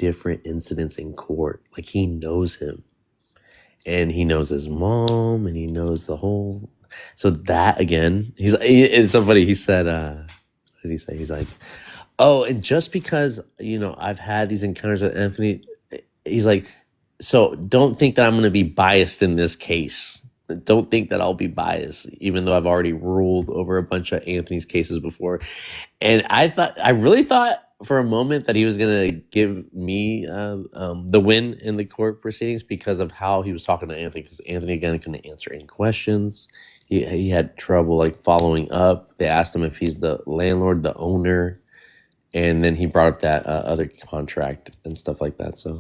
different incidents in court. Like he knows him, and he knows his mom, and he knows the whole. So that again, it's so funny. He said, what did he say? He's like, oh, and just because I've had these encounters with Anthony, he's like, so don't think that I'm going to be biased in this case. Don't think that I'll be biased, even though I've already ruled over a bunch of Anthony's cases before. And I really thought for a moment that he was going to give me the win in the court proceedings because of how he was talking to Anthony. Because Anthony, again, couldn't answer any questions. He had trouble like following up. They asked him if he's the landlord, the owner, and then he brought up that other contract and stuff like that. So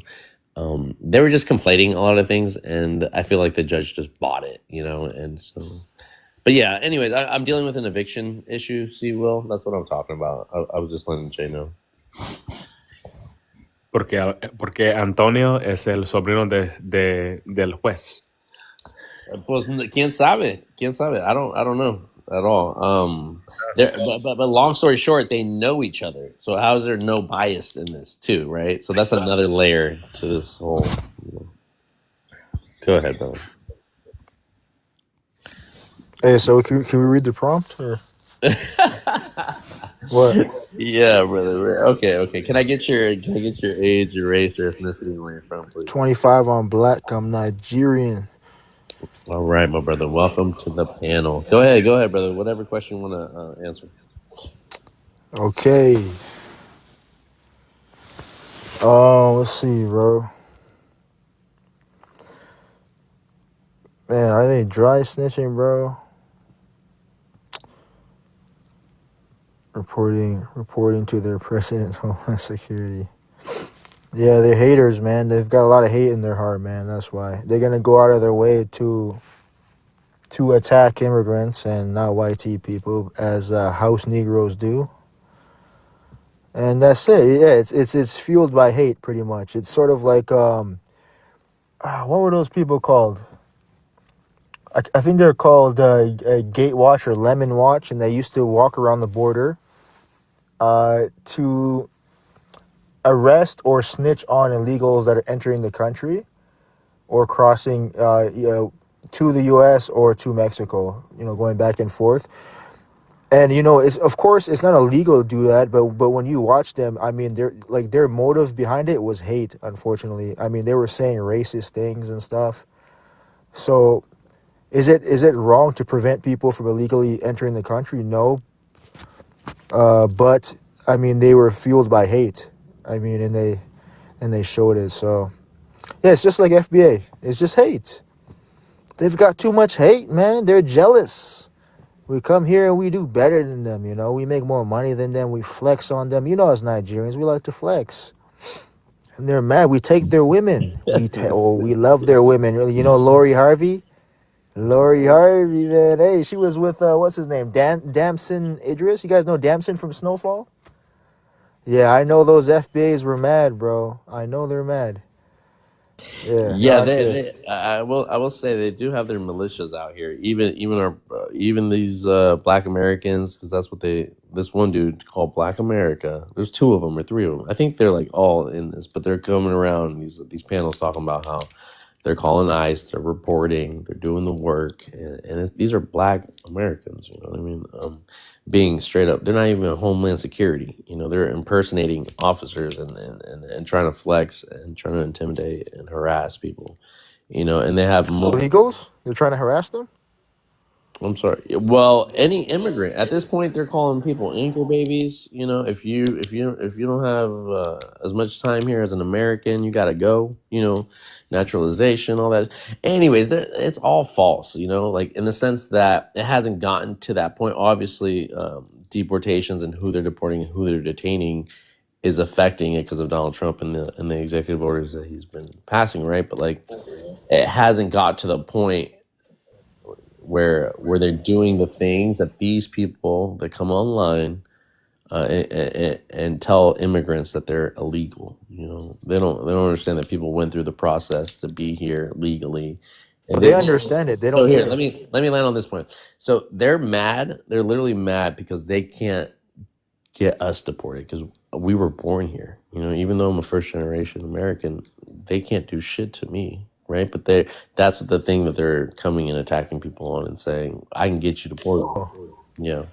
they were just conflating a lot of things, and I feel like the judge just bought it, and so. But yeah, anyways, I'm dealing with an eviction issue, see, Will. That's what I'm talking about. I was just letting Jay know. Porque Antonio es el sobrino del juez. Pues, quién sabe? I don't know at all. But long story short, they know each other. So how is there no bias in this too, right? So that's another layer to this whole. Go ahead, brother. Hey, so can we read the prompt or what? Yeah, brother. Okay. Can I get your age, your race, or ethnicity, and where you're from, please? 25. I'm black. I'm Nigerian. All right, my brother. Welcome to the panel. Go ahead, brother. Whatever question you want to answer. Okay. Let's see, bro. Man, are they dry snitching, bro? Reporting to their president's Homeland Security. Yeah, they're haters, man. They've got a lot of hate in their heart, man. That's why they're gonna go out of their way to attack immigrants and not white people, as house Negroes do. And that's it. Yeah, it's fueled by hate, pretty much. It's sort of like what were those people called? I think they're called Gate Watch or Lemon Watch, and they used to walk around the border to arrest or snitch on illegals that are entering the country or crossing to the U.S. or to Mexico, going back and forth. And of course it's not illegal to do that, but when you watch them, I mean, their motive behind it was hate. Unfortunately, I mean, they were saying racist things and stuff. So is it wrong to prevent people from illegally entering the country? No. But I mean, they were fueled by hate. I mean, and they showed it. So yeah, it's just like FBA. It's just hate. They've got too much hate, man. They're jealous. We come here and we do better than them, We make more money than them. We flex on them. As Nigerians, we like to flex. And they're mad. We take their women. We love their women. Lori Harvey? Lori Harvey, man. Hey, she was with, what's his name? Damson Idris. You guys know Damson from Snowfall? Yeah, I know those FBAs were mad, bro. I know they're mad. Yeah, I will say they do have their militias out here. Even these Black Americans, because that's what this one dude called Black America. There's 2 of them or 3 of them. I think they're like all in this, but they're coming around these panels talking about how they're calling ICE, they're reporting, they're doing the work, and these are Black Americans. You know what I mean? Being straight up, they're not even Homeland Security. They're impersonating officers and trying to flex and trying to intimidate and harass people. And they have illegals. They're trying to harass them. I'm sorry. Well, any immigrant at this point, they're calling people anchor babies. If you don't have as much time here as an American, you gotta go. Naturalization, all that. Anyways, it's all false. Like in the sense that it hasn't gotten to that point. Obviously, deportations and who they're deporting and who they're detaining is affecting it because of Donald Trump and the executive orders that he's been passing, right? But like, it hasn't got to the point where they're doing the things that these people that come online and tell immigrants that they're illegal. They don't understand that people went through the process to be here legally. And they understand it. They don't care. Let me land on this point. So they're mad. They're literally mad because they can't get us deported because we were born here. You know, even though I'm a first generation American, they can't do shit to me, right? But that's what the thing that they're coming and attacking people on and saying, I can get you deported. Yeah.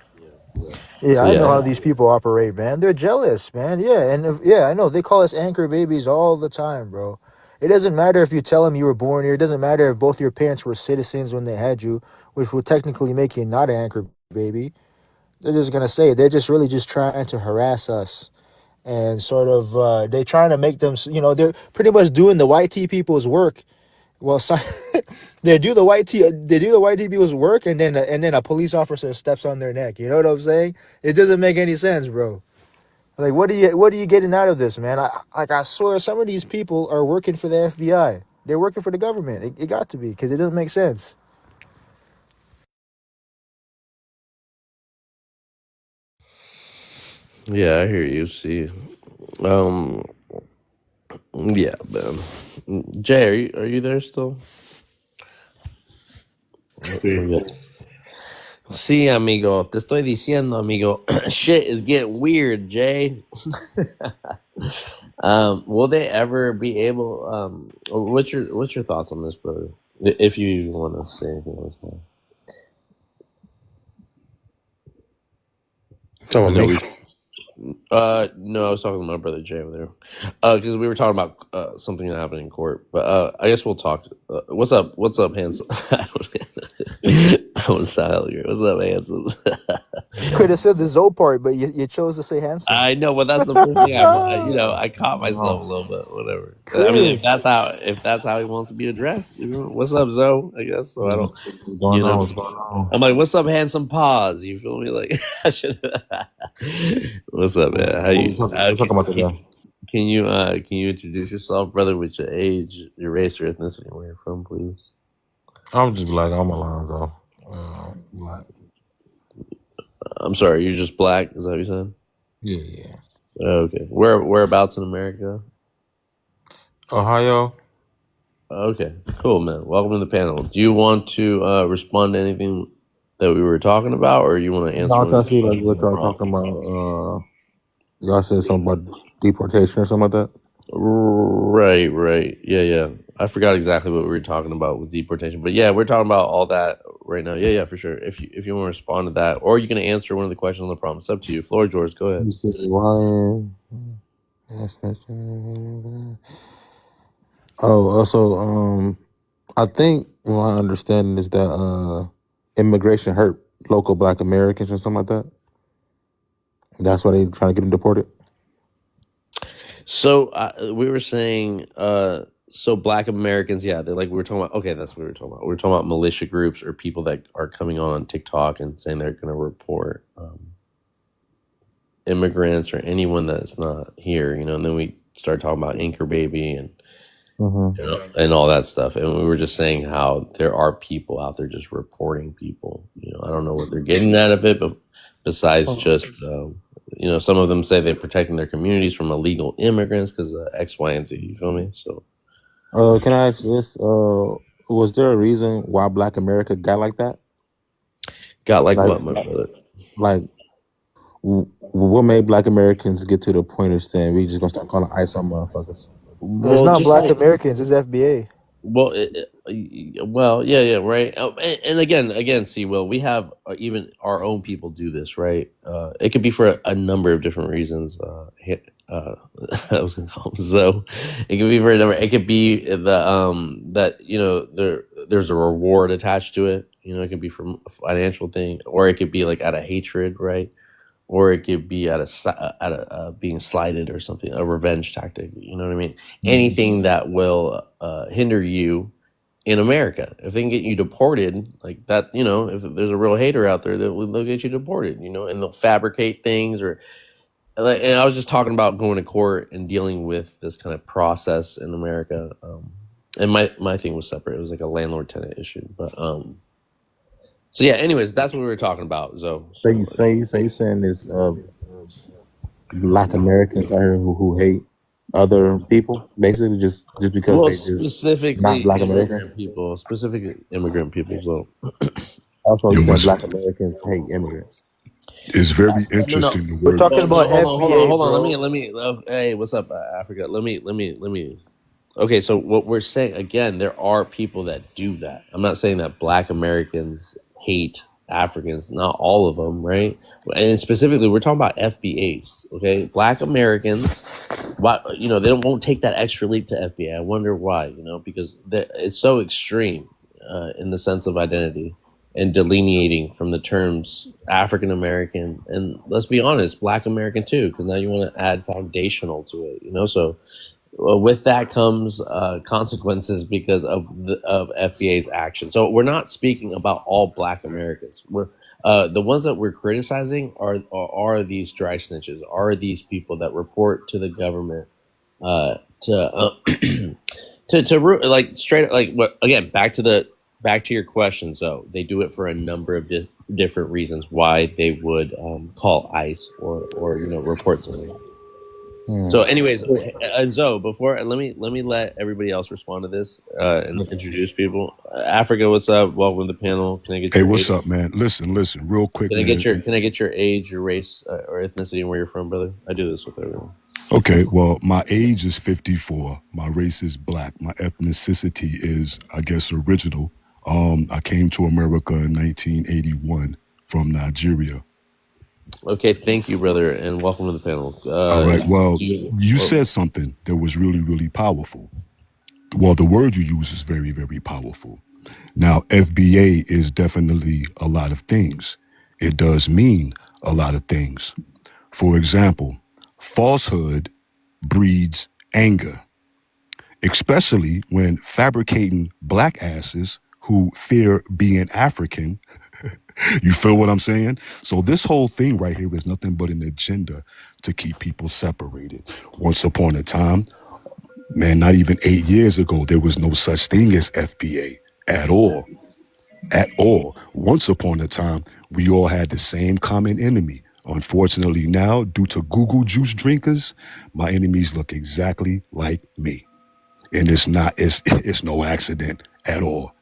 Yeah, So I know how yeah. these people operate, man. They're jealous, man. Yeah, and I know they call us anchor babies all the time, bro. It doesn't matter if you tell them you were born here. It doesn't matter if both your parents were citizens when they had you, which would technically make you not an anchor baby. They're just gonna say they're just really just trying to harass us and sort of they're trying to make them. They're pretty much doing the white T people's work. Well, they do the white T people's work, and then a police officer steps on their neck. You know what I'm saying? It doesn't make any sense, bro. Like, what are you getting out of this, man? I swear, some of these people are working for the FBI. They're working for the government. It got to be because it doesn't make sense. Yeah, I hear you. See, um, yeah, man. Jay, are you there still? Sí. Yeah. Sí, amigo. Te estoy diciendo, amigo. Shit is getting weird, Jay. Will they ever be able? What's your thoughts on this, brother? If you want to say anything on this, man. Talking I about know me? we. No, I was talking to my brother Jay over there. Because we were talking about something that happened in court. But I guess we'll talk. What's up? What's up, handsome? I was silent here. What's up, handsome? Could have said the Zoe part, but you chose to say handsome. I know, but that's the first thing I caught myself a No. little bit. Whatever. I mean, if Cringe. that's how he wants to be addressed, what's up, Zoe? I guess so. I don't. What's going on? What's going on? I'm like, what's up, handsome paws? You feel me? Like, I should. What's up, man? How What you? we talking about today? Can you introduce yourself, brother, with your age, your race, or ethnicity, where you're from, please? I'm just black. I'm Alonzo. Black. I'm sorry, you're just black. Is that what you said? Yeah. Okay. Whereabouts in America? Ohio. Okay, cool, man. Welcome to the panel. Do you want to respond to anything that we were talking about, or you want to answer? No, one of I the see like questions what in the y'all prompt? talking about. Y'all said something about deportation or something like that. Right. Yeah. I forgot exactly what we were talking about with deportation, but yeah, we're talking about all that right now. Yeah, for sure. If you want to respond to that, or you can answer one of the questions on the prompt, it's up to you. Floor is yours. Go ahead. You said why? Oh, also, I think my understanding is that immigration hurt local Black Americans or something like that. That's why they trying to get them deported. So we were saying, so Black Americans, yeah, they're like we were talking about. Okay, that's what we were talking about. We were talking about militia groups or people that are coming on TikTok and saying they're going to report immigrants or anyone that's not here, and then we started talking about Anchor Baby and and all that stuff, and we were just saying how there are people out there just reporting people. I don't know what they're getting out of it, but besides just some of them say they're protecting their communities from illegal immigrants because X, Y, and Z. You feel me? So Can I ask this? Was there a reason why Black America got like that? got like Like, what, my brother? like, what made Black Americans get to the point of saying we just gonna start calling ICE on motherfuckers? It's Well, not just Black like Americans. It's FBA. well, yeah, right. And again, see, Will, we have even our own people do this, right? It could be for a number of different reasons. I was gonna call him Zoe. It could be for a number. It could be that there's a reward attached to it. It could be from a financial thing, or it could be like out of hatred, right? Or it could be out of being slighted or something, a revenge tactic. You know what I mean? Anything that will hinder you in America. If they can get you deported, like that, if there's a real hater out there, they'll get you deported. And they'll fabricate things and I was just talking about going to court and dealing with this kind of process in America. And my thing was separate. It was like a landlord tenant issue, but so yeah. Anyways, that's what we were talking about. So You saying this Black Americans out here who hate other people, basically just because well, they just not Black American. specifically immigrant people. So Also, you saying Black Americans hate immigrants. It's very No, no. interesting the We're word talking that you about No, use. FBA, hold on. bro. Let me. Hey, what's up, Africa? Let me. Okay, so what we're saying again, there are people that do that. I'm not saying that Black Americans hate Africans, not all of them, right? And specifically, we're talking about FBAs. Okay, Black Americans, why they won't take that extra leap to FBA. I wonder why. Because it's so extreme in the sense of identity and delineating from the terms African American and let's be honest, Black American too, because now you want to add foundational to it. So with that comes consequences because of FBA's action. So we're not speaking about all Black Americans. We're the ones that we're criticizing are these dry snitches, are these people that report to the government to like straight like what again back to your question. So they do it for a number of different reasons why they would call ICE or report something. Hmm. So, anyways, Zoe, before let me let everybody else respond to this and introduce people. Africa, what's up? Welcome to the panel. Can I get Hey, your what's age? up, man? Listen, real quick, man. Can I get your age, your race, or ethnicity, and where you're from, brother? I do this with everyone. Okay, well, my age is 54. My race is black. My ethnicity is, I guess, original. I came to America in 1981 from Nigeria. Okay, thank you, brother, and welcome to the panel. All right. Well, you said something that was really, really powerful. Well, the word you use is very, very powerful. Now, FBA is definitely a lot of things. It does mean a lot of things. For example, falsehood breeds anger, especially when fabricating black asses who fear being African. You feel what I'm saying? So this whole thing right here is nothing but an agenda to keep people separated. Once upon a time, man, not even 8 years ago, there was no such thing as FBA at all. At all. Once upon a time, we all had the same common enemy. Unfortunately now, due to Google juice drinkers, my enemies look exactly like me. And it's no accident at all.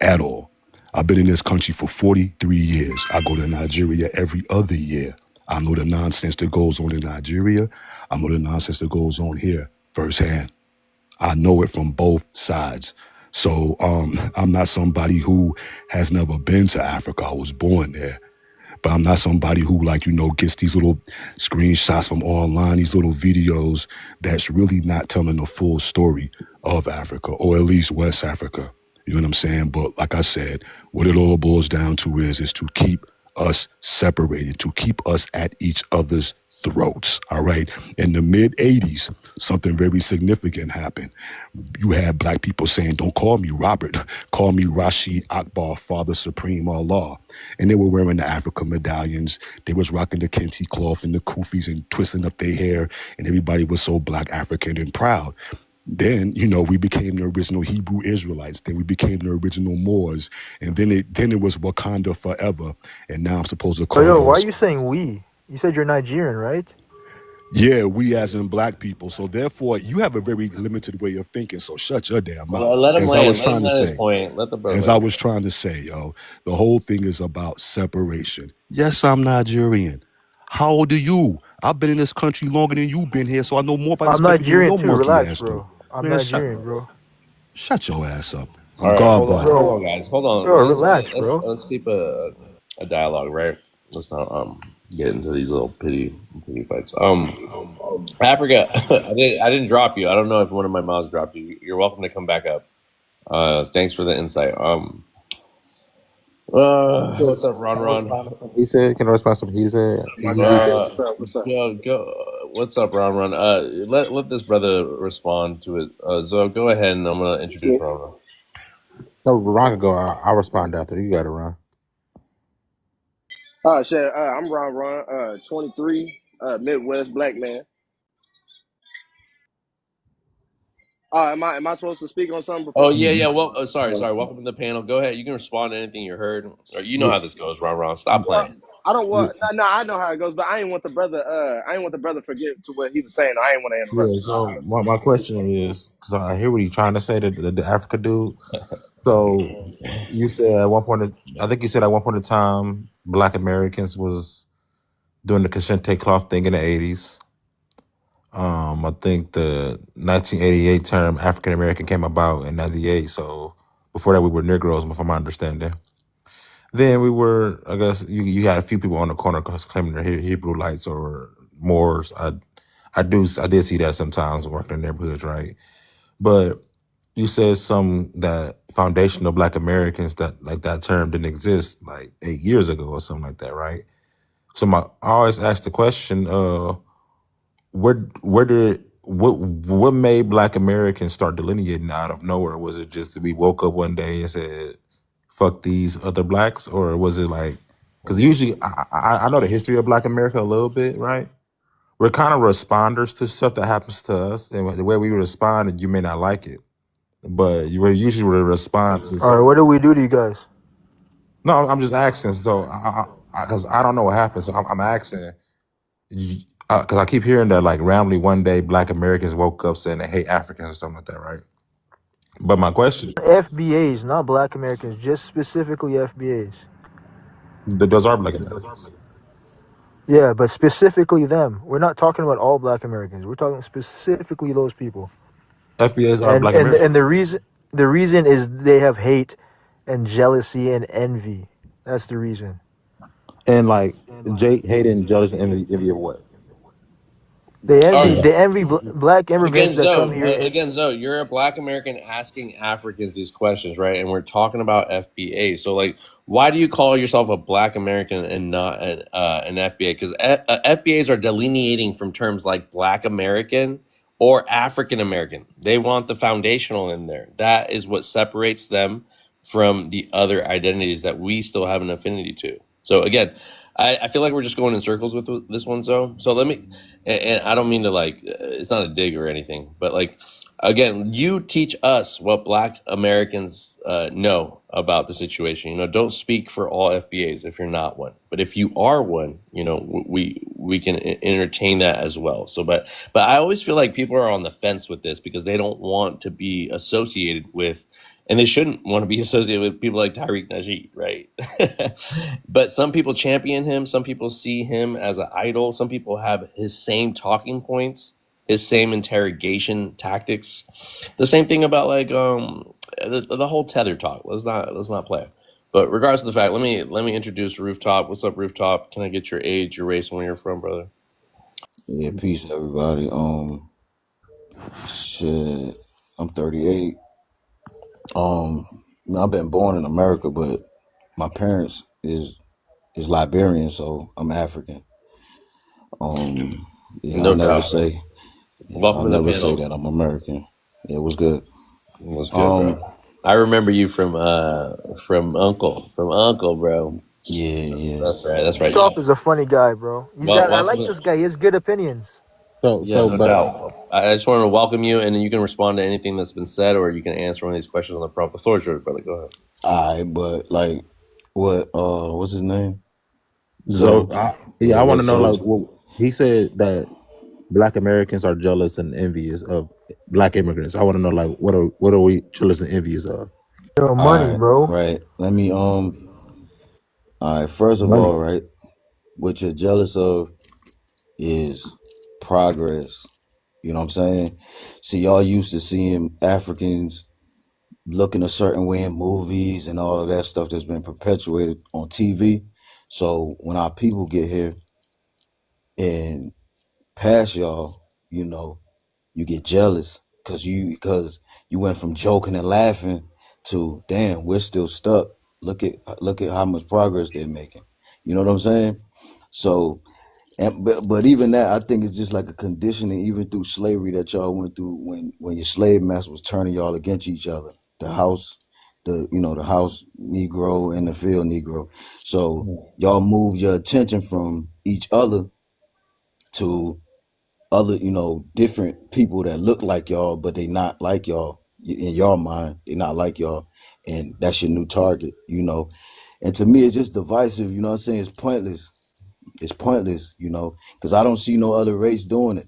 At all. I've been in this country for 43 years. I go to Nigeria every other year. I know the nonsense that goes on in Nigeria. I know the nonsense that goes on here firsthand. I know it from both sides. So I'm not somebody who has never been to Africa. I was born there. But I'm not somebody who gets these little screenshots from online, these little videos that's really not telling the full story of Africa, or at least West Africa. You know what I'm saying? But like I said, what it all boils down to is to keep us separated, to keep us at each other's throats. All right. In the mid 80s, something very significant happened. You had black people saying, don't call me Robert, call me Rashid Akbar, Father Supreme Allah. And they were wearing the Africa medallions. They was rocking the kente cloth and the kufis and twisting up their hair. And everybody was so black, African, and proud. Then, we became the original Hebrew Israelites. Then we became the original Moors. And then it was Wakanda forever. And now I'm supposed to call Yo, why are those. you saying we? You said you're Nigerian, right? Yeah, we as in black people. So therefore, you have a very limited way of thinking. So shut your damn mouth. Let him As I land. was Let him trying to land his say. point. Let the brother. As I was trying to say, the whole thing is about separation. Yes, I'm Nigerian. How old are you? I've been in this country longer than you've been here, so I know more about this I'm country than Nigerian no too. monkey Relax, ass do. bro. I'm Man, Nigerian, bro. shut your ass up. All I'm right, God hold buddy. on, guys. Hold on. Bro, relax, bro. Let's keep a dialogue, right? Let's not get into these little pity fights. Africa, I didn't drop you. I don't know if one of my mods dropped you. You're welcome to come back up. Thanks for the insight. What's up, Ron? He said, "Can I respond to something he said?" What's up? Go. What's up, Ron? Let this brother respond to it. Zo, go ahead, and I'm gonna introduce Ron. No, Ron can go. I'll respond after. You got it, Ron. Shit, I'm Ron, 23, Midwest black man. Am I supposed to speak on something Oh before? yeah. Well, sorry. Welcome to the panel. Go ahead. You can respond to anything you heard, or you know Yeah. how this goes, Ron. Stop Well, playing. I don't Yeah. want. No, I know how it goes, but I ain't want the brother. I ain't want the brother forget to what he was saying. I ain't want to interrupt. Yeah. So my question is, because I hear what you're trying to say, the Africa dude. So you said at one point, I think you said at one point in time, Black Americans was doing the Kashente cloth thing in the 80s. I think the 1988 term African American came about in 98. So before that, we were Negroes, from my understanding. Then we were, I guess, you had a few people on the corner claiming they're Hebrewites or Moors. I did see that sometimes working in neighborhoods, right? But you said some that foundational Black Americans, that like that term didn't exist like 8 years ago or something like that, right? So I always ask the question, what made Black Americans start delineating out of nowhere? Was it just that we woke up one day and said, "Fuck these other blacks," or was it like? Because usually, I know the history of Black America a little bit, right? We're kind of responders to stuff that happens to us, and the way we respond, you may not like it, but you were usually a response. All right, what do we do to you guys? No, I'm just asking. So, because I don't know what happened, so I'm asking. Because I keep hearing that like randomly one day Black Americans woke up saying they hate Africans or something like that, right? But my question, FBAs, not Black Americans, just specifically FBAs. those are Black Americans. Yeah, but specifically them. We're not talking about all Black Americans. We're talking specifically those people. FBAs are Black And Americans. the reason is they have hate and jealousy and envy. That's the reason. And like Jake hating, jealous, and envy of what? They envy Are, Black immigrants that come here. again, Zoe, you're a Black American asking Africans these questions, right? And we're talking about FBA. So, like, why do you call yourself a Black American and not an FBA? Because FBAs are delineating from terms like Black American or African American. They want the foundational in there. That is what separates them from the other identities that we still have an affinity to. So, again, I feel like we're just going in circles with this one, Zoe. So let me, and I don't mean to like, it's not a dig or anything, but like, again, you teach us what Black Americans know about the situation. You know, don't speak for all FBAs if you're not one, but if you are one, you know, we can entertain that as well. So, but I always feel like people are on the fence with this because they don't want to be associated with, and they shouldn't want to be associated with people like Tariq Nasheed, right? But some people champion him. Some people see him as an idol. Some people have his same talking points, his same interrogation tactics. The same thing about like the whole tether talk. Let's not play. But regardless of the fact, let me introduce Rooftop. What's up, Rooftop? Can I get your age, your race, and where you're from, brother? Yeah, peace everybody. Shit, I'm 38. I've been born in America, but my parents is Liberian, so I'm African. Yeah, No I'll never doubt. say Welcome I'll to the never say panel. that I'm American. Yeah, what's good? What's good, bro? I remember you from Uncle, bro. Yeah. That's right. Top is a funny guy, bro. I like this guy. He has good opinions. So, Yeah, no doubt. I just wanted to welcome you, and you can respond to anything that's been said, or you can answer one of these questions on the prompt. The floor is yours, brother. Go ahead. Alright, but like what's his name? So, I want to know so- like what he said that Black Americans are jealous and envious of Black immigrants. I want to know like what are we jealous and envious of? Yo, money, Alright, bro. Right. Let me alright, first of Money. all, right, what you're jealous of is progress. You know what I'm saying? See, y'all used to seeing Africans looking a certain way in movies and all of that stuff that's been perpetuated on TV. So when our people get here and pass y'all, you know, you get jealous because you went from joking and laughing to damn, we're still stuck. Look at how much progress they're making. You know what I'm saying? So, but even that, I think it's just like a conditioning, even through slavery that y'all went through when your slave master was turning y'all against each other. The house Negro and the field Negro. So y'all move your attention from each other to other, different people that look like y'all, but they not like y'all. In your mind, they not like y'all, and that's your new target, And to me, it's just divisive. You know what I'm saying? It's pointless. It's pointless, because I don't see no other race doing it.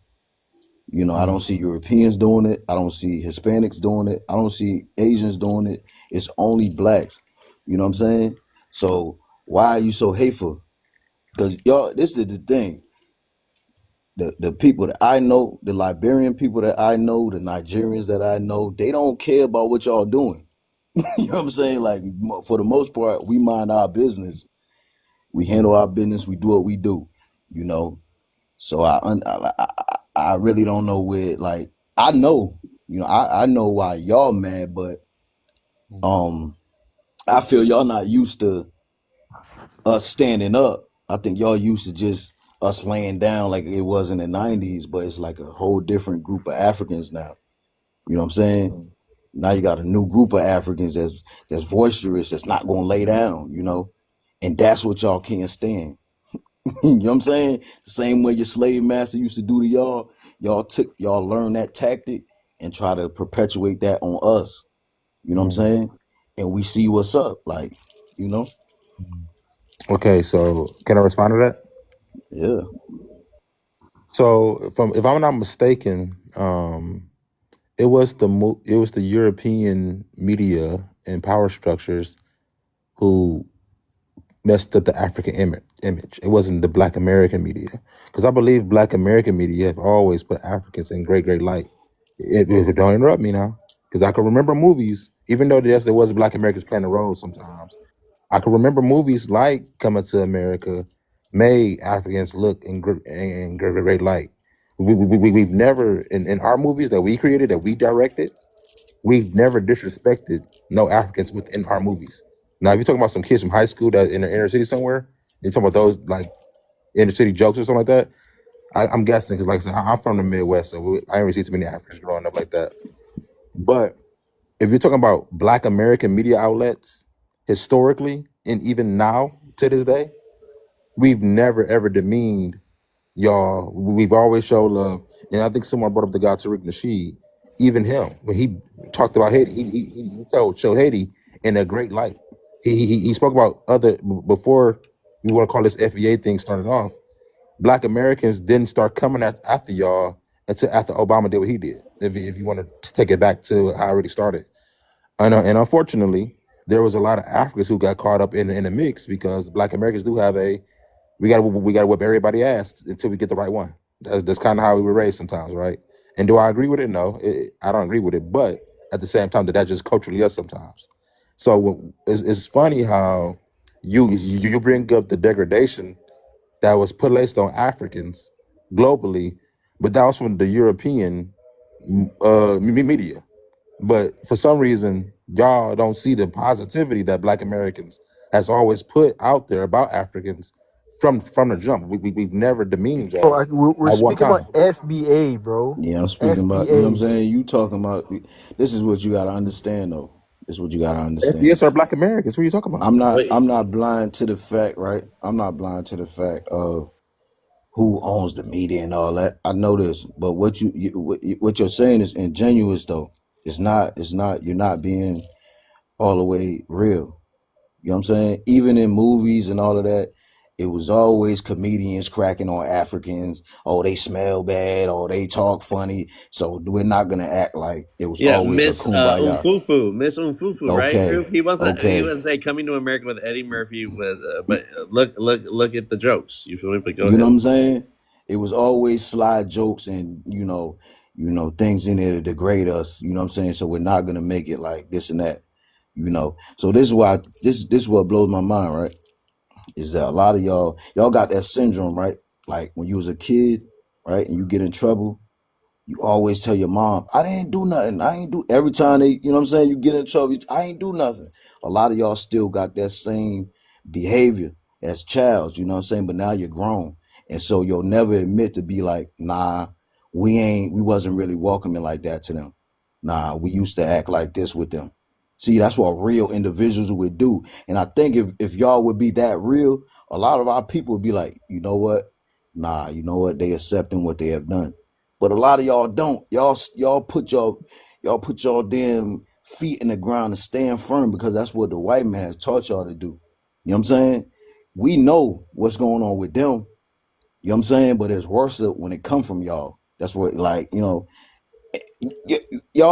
I don't see Europeans doing it. I don't see Hispanics doing it. I don't see Asians doing it. It's only blacks. You know what I'm saying? So why are you so hateful? Because y'all, this is the thing. The people that I know, the Liberian people that I know, the Nigerians that I know, they don't care about what y'all doing. You know what I'm saying? Like, for the most part, we mind our business. We handle our business. We do what we do. You know. So I really don't know where. Like, I know. You know, I know why y'all mad, but I feel y'all not used to us standing up. I think y'all used to just us laying down like it was in the 90s, but it's like a whole different group of Africans now. You know what I'm saying? Now you got a new group of Africans that's boisterous, that's not gonna lay down, you know? And that's what y'all can't stand. You know what I'm saying? The same way your slave master used to do to y'all, y'all learn that tactic and try to perpetuate that on us. You know what I'm saying? And we see what's up, like, you know? Okay, so can I respond to that? Yeah. So, if I'm not mistaken, it was the European media and power structures who messed up the African image. It wasn't the Black American media, because I believe Black American media have always put Africans in great light. Don't interrupt me now, because I can remember movies, even though yes, there was Black Americans playing a role sometimes. I can remember movies like Coming to America made Africans look in great light. We've never, in our movies that we created, that we directed, we've never disrespected no Africans within our movies. Now, if you're talking about some kids from high school that in the inner city somewhere, you're talking about those like inner city jokes or something like that. I'm guessing, because like I said, I'm from the Midwest, so I didn't really see too many Africans growing up like that. But if you're talking about Black American media outlets historically, and even now to this day, we've never ever demeaned y'all. We've always showed love. And I think someone brought up the guy Tariq Nasheed. Even him, when he talked about Haiti, he showed Haiti in a great light. He spoke about before we want to call this FBA thing started off. Black Americans didn't start coming after y'all until after Obama did what he did. If you want to take it back to how it already started. And unfortunately, there was a lot of Africans who got caught up in the mix, because Black Americans do have we gotta whip everybody ass until we get the right one. That's kind of how we were raised sometimes, right? And do I agree with it? No, I don't agree with it. But at the same time, that's just culturally us sometimes. So it's funny how you bring up the degradation that was placed on Africans globally, but that was from the European media. But for some reason, y'all don't see the positivity that Black Americans has always put out there about Africans from the jump. We've never demeaned Bro, y'all we're at one speaking time. about FBA, bro. Yeah, I'm speaking about, you know what I'm FBA. saying? You talking about, this is what you got to understand, though. This is what you got to understand. FBS are Black Americans. What are you talking about? I'm not blind to the fact, right? I'm not blind to the fact of who owns the media and all that. I know this, but what you're saying is ingenuous, though. It's not, you're not being all the way real. You know what I'm saying? Even in movies and all of that, it was always comedians cracking on Africans. Oh, they smell bad. Oh, they talk funny. So we're not gonna act like it was always a Miss kumbaya. Miss Umfufu, Okay. right? He wasn't Okay. say Coming to America with Eddie Murphy was, but look at the jokes. You feel me? But go You know ahead. what I'm saying? It was always sly jokes and things in there to degrade us. You know what I'm saying? So we're not gonna make it like this and that. So this is why this is what blows my mind, right? Is that a lot of y'all got that syndrome, right? Like when you was a kid, right, and you get in trouble, you always tell your mom, I didn't do nothing. I ain't do. Every time they, you know what I'm saying, you get in trouble, I ain't do nothing. A lot of y'all still got that same behavior as childs, you know what I'm saying? But now you're grown. And so you'll never admit to be like, nah, we wasn't really welcoming like that to them. Nah, we used to act like this with them. See, that's what real individuals would do. And I think if y'all would be that real, a lot of our people would be like, you know what? Nah, you know what? They accepting what they have done. But a lot of y'all don't. Y'all put y'all damn feet in the ground and stand firm, because that's what the white man has taught y'all to do. You know what I'm saying? We know what's going on with them. You know what I'm saying? But it's worse when it come from y'all. That's what, like, y'all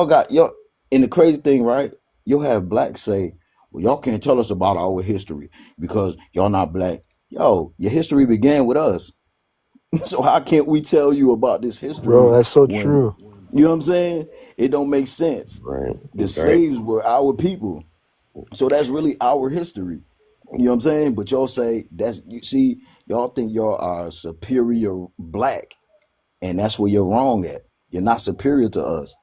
got y'all. And the crazy thing, right? You'll have blacks say, well, y'all can't tell us about our history because y'all not black. Yo, your history began with us. So how can't we tell you about this Bro, history that's so when, true. you know what I'm saying? It don't make sense. Right. The Right. slaves were our people. So that's really our history. You know what I'm saying? But y'all say that's, you see, y'all think y'all are superior black, and that's where you're wrong at. You're not superior to us.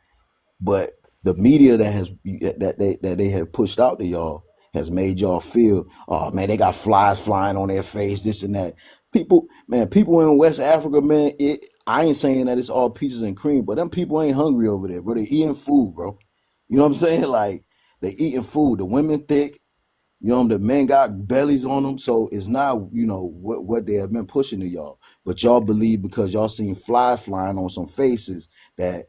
But the media that they have pushed out to y'all has made y'all feel, oh man, they got flies flying on their face, this and that. People in West Africa, man, I ain't saying that it's all peaches and cream, but them people ain't hungry over there, bro. They eating food, bro. You know what I'm saying? Like, they eating food. The women thick, you know, the men got bellies on them, so it's not, you know, what they have been pushing to y'all. But y'all believe because y'all seen flies flying on some faces that,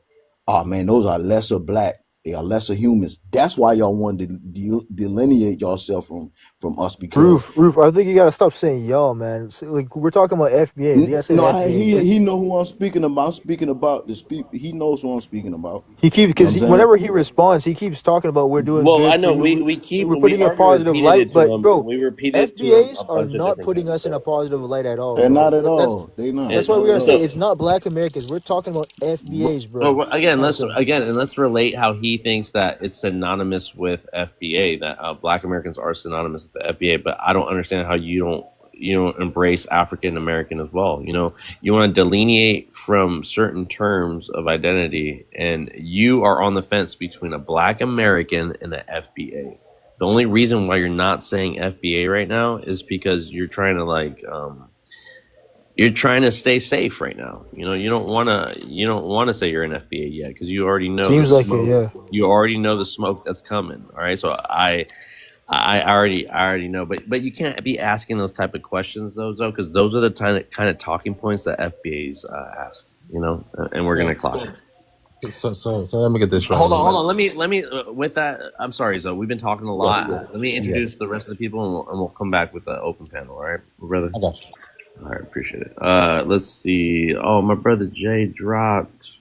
oh man, those are lesser black. They are lesser humans. That's why y'all wanted to delineate yourself from us, because Roof, I think you gotta stop saying y'all, man. Like, we're talking about FBA. You gotta say no, FBA. he know who I'm speaking about. I'm speaking about this people. He knows who I'm speaking about. He keeps, You know what because I'm saying? whenever he responds, he keeps talking about we're doing Well, I good for know you. We're we putting a already positive repeated light, it to but him. bro, We repeated it to him a FBAs are bunch of not different putting times. us in a So, positive light at all, They're bro. not at all. They not. That's why and we Not at gotta say all. it's not Black Americans. We're talking about FBAs, bro. again, Answer. let's relate how he thinks that it's synonymous with FBA, that Black Americans are synonymous with the FBA. But I don't understand how you don't embrace African American as well. You know, you want to delineate from certain terms of identity, and you are on the fence between a Black American and the FBA. The only reason why you're not saying FBA right now is because you're trying to you're trying to stay safe right now. You know, you don't want to say you're an FBA yet because you already know the Seems like it, smoke. yeah. You already know the smoke that's coming. All right, so I already know, but you can't be asking those type of questions though, because those are the kind of talking points that FBA's ask. You know, and we're gonna clock. So let me get this right. Hold on. Let me. With that, I'm sorry, Zoe. We've been talking a lot. Let me introduce the rest of the people, and we'll come back with the open panel. All right, brother. I got you. All right, appreciate it. Let's see. Oh, my brother Jay dropped.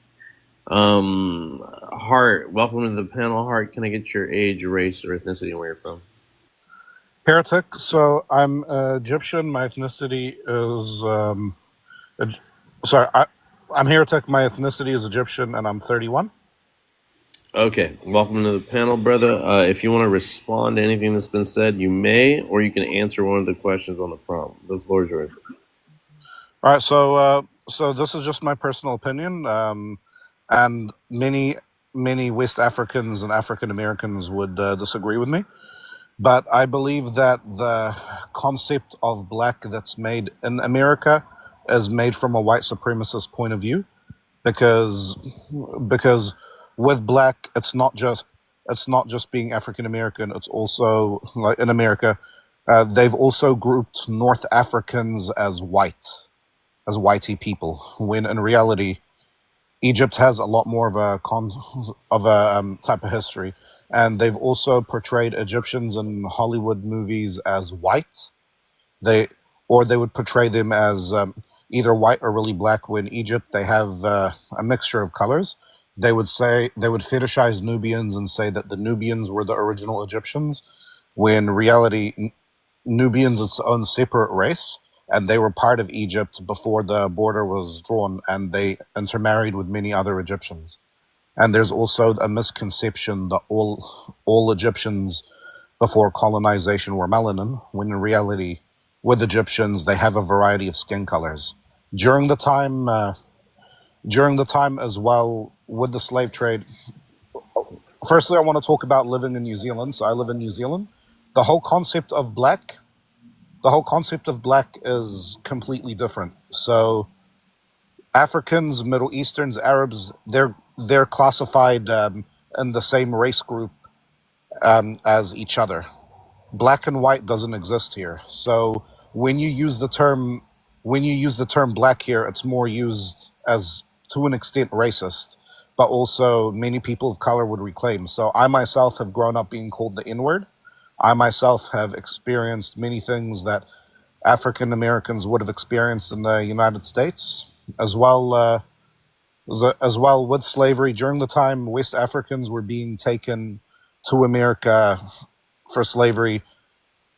Hart, welcome to the panel. Hart, can I get your age, race, or ethnicity, and where you're from? Heretic. So I'm Egyptian. My ethnicity is I'm Heretic. My ethnicity is Egyptian, and I'm 31. Okay, welcome to the panel, brother. If you want to respond to anything that's been said, you may, or you can answer one of the questions on the prompt. The floor is yours. All right. So this is just my personal opinion, and many West Africans and African Americans would disagree with me. But I believe that the concept of black that's made in America is made from a white supremacist point of view, because with black, it's not just being African American. It's also, like in America, they've also grouped North Africans as whitey people, when in reality, Egypt has a lot more of a type of history, and they've also portrayed Egyptians in Hollywood movies as white. They would portray them as either white or really black. When Egypt, they have a mixture of colors. They would fetishize Nubians and say that the Nubians were the original Egyptians, when in reality, Nubians is its own separate race, and they were part of Egypt before the border was drawn, and they intermarried with many other Egyptians. And there's also a misconception that all Egyptians before colonization were melanin, when in reality, with Egyptians, they have a variety of skin colors. During the time as well with the slave trade, firstly, I want to talk about living in New Zealand. So I live in New Zealand. The whole concept of black is completely different. So Africans, Middle Easterns, Arabs, they're classified in the same race group as each other. Black and white doesn't exist here. So when you use the term black here, it's more used as, to an extent, racist, but also many people of color would reclaim. So I myself have grown up being called the N-word. I myself have experienced many things that African Americans would have experienced in the United States, as well with slavery. During the time West Africans were being taken to America for slavery,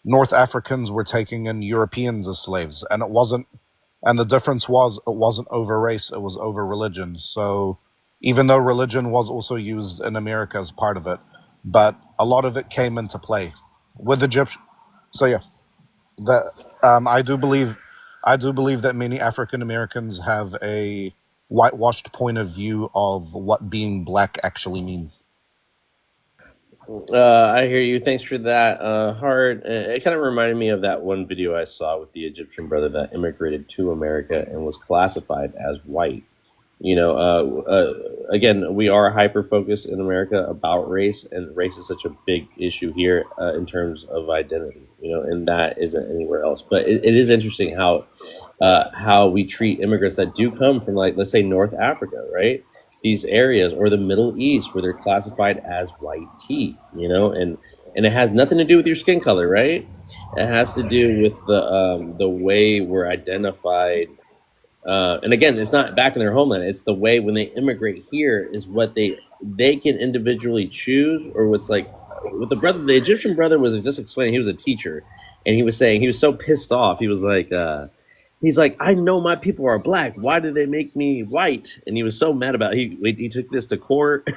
North Africans were taking in Europeans as slaves, and it wasn't. And the difference was it wasn't over race; it was over religion. So, even though religion was also used in America as part of it, but a lot of it came into play with Egyptian. So yeah, that I do believe that many African Americans have a whitewashed point of view of what being black actually means. I hear you. Thanks for that, Hard. It kind of reminded me of that one video I saw with the Egyptian brother that immigrated to America and was classified as white. Again, we are hyper focused in America about race, and race is such a big issue here in terms of identity. And that isn't anywhere else. But it is interesting how we treat immigrants that do come from, like, let's say, North Africa, right? These areas, or the Middle East, where they're classified as white tea, and it has nothing to do with your skin color, right? It has to do with the way we're identified. And again, it's not back in their homeland. It's the way when they immigrate here is what they can individually choose, or what's like with the Egyptian brother was just explaining. He was a teacher, and he was saying he was so pissed off. He was like, he's like, I know my people are black. Why did they make me white? And he was so mad about it. He took this to court.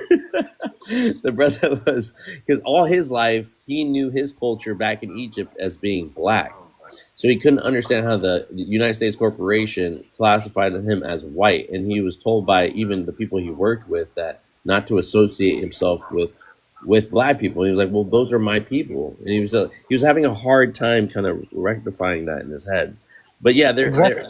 The brother was, because all his life he knew his culture back in Egypt as being black. So he couldn't understand how the United States corporation classified him as white. And he was told by even the people he worked with that not to associate himself with black people. And he was like, well, those are my people. And he was having a hard time kind of rectifying that in his head. But yeah, Exactly.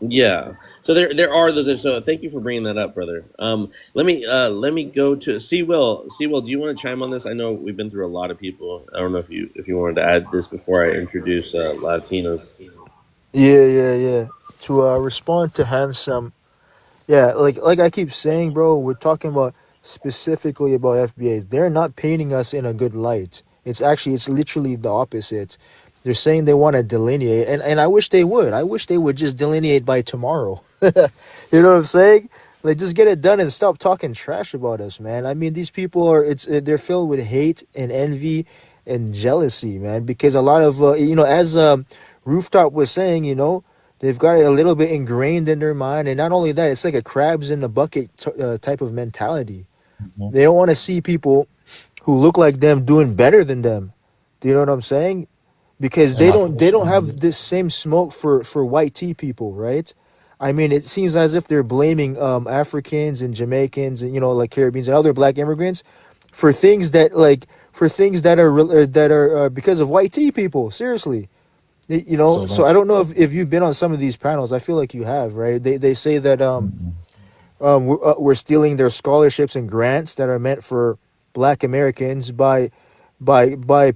yeah. So there are those. So thank you for bringing that up, brother. Let me go to Will. Will, do you want to chime on this? I know we've been through a lot of people. I don't know if you wanted to add this before I introduce Latinos. Yeah. To respond to Handsome, yeah, like I keep saying, bro, we're talking about specifically about FBAs. They're not painting us in a good light. It's literally the opposite. They're saying they want to delineate, and I wish they would. I wish they would just delineate by tomorrow. You know what I'm saying? Like, just get it done and stop talking trash about us, man. I mean, these people they're filled with hate and envy and jealousy, man. Because a lot of as Rooftop was saying, they've got it a little bit ingrained in their mind, and not only that, it's like a crabs in the bucket type of mentality. They don't want to see people who look like them doing better than them. Do you know what I'm saying? Because they don't have this same smoke for white tea people, right? I mean, it seems as if they're blaming Africans and Jamaicans and like Caribbeans and other black immigrants for things that are because of white tea people. Seriously, So So don't. I don't know if you've been on some of these panels. I feel like you have, right? They say that we're stealing their scholarships and grants that are meant for Black Americans by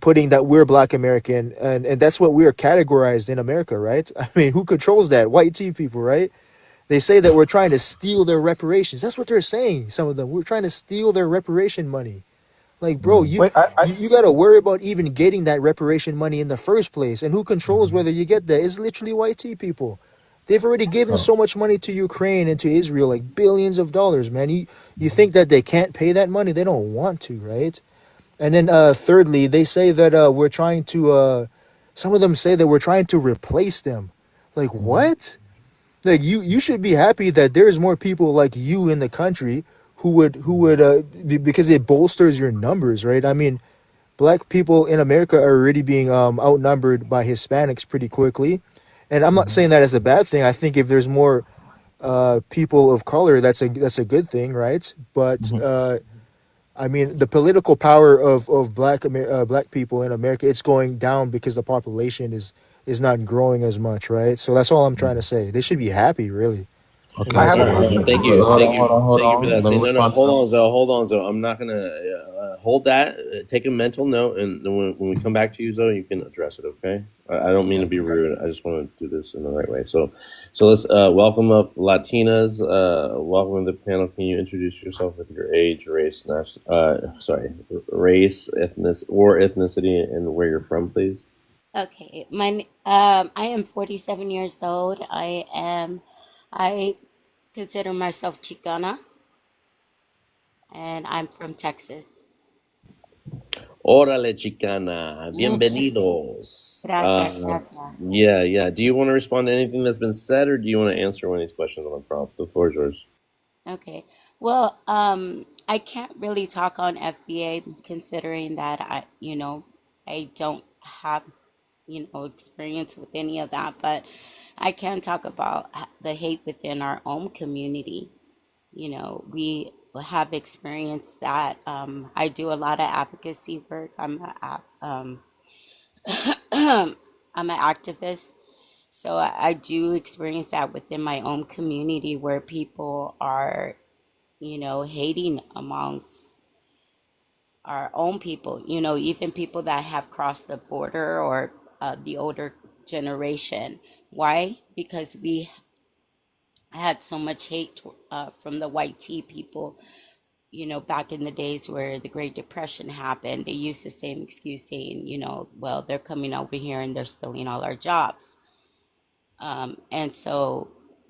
putting that we're Black American, and that's what we are categorized in America, right? I mean, who controls that? White tea people, right? They say that we're trying to steal their reparations. That's what they're saying. Some of them, we're trying to steal their reparation money. Like, bro, Mm. you Wait, you, you got to worry about even getting that reparation money in the first place, and who controls whether you get that? It's literally white tea people. They've already given Oh, so much money to Ukraine and to Israel, like billions of dollars, man. You think that they can't pay that money? They don't want to, right? And then thirdly, they say that we're trying to some of them say that we're trying to replace them. Like, what? Like, you should be happy that there's more people like you in the country who would because it bolsters your numbers, right? I mean, black people in America are already being outnumbered by Hispanics pretty quickly. And I'm not saying that as a bad thing. I think if there's more people of color, that's a good thing, right? But I mean, the political power of black people in America, it's going down because the population is not growing as much, right? So that's all I'm trying to say. They should be happy, really, in okay. I my have All a right, opinion. question. thank Hold you, on, hold on, hold thank you for on. that. Let Say me no. respond to Hold them. on, Zoe. Hold on, Zoe. I'm not gonna hold that. Take a mental note, and then when we come back to you, Zoe, you can address it. Okay? I don't mean to be rude. I just want to do this in the right way. So let's welcome up Latinas. Welcome to the panel. Can you introduce yourself with your age, race, race, ethnicity, and where you're from, please? Okay, I am 47 years old. I consider myself Chicana, and I'm from Texas. Órale, Chicana. Bienvenidos. Gracias, gracias. Yeah. Do you want to respond to anything that's been said, or do you want to answer one of these questions on the prompt? The floor is yours. Okay. Well, I can't really talk on FBA considering that I don't have, experience with any of that, but I can talk about the hate within our own community. We have experienced that. I do a lot of advocacy work. I'm an activist. So I do experience that within my own community where people are, hating amongst our own people, even people that have crossed the border or the older generation. Why? Because we had so much hate from the white tea people, back in the days where the Great Depression happened. They used the same excuse saying, well, they're coming over here and they're stealing all our jobs. And so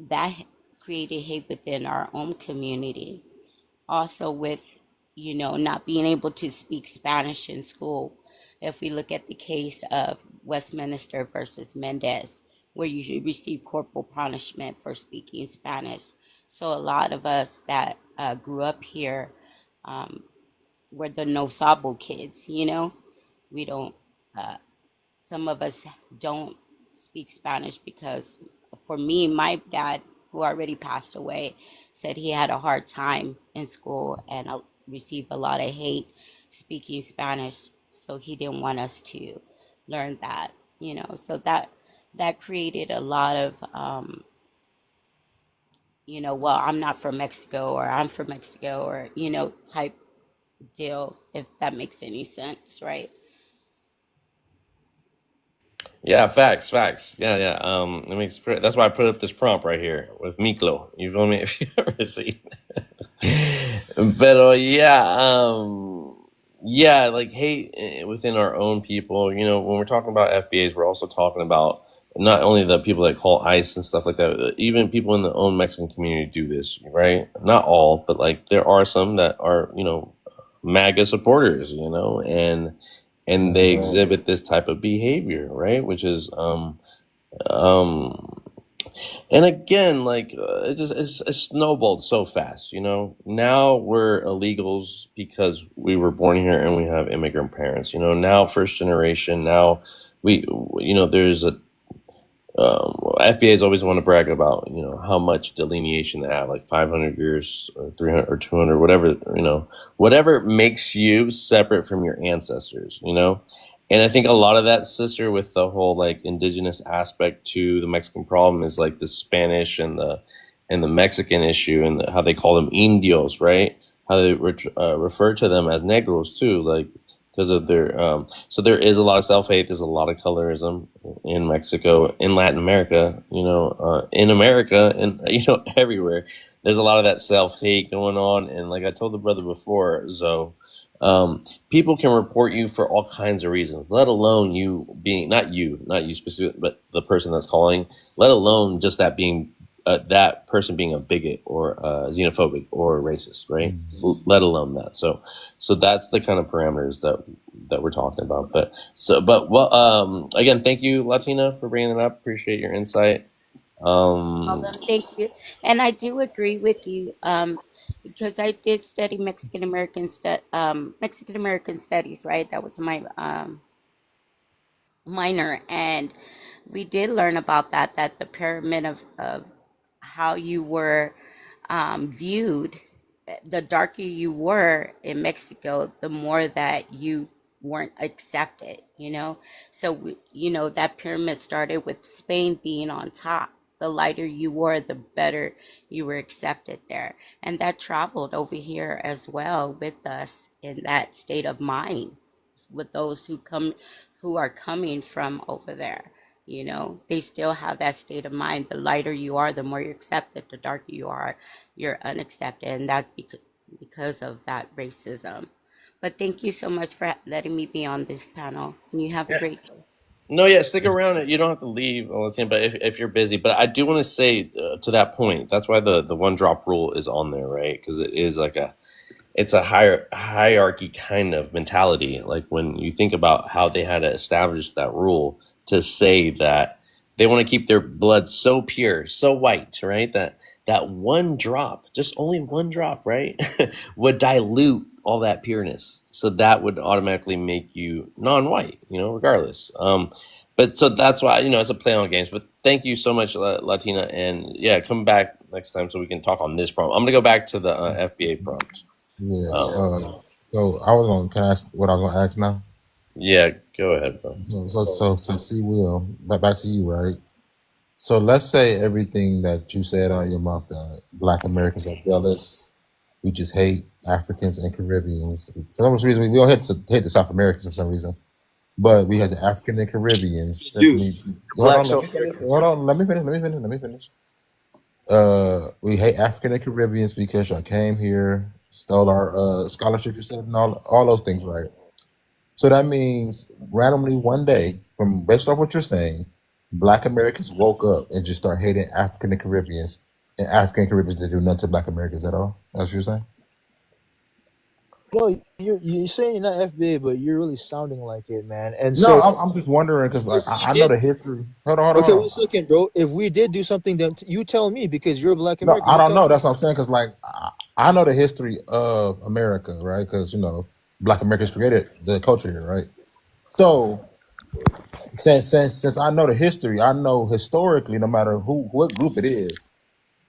that created hate within our own community. Also with, not being able to speak Spanish in school. If we look at the case of Westminster versus Mendez, where you receive corporal punishment for speaking Spanish. So a lot of us that grew up here were the no sabo kids, we don't, some of us don't speak Spanish because for me, my dad, who already passed away, said he had a hard time in school and received a lot of hate speaking Spanish. So he didn't want us to learn that, so that created a lot of, well, I'm not from Mexico or I'm from Mexico or, type deal, if that makes any sense, right? Yeah, facts. Yeah. Let me. That's why I put up this prompt right here with Miklo. You feel me? If you ever see. But yeah, like hate within our own people. When we're talking about FBAs, we're also talking about not only the people that call ICE and stuff like that. Even people in the own Mexican community do this, right? Not all, but like there are some that are MAGA supporters, and they exhibit this type of behavior, right? Which is, and again, like it snowballed so fast, Now we're illegals because we were born here and we have immigrant parents, Now first generation. Now there's a FBA's always want to brag about how much delineation they have, like 500 years or 300 or 200, whatever makes you separate from your ancestors, And I think a lot of that, sister, with the whole like indigenous aspect to the Mexican problem is like the Spanish and the Mexican issue and how they call them indios, right? How they refer to them as negros too, like because of their so there is a lot of self-hate. There's a lot of colorism in Mexico, in Latin America, in America, and everywhere. There's a lot of that self-hate going on, and like I told the brother before, so people can report you for all kinds of reasons, let alone you being not you specifically, but the person that's calling, let alone just that being that person being a bigot or xenophobic or racist, right? So, let alone that. So that's the kind of parameters that we're talking about. Again, thank you, Latina, for bringing it up. Appreciate your insight. Thank you. And I do agree with you because I did study Mexican American studies, right? That was my minor, and we did learn about that the pyramid of how you were viewed. The darker you were in Mexico, the more that you weren't accepted, So, that pyramid started with Spain being on top. The lighter you were, the better you were accepted there. And that traveled over here as well with us in that state of mind with those who are coming from over there. They still have that state of mind. The lighter you are, the more you're accepted. The darker you are, you're unaccepted. And that's because of that racism. But thank you so much for letting me be on this panel. And you have a great day. No, yeah, stick around. You don't have to leave all the time, but if you're busy. But I do want to say to that point, that's why the one drop rule is on there, right? Because it is like it's a hierarchy kind of mentality. Like when you think about how they had to establish that rule to say that they want to keep their blood so pure, so white, right? That one drop, just only one drop, right, would dilute all that pureness. So that would automatically make you non-white, regardless. But so that's why, it's a play on games. But thank you so much, Latina. And yeah, come back next time so we can talk on this prompt. I'm going to go back to the FBA prompt. Yeah. So I was going. Can I ask what I was going to ask now? Yeah, go ahead, bro. So see, Will, back to you, right? So let's say everything that you said out of your mouth, that Black Americans are jealous, we just hate Africans and Caribbeans. For some reason, we don't hate the South Americans for some reason, but we had the African and Caribbeans. Dude, Hold on, let me finish. We hate African and Caribbeans because y'all came here, stole our scholarship, you said, and all those things, right? So that means randomly one day, based off what you're saying, Black Americans woke up and just start hating African and Caribbeans, and African and Caribbeans didn't do nothing to Black Americans at all. That's what you're saying? No, you're saying you're not FBA, but you're really sounding like it, man. And No, so I'm just wondering because if I we know did, the history. Hold on. okay, 1 second, bro. If we did do something, then you tell me because you're a Black No, American. I You don't tell know. me. That's what I'm saying because I know the history of America, right? Because Black Americans created the culture here, right? So since I know the history, I know historically, no matter what group it is,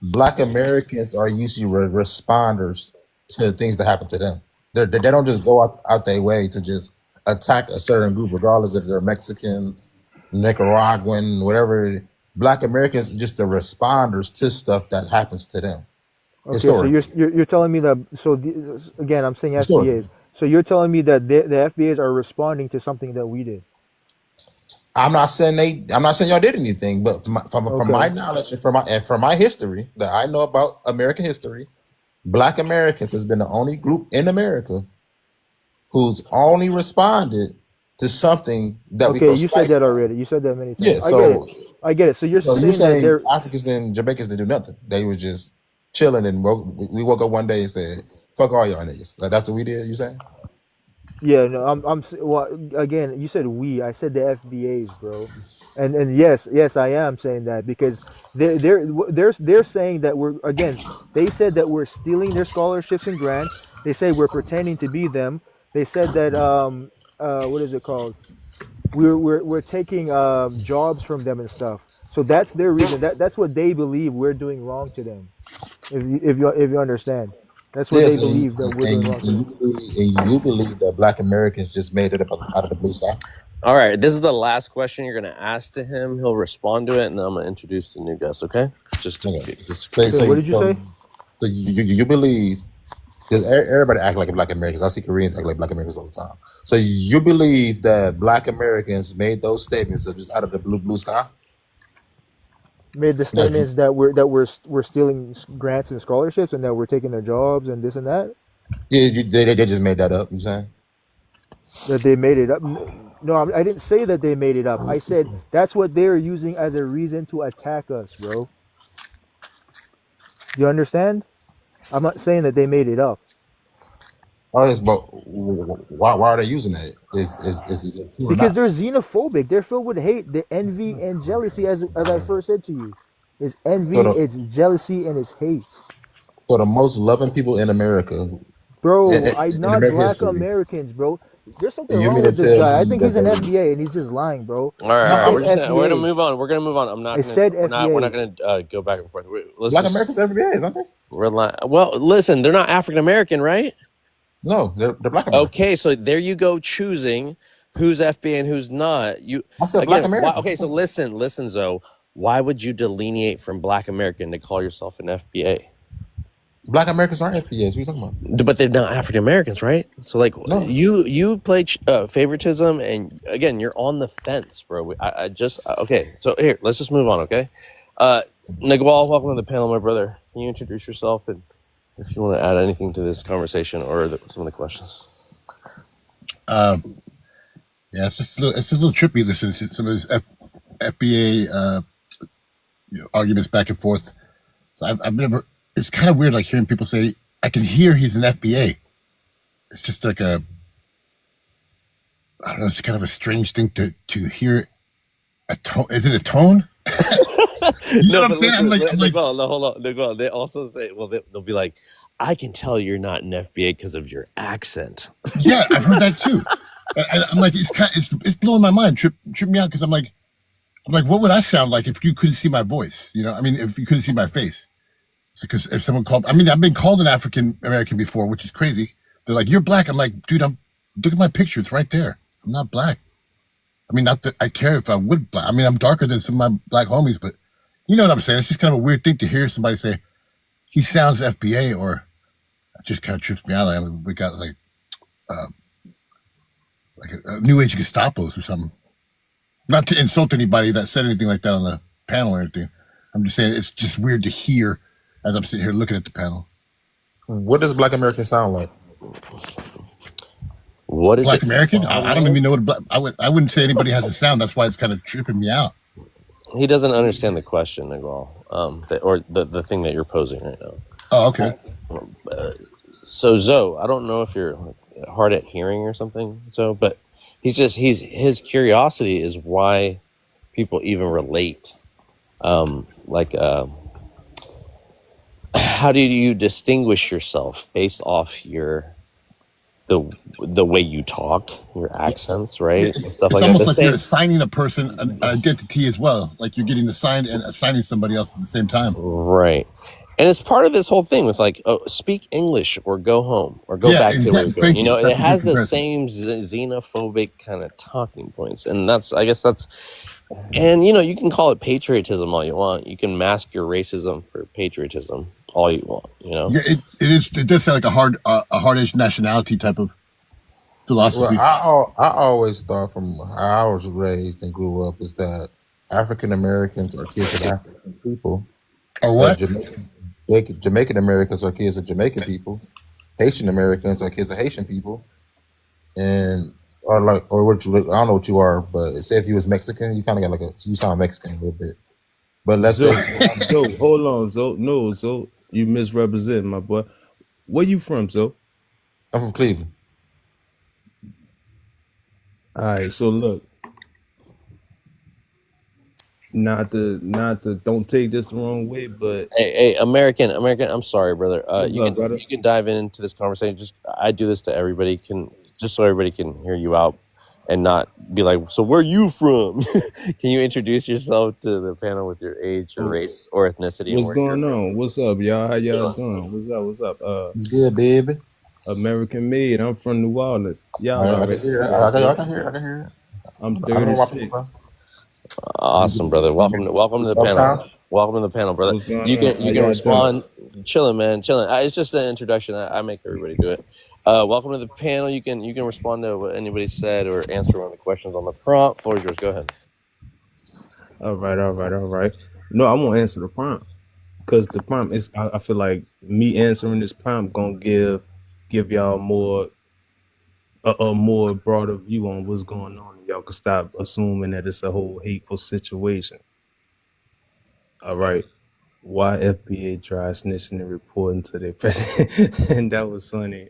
Black Americans are usually responders to things that happen to them. They don't just go out their way to just attack a certain group, regardless if they're Mexican, Nicaraguan, whatever. Black Americans are just the responders to stuff that happens to them. Okay, so Historically. you're telling me that. So again, I'm saying FBAs. So you're telling me that the FBAs are responding to something that we did. I'm not saying y'all did anything, but from my Okay. knowledge and from my history that I know about American history, Black Americans has been the only group in America who's only responded to something that we Okay, feel you said slight. that already. You said that many times. Yeah, I get it. So you're so saying you're that saying they're Africans and Jamaicans didn't do nothing. They were just chilling and we woke up one day and said, "Fuck all y'all niggas." Like, that's what we did. You saying? Yeah, no, well, again, you said we. I said the FBAs, bro. And yes, I am saying that because they're saying that they said that we're stealing their scholarships and grants. They say we're pretending to be them. They said that what is it called? We're taking jobs from them and stuff. So that's their reason. That's what they believe we're doing wrong to them. If you understand, that's what Yes, they believe that we're doing wrong to them. you believe that Black Americans just made it up out of the blue sky? All right, this is the last question you're going to ask to him. He'll respond to it, and then I'm going to introduce the new guest, okay? Just to Okay. Okay, what did you say? So you believe, because everybody act like Black Americans. I see Koreans act like Black Americans all the time. So you believe that Black Americans made those statements just out of the blue sky? Made the statements that we're stealing grants and scholarships and that we're taking their jobs and this and that. Yeah, they just made that up. You saying that they made it up? No, I didn't say that they made it up. I said that's what they're using as a reason to attack us, bro. You understand? I'm not saying that they made it up. Oh, yes, but why are they using that? Is it true or Because not? they're xenophobic. They're filled with hate, the envy and jealousy, as I first said to you. It's envy, it's jealousy, and it's hate. So the most loving people in America, bro, in not American Black history. Americans, bro. There's something And you wrong mean to with this tell guy. I me think that he's an they- FBA and he's just lying, bro. All right, we're FBAs. gonna move on. We're gonna move on. I'm not. I said we're not FBAs. gonna go back and forth. Let's Black just Americans are FBAs, aren't they? well, listen, they're not African American, right? No, they're Black Americans. Okay, so there you go, choosing who's FBA and who's not. You I said Black again. Americans. Okay, so listen, Zoe. Why would you delineate from Black American to call yourself an FBA? Black Americans aren't FBAs. What are you talking about? But they're not African Americans, right? So like No. you play favoritism, and again, you're on the fence, bro. I just okay. So here, let's just move on, okay? Nagwal, welcome to the panel, my brother. Can you introduce yourself and if you want to add anything to this conversation or some of the questions? Yeah, it's just a little trippy listening to some of this FBA arguments back and forth. So I've never. It's kind of weird, like hearing people say, "I can hear he's an FBA." it's just like a, I don't know, it's kind of a strange thing to hear a tone. Is it a tone? You know No, what I'm but saying? I'm listen, like, Nicole, no, hold on, Nicole. They also say, well, they'll be like, I can tell you're not an FBA because of your accent. yeah, I've heard that too. I'm like, it's blowing my mind, trip me out, because I'm like, what would I sound like if you couldn't see my voice? You know, I mean, if you couldn't see my face. Because if someone called, I mean, I've been called an African American before, which is crazy. They're like, "You're black." I'm like, dude, look at my picture. It's right there. I'm not black. I mean, not that I care if I would black. I mean, I'm darker than some of my black homies, but you know what I'm saying? It's just kind of a weird thing to hear somebody say, he sounds FBA, or it just kind of trips me out. Like, we got like a new age Gestapos or something. Not to insult anybody that said anything like that on the panel or anything. I'm just saying it's just weird to hear as I'm sitting here looking at the panel. What does Black American sound like? What does Black it American? sound I don't like? even know what I wouldn't say anybody has a sound. That's why it's kind of tripping me out. He doesn't understand the question, Nicole, or the thing that you're posing right now. Oh, okay. So Zoe, I don't know if you're hard at hearing or something, so, but his curiosity is why people even relate. How do you distinguish yourself based off the way you talk, your accents, right, and stuff It's like that? almost like you're assigning a person an identity as well. Like you're getting assigned and assigning somebody else at the same time. Right. And it's part of this whole thing with like, oh, speak English or go home or go back to where you're going. You know, it has the same xenophobic kind of talking points. And and you know, you can call it patriotism all you want. You can mask your racism for patriotism all you want, you know? Yeah, it does sound like a hard-edged nationality type of philosophy. Well, I always thought from how I was raised and grew up is that African Americans are kids of African people. Or what? Jamaican Americans are kids of Jamaican people. Haitian Americans are kids of Haitian people. And I don't know what you are, but say if you was Mexican, you kind of got you sound Mexican a little bit. But let's say, Zoe, hold on, Zoe. No, Zoe, you misrepresent my boy. Where you from, Zoe? I'm from Cleveland. All right, so look, not to don't take this the wrong way, but hey, American, I'm sorry, brother. brother? You can dive into this conversation. I do this to everybody, just so everybody can hear you out and not be like, so where you from? Can you introduce yourself to the panel with your age, your race, or ethnicity? What's going on? What's up, y'all? How y'all doing? What's up? It's good, baby. American made. I'm from New Orleans. Y'all I can hear. I'm 36. Awesome, brother. Welcome to the panel. Welcome to the panel, brother. You can respond. Chilling, man. Chilling. It's just an introduction. I make everybody do it. Welcome to the panel. You can respond to what anybody said or answer one of the questions on the prompt. Floor is yours. Go ahead. All right. No, I won't answer the prompt because the prompt is. I feel like me answering this prompt gonna give y'all more a more broader view on what's going on. Y'all can stop assuming that it's a whole hateful situation. All right. Why FBA dry snitching and reporting to their president? And that was funny.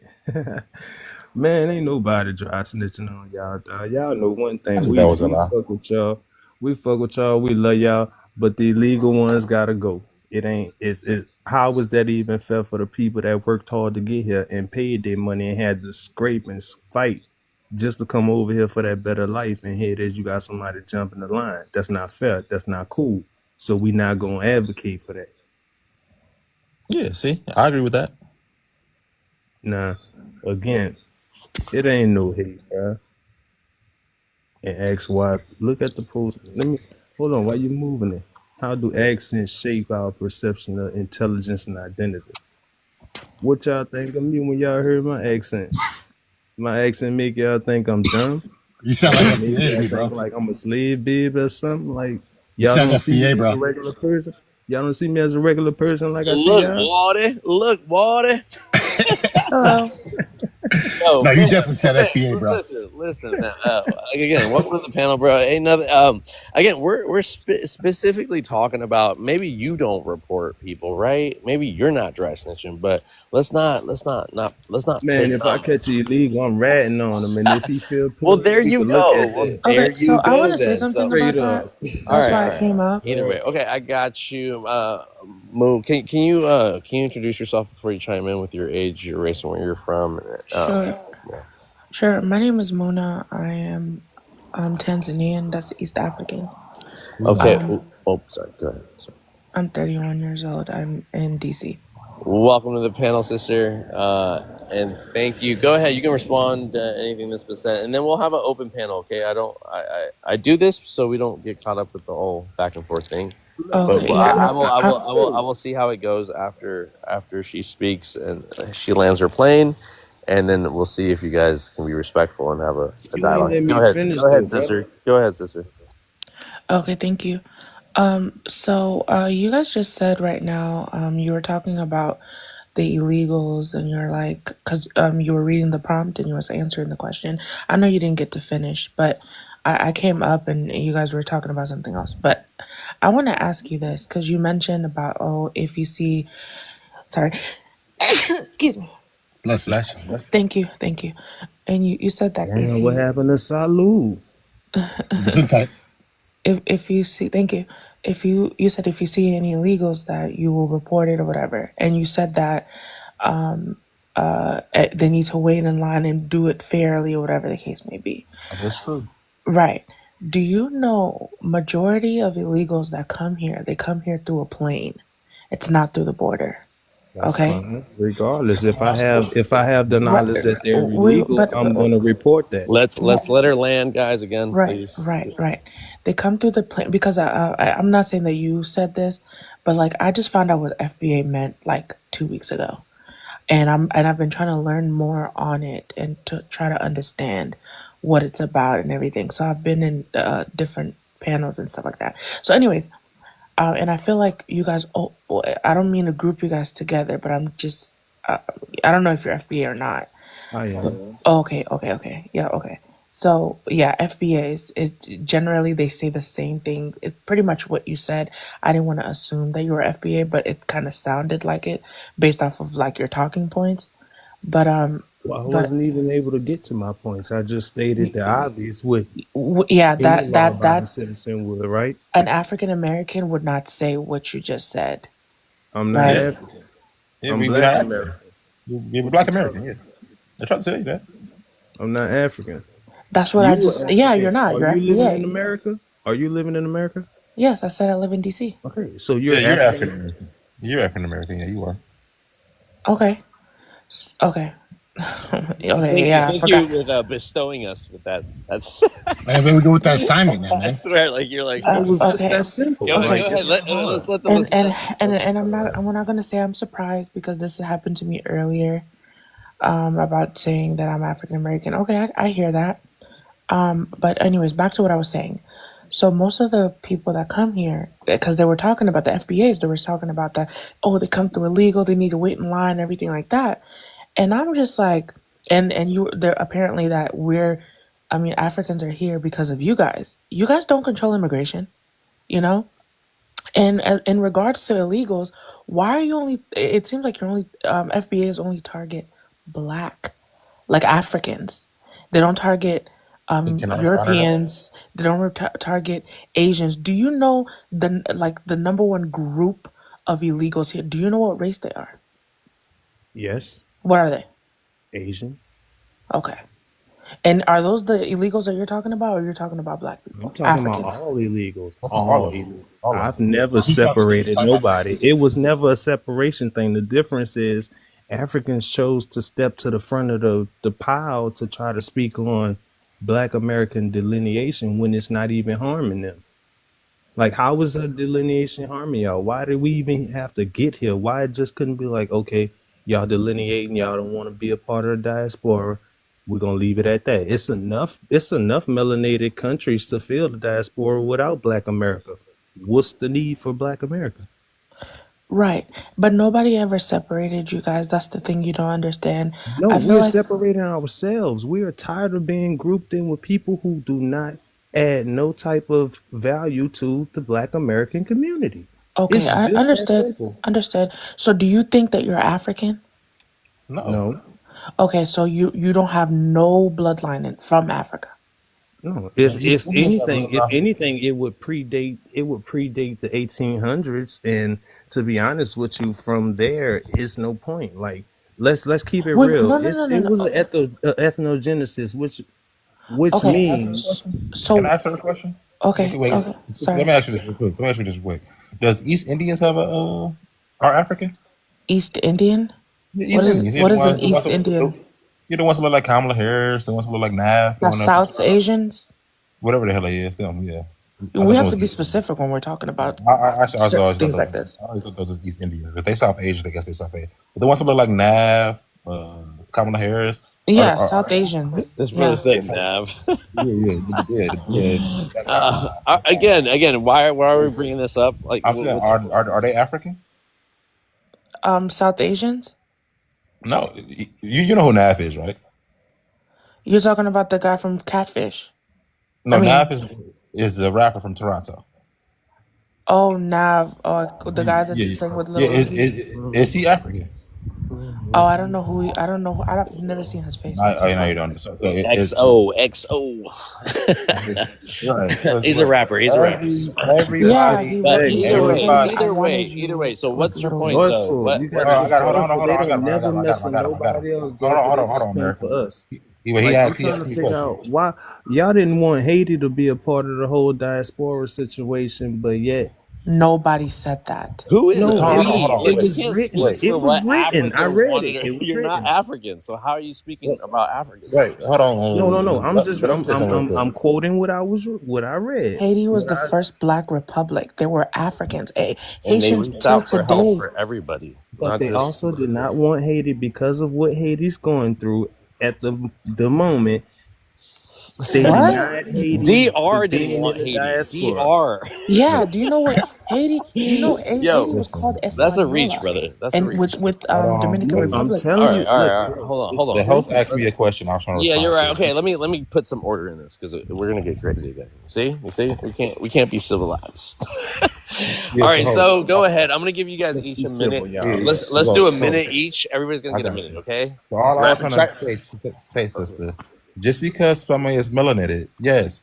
Man, ain't nobody dry snitching on y'all, dog. Y'all know one thing. We fuck with y'all. We fuck with y'all. We love y'all. But the illegal ones gotta go. It's how was that even fair for the people that worked hard to get here and paid their money and had to scrape and fight just to come over here for that better life, and here it is, you got somebody jumping the line. That's not fair. That's not cool. So we not gonna advocate for that. Yeah, see, I agree with that. Nah, again, it ain't no hate, bro. And ask why. Look at the post. Hold on. Why you moving it? How do accents shape our perception of intelligence and identity? What y'all think of me when y'all heard my accent? My accent make y'all think I'm dumb? You sound like FBA, bro. Like I'm a slave babe or something. Like y'all don't see me as a regular person. Y'all don't see me as a regular person like I see y'all. Look, Water. Hello. No, No, you fam, definitely said fam, FBA, bro. listen. Man, again, welcome to the panel, bro. Ain't nothing. Again, we're specifically talking about maybe you don't report people, right? Maybe you're not dry snitching, but let's not Man, pit if I catch you illegal, I'm ratting on him, and if he feel Well, put, there we you could look go. at Well, that. there Okay, so you I want go to say then. something So, Straight about up. that. all That's right, why all I right. came up. Either way, okay, I got you. Moo, can you introduce yourself before you chime in with your age, your race, and where you're from? Sure, Yeah. sure. My name is Mona. I am Tanzanian. That's East African. Okay. Um, Sorry. Go ahead. Sorry. I'm 31 years old. I'm in DC. Welcome to the panel, sister, and thank you. Go ahead. You can respond to anything that's been said, and then we'll have an open panel. Okay. I do this so we don't get caught up with the whole back and forth thing. But Okay, yeah, no, I will see how it goes after she speaks and she lands her plane, and then we'll see if you guys can be respectful and have a You ain't dialogue. let me Go ahead. finish Go though, ahead, brother. sister. Go ahead, sister. okay, thank you. So you guys just said right now, you were talking about the illegals, and you're like, because you were reading the prompt and you was answering the question. I know you didn't get to finish, but I came up and you guys were talking about something else. But I want to ask you this because you mentioned about, oh, if you see, sorry, excuse me. Bless you. Bless you. Thank you, and you said that Damn, what happened to Salud? Listen tight. if you see, thank you, if you said if you see any illegals that you will report it or whatever, and you said that they need to wait in line and do it fairly or whatever the case may be. That's true. Right. Do you know majority of illegals that come here, they come here through a plane. It's not through the border. That's Okay? fine. Regardless, if I have the Right. knowledge that they're illegal, I'm gonna report that. Let's let her land, guys. Again, please. Right. They come through the plane because I'm not saying that you said this, but like I just found out what FBA meant like 2 weeks ago, and I've been trying to learn more on it and to try to understand what it's about and everything. So I've been in different panels and stuff like that. So, anyways, and I feel like you guys. Oh, I don't mean to group you guys together, but I'm just. I don't know if you're FBA or not. I am. Okay. Yeah, okay. So yeah, FBAs, it generally they say the same thing. It's pretty much what you said. I didn't want to assume that you were FBA, but it kind of sounded like it based off of like your talking points. But Well, I but wasn't even able to get to my points. I just stated the obvious. What yeah, any that law-abiding that citizen would, right? an African American would not say what you just said, I'm not right? African. Yeah, I'm we Black got American. we Black American. Yeah, they try to say that. I'm not African. That's what You I are just. Yeah, African. you're not. Are You're you living in FBA. America? Are you living in America? Yes, I said I live in DC. Okay, so you're Yeah, you're African. African American. You're African American. Yeah, you are. Okay. Okay. Okay. Yeah, I Thank you forgot. with bestowing us with that. That's. Man, where we go with that assignment now, I man? swear, like you're like. It was just Okay. that simple. Go Like ahead. it's not hard. Let's let them. And I'm not gonna say I'm surprised because this happened to me earlier. About saying that I'm African American. Okay, I hear that. But anyways, back to what I was saying. So most of the people that come here, because they were talking about the FBAs, they were talking about that. Oh, they come through illegal. They need to wait in line, everything like that. And I'm just like, and you, there apparently that I mean, Africans are here because of you guys. You guys don't control immigration, you know. And in regards to illegals, why are you only? It seems like you're only FBAs only target black, like Africans. They don't target Can I respond to that? Europeans. They don't target Asians. Do you know the number one group of illegals here? Do you know what race they are? Yes, What are they? Asian. Okay. And are those the illegals that you're talking about, or you're talking about black I'm people, talking about Africans? all illegals. All All of them. illegals. All of I've them. never He's talking separated about nobody. racism. It was never a separation thing. The difference is Africans chose to step to the front of the pile to try to speak on Black American delineation when it's not even harming them. Like, how was that delineation harming y'all? Why did we even have to get here? Why it just couldn't be like, okay, y'all delineating, y'all don't want to be a part of the diaspora. We're gonna leave it at that. It's enough melanated countries to fill the diaspora without Black America. What's the need for Black America? Right. But nobody ever separated you guys. That's the thing you don't understand. No, I feel we're like, separating ourselves. We are tired of being grouped in with people who do not add no type of value to the Black American community. okay, It's I just that understood. simple. Understood. So do you think that you're African? No, No, Okay, so you don't have no bloodline from Africa. no. the If East if Indians have anything, if bloodline. anything, it would predate the 1800s. And to be honest with you, from there, it's no point. Like let's keep it Wait, real. no, no, no, no, It was no. an ethnogenesis, which Okay, Can I ask her a means question? Can I so ask her a question? okay, Wait, okay. let Sorry. me ask you this real quick. Let me ask you this real quick. Does East Indians have are African? East Indian? The What East is Indians, what is an East Indian? you're the ones who look like Kamala Harris, the ones who look like Nav, the Now one that South Asians? whatever the hell they is, them, yeah. I We thought have those to be East Indians. specific when we're talking about I always thought things like those. this. I always thought those was East Indians. If they South Asians, I guess they South Asian. But the ones who look like Nav, Kamala Harris, Yeah, are South Asians. This brother Yeah. said Nav. yeah. Again, why are we bringing this up? Like, I'm saying, are they African? South Asians? No, you know who Nav is, right? You're talking about the guy from Catfish. No, I mean, Nav is a rapper from Toronto. oh, Nav, the guy that sang with Lil Uzi. Is he African? Oh, I don't know who. I've never seen his face. No, you don't. So XO. right. He's a rapper. He's a rapper. Yeah, Everybody, he But was. either way, wanted you So with what's your Lil point, Uzi. though? Joyful. You What? gotta be hold on. joyful. They I don't got never him. mess with nobody else. Hold on, Joyful. They just come America. for us. He Like, asked I'm me trying a to figure out question. why y'all didn't want Haiti to be a part of the whole diaspora situation, but yet Nobody said that. Who is no, we? it was You can't written. speak It for was what written. I Africans read wanted. it. It was You're not written. African, so how are you speaking about Africans? Wait, hold on. No. I'm Let me say something real quick. I'm quoting what I read. Haiti was the first Black republic. There were Africans. And they Haitians reached till out for help today. for everybody, But not they just. also did not want Haiti because of what Haiti's going through at the moment. They What? denied Haiti DR being didn't in want the Haiti. diaspora. DR. Yeah. Do you know what Haiti? You know Haiti was Listen, called That's a reach, Española, brother. That's a and reach. with hold on. Dominican No, I'm Republic. telling you. All Look, right. bro, Hold The on. host asked me a question. I was trying to Yeah, respond you're right. to. Okay, let me put some order in this because we're gonna get crazy again. You see, we can't be civilized. All right, so go ahead. I'm gonna give you guys Let's each be a civil, minute. y'all. Let's do a minute each. Everybody's gonna I get a got minute, you. okay? So all I was trying Try- to say, sister, just because somebody is melanated, yes,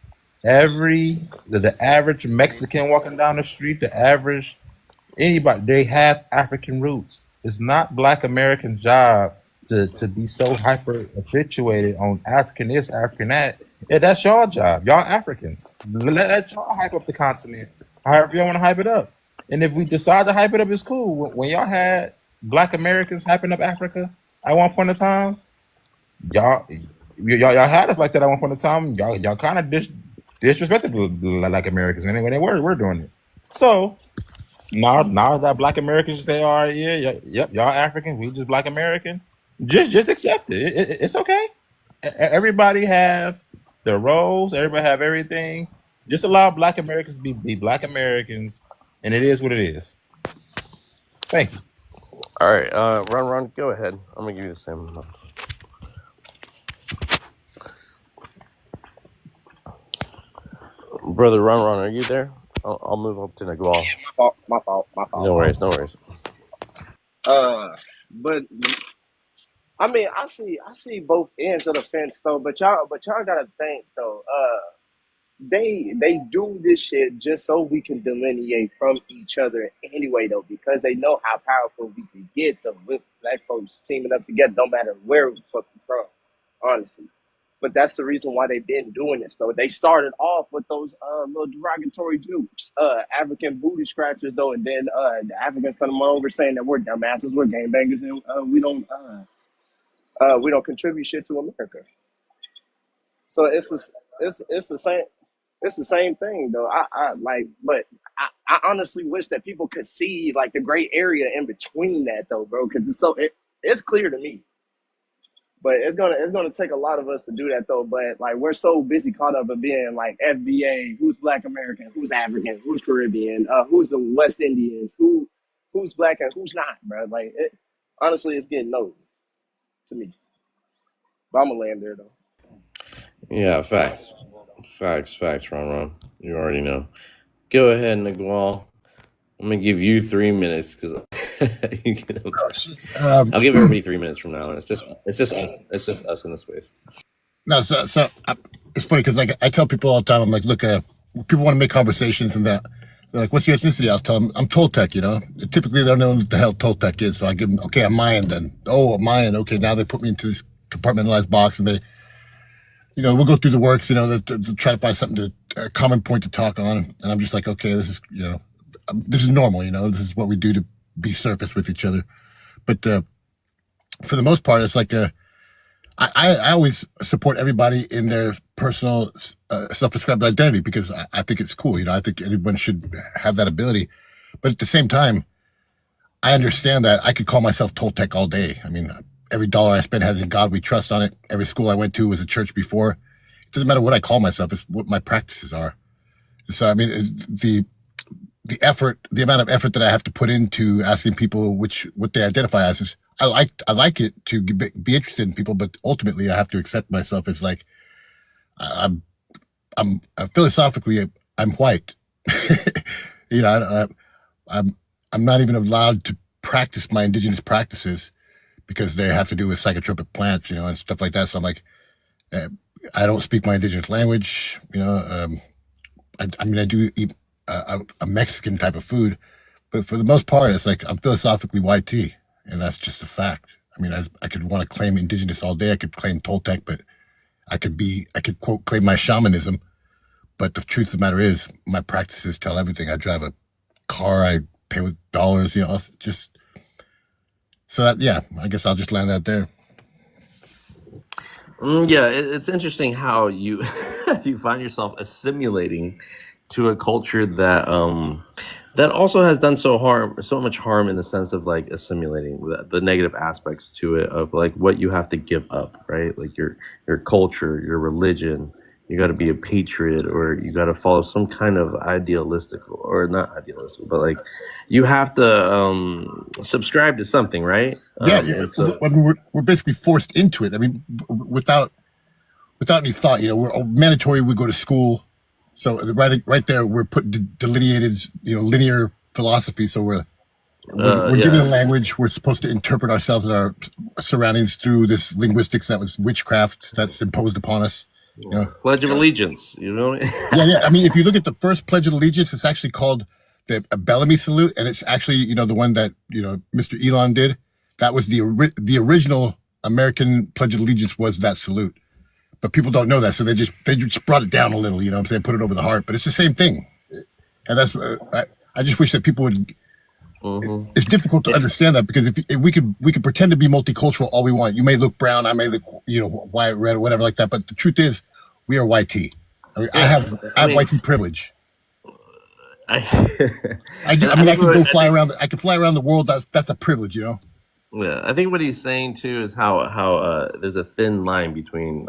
the average Mexican walking down the street, the average anybody, they have African roots. It's not Black American job to be so hyper habituated on African this, African that. Yeah, that's y'all job. Y'all Africans. Let y'all hype up the continent. However y'all want to hype it up. And if we decide to hype it up, it's cool. When y'all had Black Americans hyping up Africa at one point in time, y'all had us like that at one point in time. Y'all kind of disrespected like Americans when they were doing it. So now that Black Americans say, all right, yep, y'all African, we just Black American. Just accept it. It's okay. Everybody have their roles. Everybody have everything. Just allow Black Americans to be Black Americans, and it is what it is. Thank you. All right, Ron, go ahead. I'm gonna give you the same amount. Brother Ron, are you there? I'll move up to Nagual. My fault. No worries. But I mean, I see both ends of the fence though. But y'all gotta think though. They do this shit just so we can delineate from each other anyway though, because they know how powerful we can get though with Black folks teaming up together, no matter where we fucking from, honestly. But that's the reason why they've been doing this though. They started off with those little derogatory jokes, African booty scratchers though, and then the Africans come over saying that we're dumbasses, we're gangbangers, and we don't contribute shit to America. So it's the same. It's the same thing though. But I honestly wish that people could see like the gray area in between that though, bro, because it's clear to me. But it's gonna take a lot of us to do that though. But like we're so busy caught up in being like FBA, who's Black American, who's African, who's Caribbean, who's the West Indians, who who's black and who's not, bro. Like, honestly, it's getting old to me. But I'm gonna land there though. Yeah, facts. Facts, Ron. You already know. Go ahead, Nigual. I'm gonna give you 3 minutes because I'll give everybody 3 minutes from now, and it's just us in the space. No, it's funny because like I tell people all the time, I'm like, look, people want to make conversations and that. They're like, what's your ethnicity? I'll tell them I'm Toltec. Typically they don't know what the hell Toltec is, so I give them, okay, I'm Mayan then. Oh, I'm Mayan. Okay, now they put me into this compartmentalized box, and they, we'll go through the works. They'll try to find something a common point to talk on, and I'm just like, okay, this is this is normal. This is what we do to be surface with each other. But for the most part, it's like I always support everybody in their personal self-described identity because I think it's cool. I think everyone should have that ability. But at the same time, I understand that I could call myself Toltec all day. I mean, every dollar I spend has In God We Trust on it. Every school I went to was a church before. It doesn't matter what I call myself. It's what my practices are. So, I mean, the amount of effort that I have to put into asking people what they identify as is, I like it to be interested in people, but ultimately I have to accept myself as like, I'm philosophically, I'm white. I'm not even allowed to practice my indigenous practices because they have to do with psychotropic plants, and stuff like that. So I'm like, I don't speak my indigenous language. I do eat a Mexican type of food, but for the most part, it's like I'm philosophically YT, and that's just a fact. I mean, I could want to claim indigenous all day. I could claim Toltec, but I could quote claim my shamanism. But the truth of the matter is, my practices tell everything. I drive a car. I pay with dollars. Just so that I guess I'll just land that there. Yeah, it's interesting how you you find yourself assimilating to a culture that that also has done so much harm in the sense of like assimilating the negative aspects to it of like what you have to give up, right? Like your culture, your religion. You got to be a patriot, or you got to follow some kind of idealistic, or not idealistic, but like you have to subscribe to something, right? And so, I mean, we're basically forced into it. I mean, without any thought. We're mandatory. We go to school, so right there we're put delineated, linear philosophy. So we're given a language. We're supposed to interpret ourselves and our surroundings through this linguistics that was witchcraft that's imposed upon us. Pledge of Allegiance, Yeah. I mean, if you look at the first Pledge of Allegiance, it's actually called the Bellamy Salute, and it's actually the one that Mr. Elon did. That was the original American Pledge of Allegiance was that salute, but people don't know that, so they just brought it down a little. I'm saying, put it over the heart, but it's the same thing, and that's I just wish that people would. Mm-hmm. It's difficult to understand that because if we could pretend to be multicultural all we want. You may look brown, I may look white, red, or whatever like that. But the truth is, we are YT. I mean, I have YT privilege. I can go fly around. I can fly around the world. That's a privilege, Yeah, I think what he's saying too is how there's a thin line between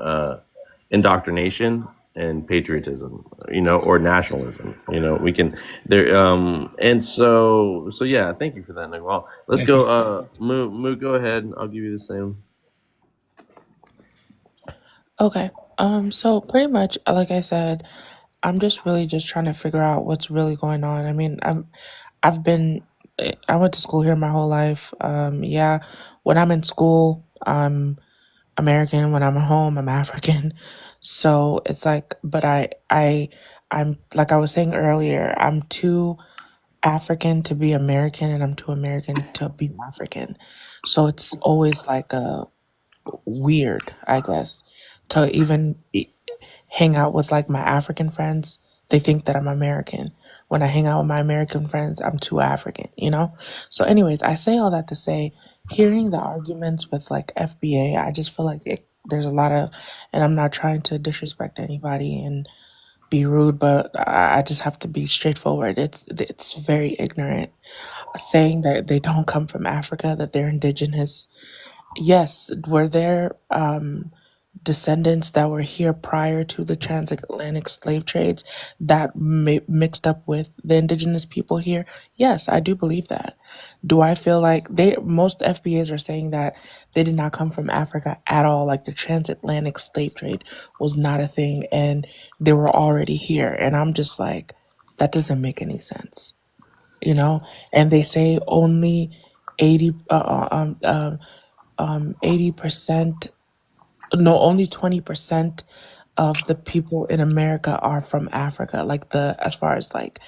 indoctrination and patriotism, or nationalism. We can there and so yeah, thank you for that, Nick. Well, let's go Moo, go ahead. I'll give you the same. Okay. So pretty much, like I said, I'm just really just trying to figure out what's really going on. I mean, I went to school here my whole life. Yeah, when I'm in school, I'm American. When I'm at home, I'm African. So it's like, but I'm like I was saying earlier, I'm too African to be American, and I'm too American to be African. So it's always like weird, I guess, to even hang out with like my African friends. They think that I'm American. When I hang out with my American friends, I'm too African, So anyways, I say all that to say, hearing the arguments with like FBA, I just feel like there's a lot of, and I'm not trying to disrespect anybody and be rude, but I just have to be straightforward. It's very ignorant saying that they don't come from Africa, that they're indigenous. Yes, were there descendants that were here prior to the transatlantic slave trades that mixed up with the indigenous people here? Yes, I do believe that. Do I feel like most FBAs are saying that they did not come from Africa at all? Like the transatlantic slave trade was not a thing and they were already here. And I'm just like, that doesn't make any sense, you know? And they say only 80%, no, only 20% of the people in America are from Africa. Like as far as like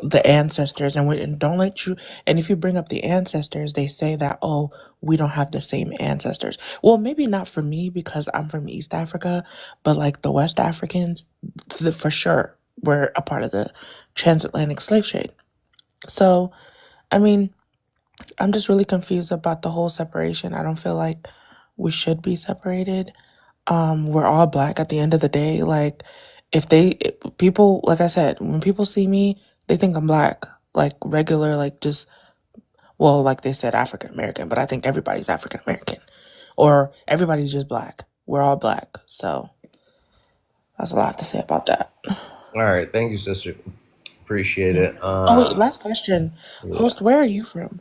the ancestors, and don't let you. And if you bring up the ancestors, they say that, oh, we don't have the same ancestors. Well, maybe not for me because I'm from East Africa, but like the West Africans, for sure, were a part of the transatlantic slave trade. So, I mean, I'm just really confused about the whole separation. I don't feel like we should be separated. We're all black at the end of the day. Like, people, like I said, when people see me, they think I'm black, like regular, like just, well, like they said African American, but I think everybody's African American or everybody's just black. We're all black. So that's all I have to say about that. All right, thank you, sister. Appreciate it. Oh, wait, last question. Yeah. Host, where are you from?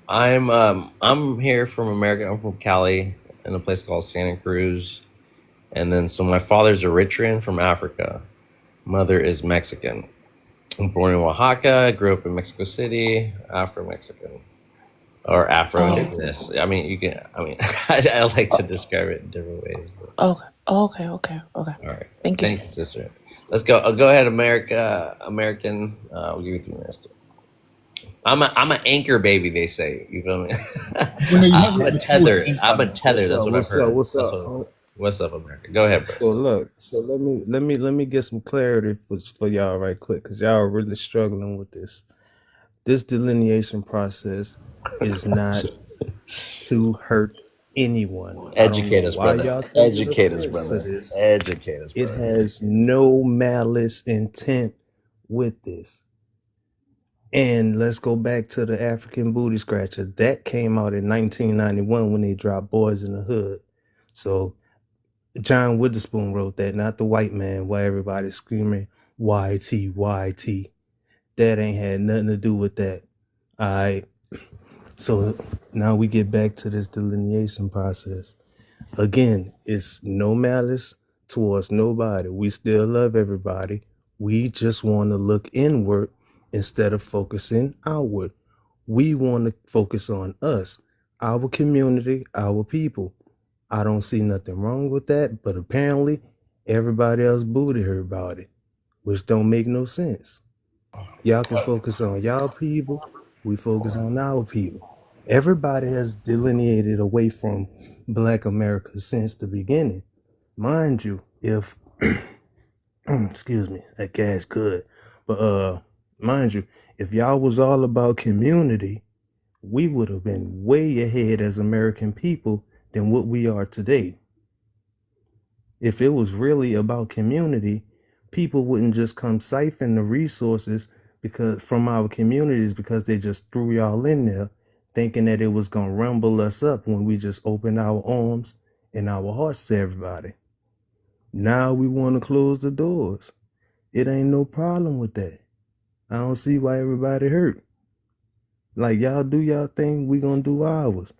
I'm here from America. I'm from Cali, in a place called Santa Cruz, and then so my father's Eritrean from Africa. Mother is Mexican. I'm born in Oaxaca. Grew up in Mexico City. Afro-Mexican or Afro-Indigenous. I mean, you can. I mean, I like to describe it in different ways. But. Okay. All right. Thank you. Thank you, sister. Let's go. Go ahead, American. We'll give you 3 minutes. I'm an anchor baby. They say. You feel me? I'm a tether. I'm a tether. That's what I've heard. What's up, America? Go ahead, bro. So let me get some clarity for y'all right quick, because y'all are really struggling with this. This delineation process is not to hurt anyone. Educate us, brother. Educate us, brother. Educate us, brother. It has no malice intent with this. And let's go back to the African Booty Scratcher. That came out in 1991 when they dropped Boys in the Hood. So John Witherspoon wrote that, not the white man, why everybody's screaming YT, YT. That ain't had nothing to do with that. All right. So now we get back to this delineation process. Again, it's no malice towards nobody. We still love everybody. We just want to look inward instead of focusing outward. We want to focus on us, our community, our people. I don't see nothing wrong with that, but apparently everybody else booted her about it, which don't make no sense. Y'all can focus on y'all people. We focus on our people. Everybody has delineated away from Black America since the beginning. Mind you, if excuse me, that gas good. But mind you, if y'all was all about community, we would have been way ahead as American people than what we are today. If it was really about community, people wouldn't just come siphon the resources from our communities because they just threw y'all in there thinking that it was gonna rumble us up when we just opened our arms and our hearts to everybody. Now we want to close the doors. It ain't no problem with that. I don't see why everybody hurt. Like, y'all do y'all thing, we gonna do ours.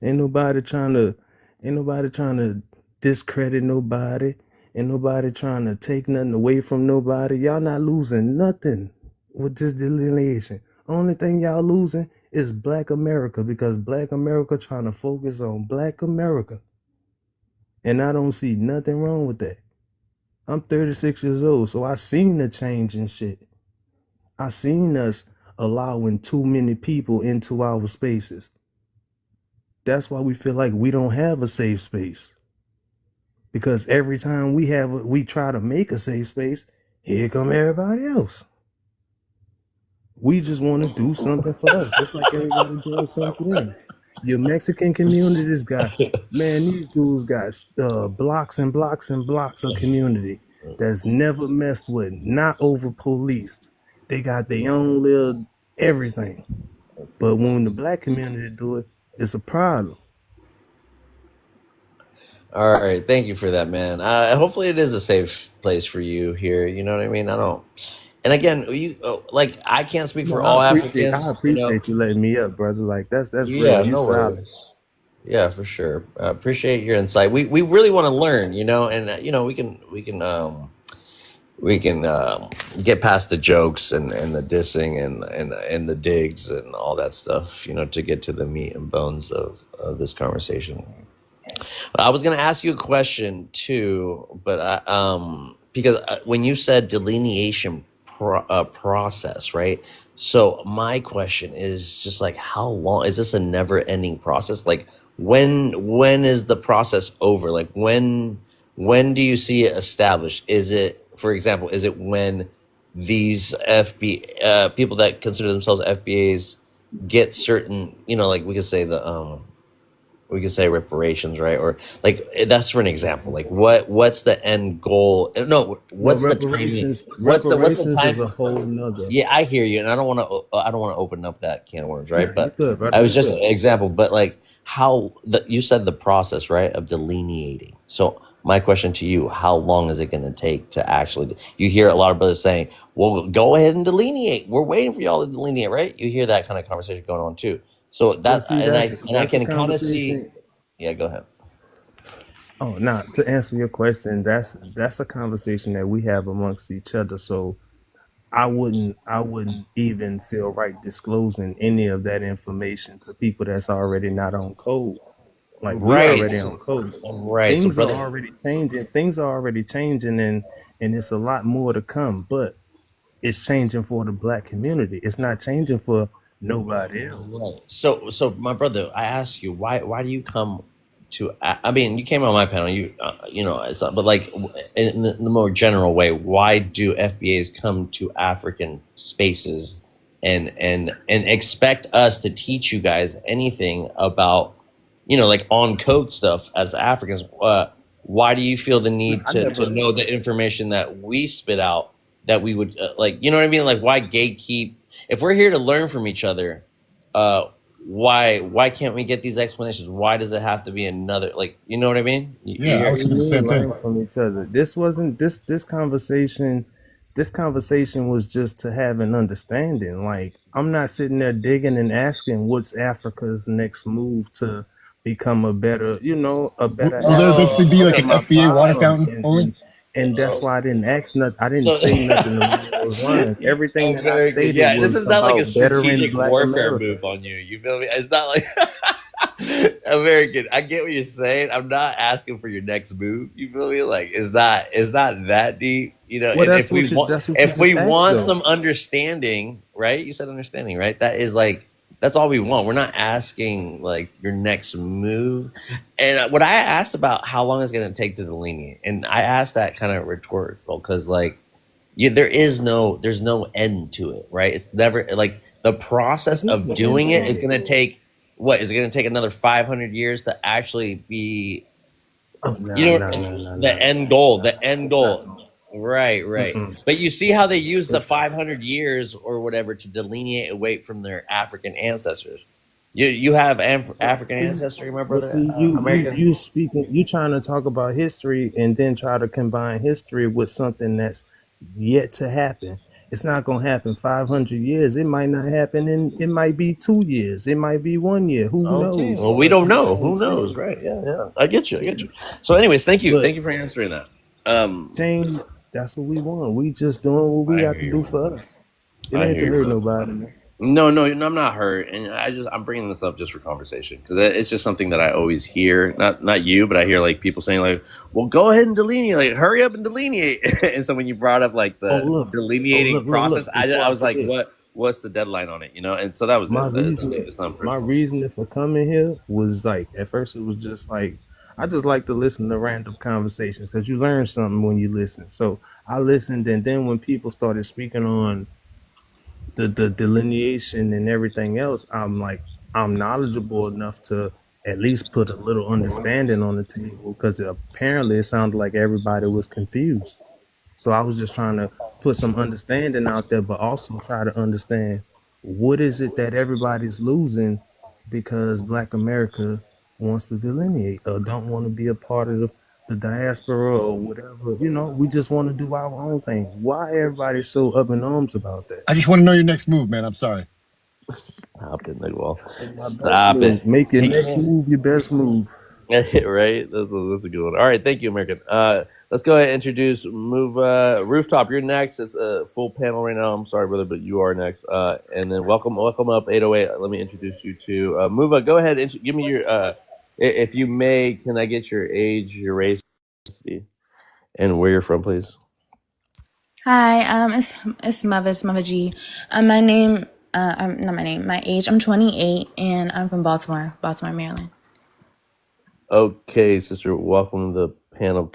Ain't nobody trying to discredit nobody. Ain't nobody trying to take nothing away from nobody. Y'all not losing nothing with this delineation. Only thing y'all losing is Black America, because Black America trying to focus on Black America. And I don't see nothing wrong with that. I'm 36 years old, so I seen the change in shit. I seen us allowing too many people into our spaces. That's why we feel like we don't have a safe space. Because every time we try to make a safe space, here come everybody else. We just want to do something for us, just like everybody doing something for them. Your Mexican communities these dudes got blocks and blocks and blocks of community that's never messed with, not over policed. They got their own little everything. But when the Black community do it, it's a problem. All right, thank you for that, man. Hopefully, it is a safe place for you here. You know what I mean? I don't. And again, like I can't speak No, for all I Africans. appreciate you letting me up, brother. Like that's real. Yeah, You no worries. solid. Yeah, for sure. Appreciate your insight. We really want to learn, and we can get past the jokes and the dissing and the digs and all that stuff, to get to the meat and bones of this conversation. I was going to ask you a question too, but because when you said delineation process, right? So my question is just like, how long is this a never-ending process? Like, when is the process over? Like, when do you see it established? Is it, for example, is it when these people that consider themselves FBAs get certain, like we could say we could say reparations, right? Or like that's for an example. Like what's the end goal? No, what's the timing? Reparations. What's the Reparations time? is a whole nother. Yeah, I hear you, and I don't want to open up that can of worms, right? Yeah, you But good, brother. I was You just an good. example. But like you said the process, right, of delineating. So my question to you: how long is it going to take to actually? You hear a lot of brothers saying, "Well, go ahead and delineate. We're waiting for y'all to delineate," right? You hear that kind of conversation going on too. So But that's see, and I that's a can kind of see. conversation. Yeah, go ahead. Oh, now to answer your question, that's a conversation that we have amongst each other. So I wouldn't even feel right disclosing any of that information to people that's already not on code. Like we Right. already on code. Right. So Things are brother, already changing. Things are already changing, and it's a lot more to come. But it's changing for the black community. It's not changing for nobody else. right. So my brother, I ask you, why do you come to? I mean, you came on my panel, it's not, but like in the more general way, why do FBAs come to African spaces and expect us to teach you guys anything about, like on code stuff as Africans? Why do you feel the need I to never. know the information that we spit out that we would like? You know what I mean? Like, why gatekeep? If we're here to learn from each other, uh, why can't we get these explanations? Why does it have to be another? Like, you know what I mean? Yeah, I What was do you thinking the mean same thing. learn from each other? This wasn't this conversation. This conversation was just to have an understanding. Like I'm not sitting there digging and asking what's Africa's next move to become a better, a better Will there eventually be like Okay. an my FBA water problem. fountain only? And that's why I didn't ask nothing. I didn't So, say nothing along those lines. Everything that I very good. stated Yeah, this was is not like a about bettering strategic Black warfare America. move on you. You feel me? It's not like American. I get what you're saying. I'm not asking for your next move. You feel me? Like it's not that deep. Well, And that's what you just if we asked want though. some understanding, right? You said understanding, right? That is like that's all we want. We're not asking like your next move. And what I asked about how long it's going to take to delineate, and I asked that kind of rhetorical because like there's no end to it, right? It's never like the process There's of an doing end it to is it. going to take what is it going to take another 500 years to actually be Oh no, the end goal, the end It's not. goal. Right. Mm-mm. But you see how they use the It's 500 years or whatever to delineate away from their African ancestors. You have African ancestry, my But brother, see, American. you speaking, you trying to talk about history and then try to combine history with something that's yet to happen. It's not gonna happen 500 years. It might not happen it might be 2 years. It might be 1 year. Who Okay. knows? Well, we But don't at the know. same Who knows? time, Right. Yeah. I get you. yeah. So, anyways, thank you. But Thank you for answering that. change, that's what we want. We just doing what we I got hear to you, do man. for us. It I ain't hear to you, hurt brother. nobody, man. No, I'm not hurt, and I'm bringing this up just for conversation because it's just something that I always hear. Not you, but I hear like people saying like, "Well, go ahead and delineate, like hurry up and delineate." And so when you brought up like Oh the look, delineating process, before I I was like, forget. what's the deadline on it? And so that was My it. reason, It's not my personal. reasoning for coming here was like at first it was just like I just like to listen to random conversations because you learn something when you listen. So I listened, and then when people started speaking on the delineation and everything else, I'm like I'm knowledgeable enough to at least put a little understanding on the table because apparently it sounded like everybody was confused. So I was just trying to put some understanding out there, but also try to understand what is it that everybody's losing because Black America wants to delineate or don't want to be a part of the diaspora or whatever. We just want to do our own thing. Why everybody so up in arms about that? I just want to know your next move, man. I'm sorry. Stop it, Miguel. My best Stop it. move. Make your He next can't. move your best move. Right? That's a good one. All right, thank you, American. Let's go ahead and introduce Move Rooftop. You're next. It's a full panel right now. I'm sorry, brother, but you are next. And then welcome up 808. Let me introduce you to Move. Go ahead and give me your if you may. Can I get your age, your race, and where you're from, please? Hi, it's Mother G. Not my name, my age. I'm 28 and I'm from Baltimore, Maryland. Okay, sister. Welcome to the panel.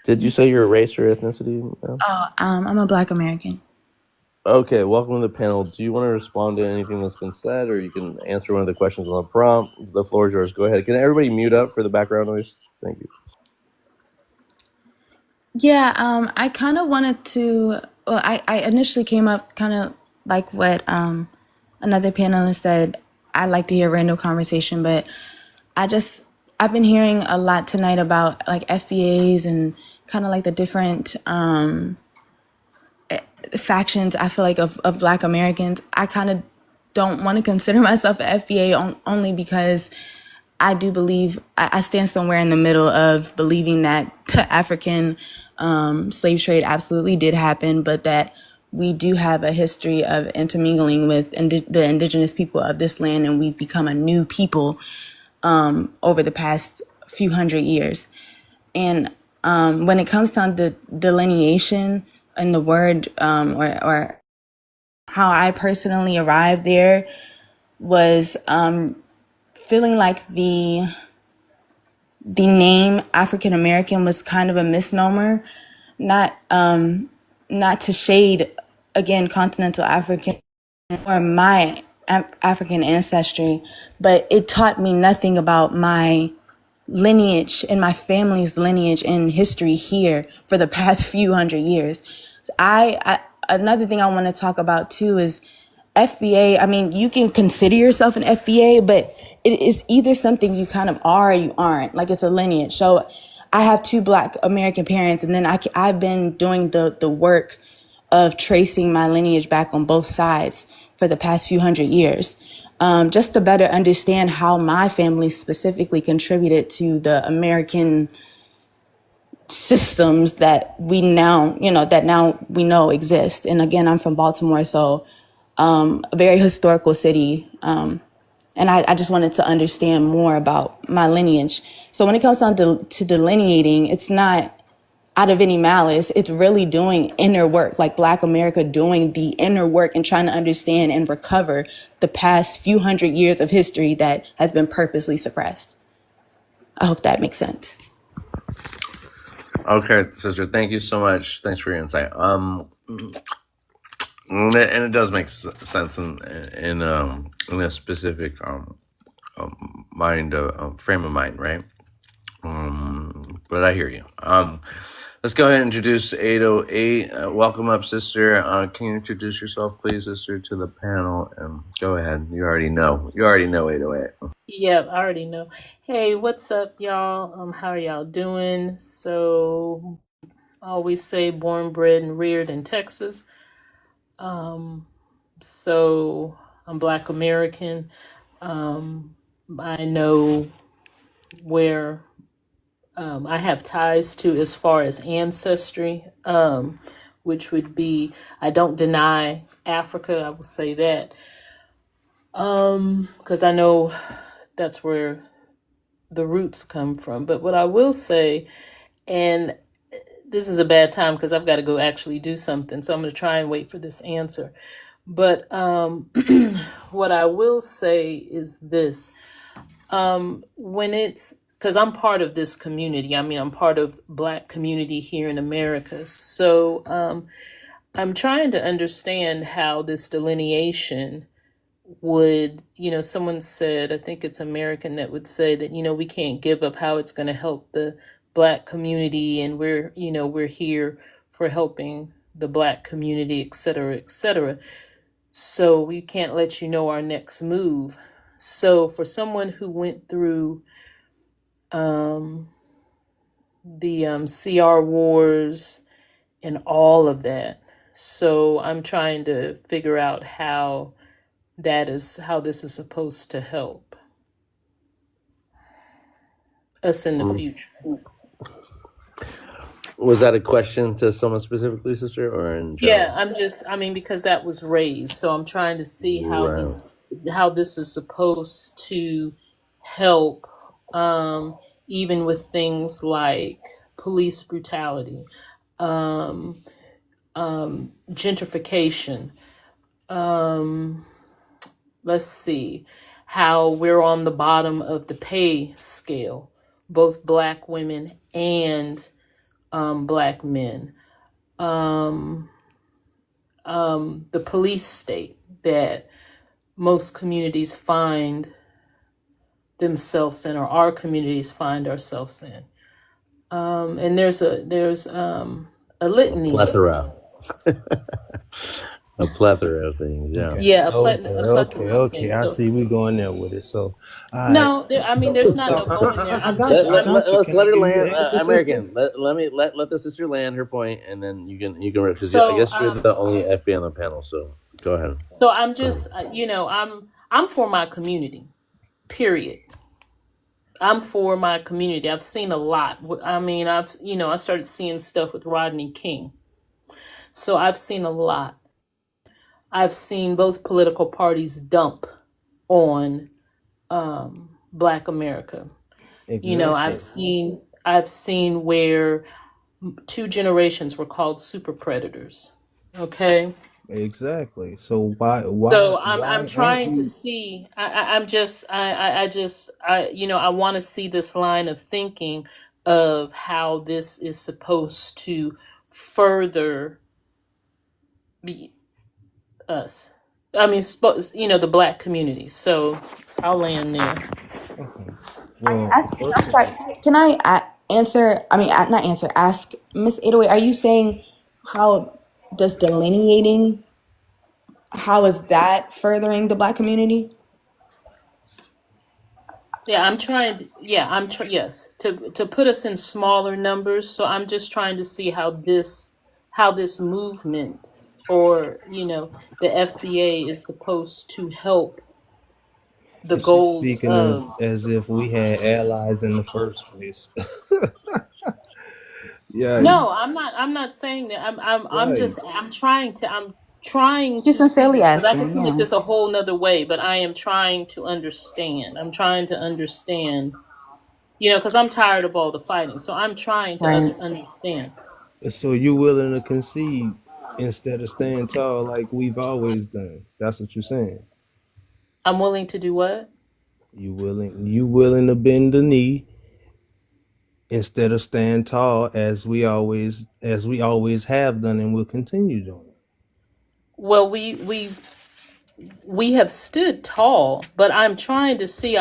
Did you say your race or ethnicity? Oh, I'm a Black American. Okay, welcome to the panel. Do you want to respond to anything that's been said, or you can answer one of the questions on the prompt? The floor is yours. Go ahead. Can everybody mute up for the background noise? Thank you. Yeah, I kind of wanted to. Well, I initially came up kind of like what another panelist said. I like to hear random conversation, but I've been hearing a lot tonight about like FBAs and kind of like the different factions. I feel like of Black Americans. I kind of don't want to consider myself an FBA only because I do believe I stand somewhere in the middle of believing that the African slave trade absolutely did happen, but that we do have a history of intermingling with the indigenous people of this land, and we've become a new people over the past few hundred years. And when it comes to the delineation and the word or how I personally arrived there was feeling like the name African American was kind of a misnomer, not to shade again continental African or my African ancestry, but it taught me nothing about my lineage and my family's lineage and history here for the past few hundred years. So another thing I want to talk about too is FBA. I mean, you can consider yourself an FBA, but it is either something you kind of are or you aren't. Like it's a lineage. So I have two Black American parents, and then I've been doing the work of tracing my lineage back on both sides for the past few hundred years. Just to better understand how my family specifically contributed to the American systems that we now we know exist. And again, I'm from Baltimore, so a very historical city. And I just wanted to understand more about my lineage. So when it comes down to delineating, it's not out of any malice. It's really doing inner work, like Black America doing the inner work and trying to understand and recover the past few hundred years of history that has been purposely suppressed. I hope that makes sense. Okay, sister. Thank you so much. Thanks for your insight. And it does make sense in a specific mind frame of mind, right? But I hear you. Let's go ahead and introduce 808. Welcome up, sister. Can you introduce yourself, please, sister, to the panel? And go ahead. You already know 808. Yeah, I already know. Hey, what's up, y'all? How are y'all doing? So, I always say born, bred, and reared in Texas. So I'm Black American. I know where I have ties to as far as ancestry, which would be, I don't deny Africa, I will say that, because I know that's where the roots come from. But what I will say, and this is a bad time because I've got to go actually do something, so I'm going to try and wait for this answer. But what I will say is this. When it's, because I'm part of this community, I mean, I'm part of Black community here in America. So I'm trying to understand how this delineation would, someone said, I think it's American that would say that, we can't give up how it's going to help the Black community, and we're here for helping the Black community, et cetera, et cetera. So we can't let you know our next move. So for someone who went through the CR wars and all of that, so I'm trying to figure out how this is supposed to help us in the future. Was that a question to someone specifically, sister, or in Yeah, general? because that was raised, so I'm trying to see how Right. this is supposed to help, even with things like police brutality, um, gentrification. Let's see, how we're on the bottom of the pay scale, both Black women and Black men. The police state that most communities find themselves in, or our communities find ourselves in. And there's a litany. Plethora. A plethora of things, yeah. Okay. Yeah, a Okay. plethora of Okay. things. I So see we going there with it. So, no, there's not no going there. I I'm got just you. I got you. Let's Can let I her give you land. an answer, sister? American. Let the sister land her point, and then you can because I so guess you're the only FB on the panel. So go ahead. so I'm just I'm for my community. Period. I'm for my community. I've seen a lot. I mean, I started seeing stuff with Rodney King. So I've seen a lot. I've seen both political parties dump on Black America. Exactly. I've seen where 2 generations were called super predators. Okay. Exactly. So why So I'm aren't trying to we? see. I want to see this line of thinking of how this is supposed to further be us. I mean, the Black community. So I'll land there. Okay. I Well, ask, first I'm of sorry, all, can I answer? I mean, not answer, ask Miss 808, are you saying how does delineating, how is that furthering the Black community? Yeah, I'm trying. Yeah, yes, to put us in smaller numbers. So I'm just trying to see how this movement, or the FBA, is supposed to help the is she goals speaking of. as if we had allies in the first place? No, Yikes. I'm not saying that. Yikes. I'm trying She's to see, sincerely because I could asking, put yeah. this a whole nother way, but I am trying to understand. I'm trying to understand, because I'm tired of all the fighting. So I'm trying to Right. understand. So you willing to concede instead of staying tall like we've always done? That's what you're saying. I'm willing to do what? You willing to bend the knee instead of stand tall as we always have done and will continue doing. Well, we have stood tall, but I'm trying to see.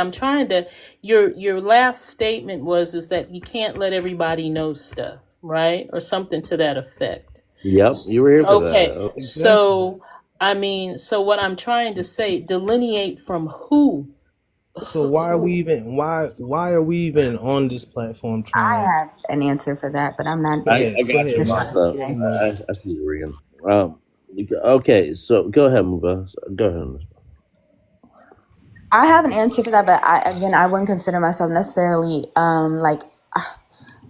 Your last statement is that you can't let everybody know stuff, right? Or something to that effect. Yep, you were here for Okay. that. Exactly. So what I'm trying to say, delineate from who? So why are we even on this platform I trying? have an answer for that, but I'm not Go I ahead. got you, Go boss ahead, up. today. I see you, Regan. Okay, so go ahead, Muba. Go ahead. Miss. I have an answer for that, but I wouldn't consider myself necessarily like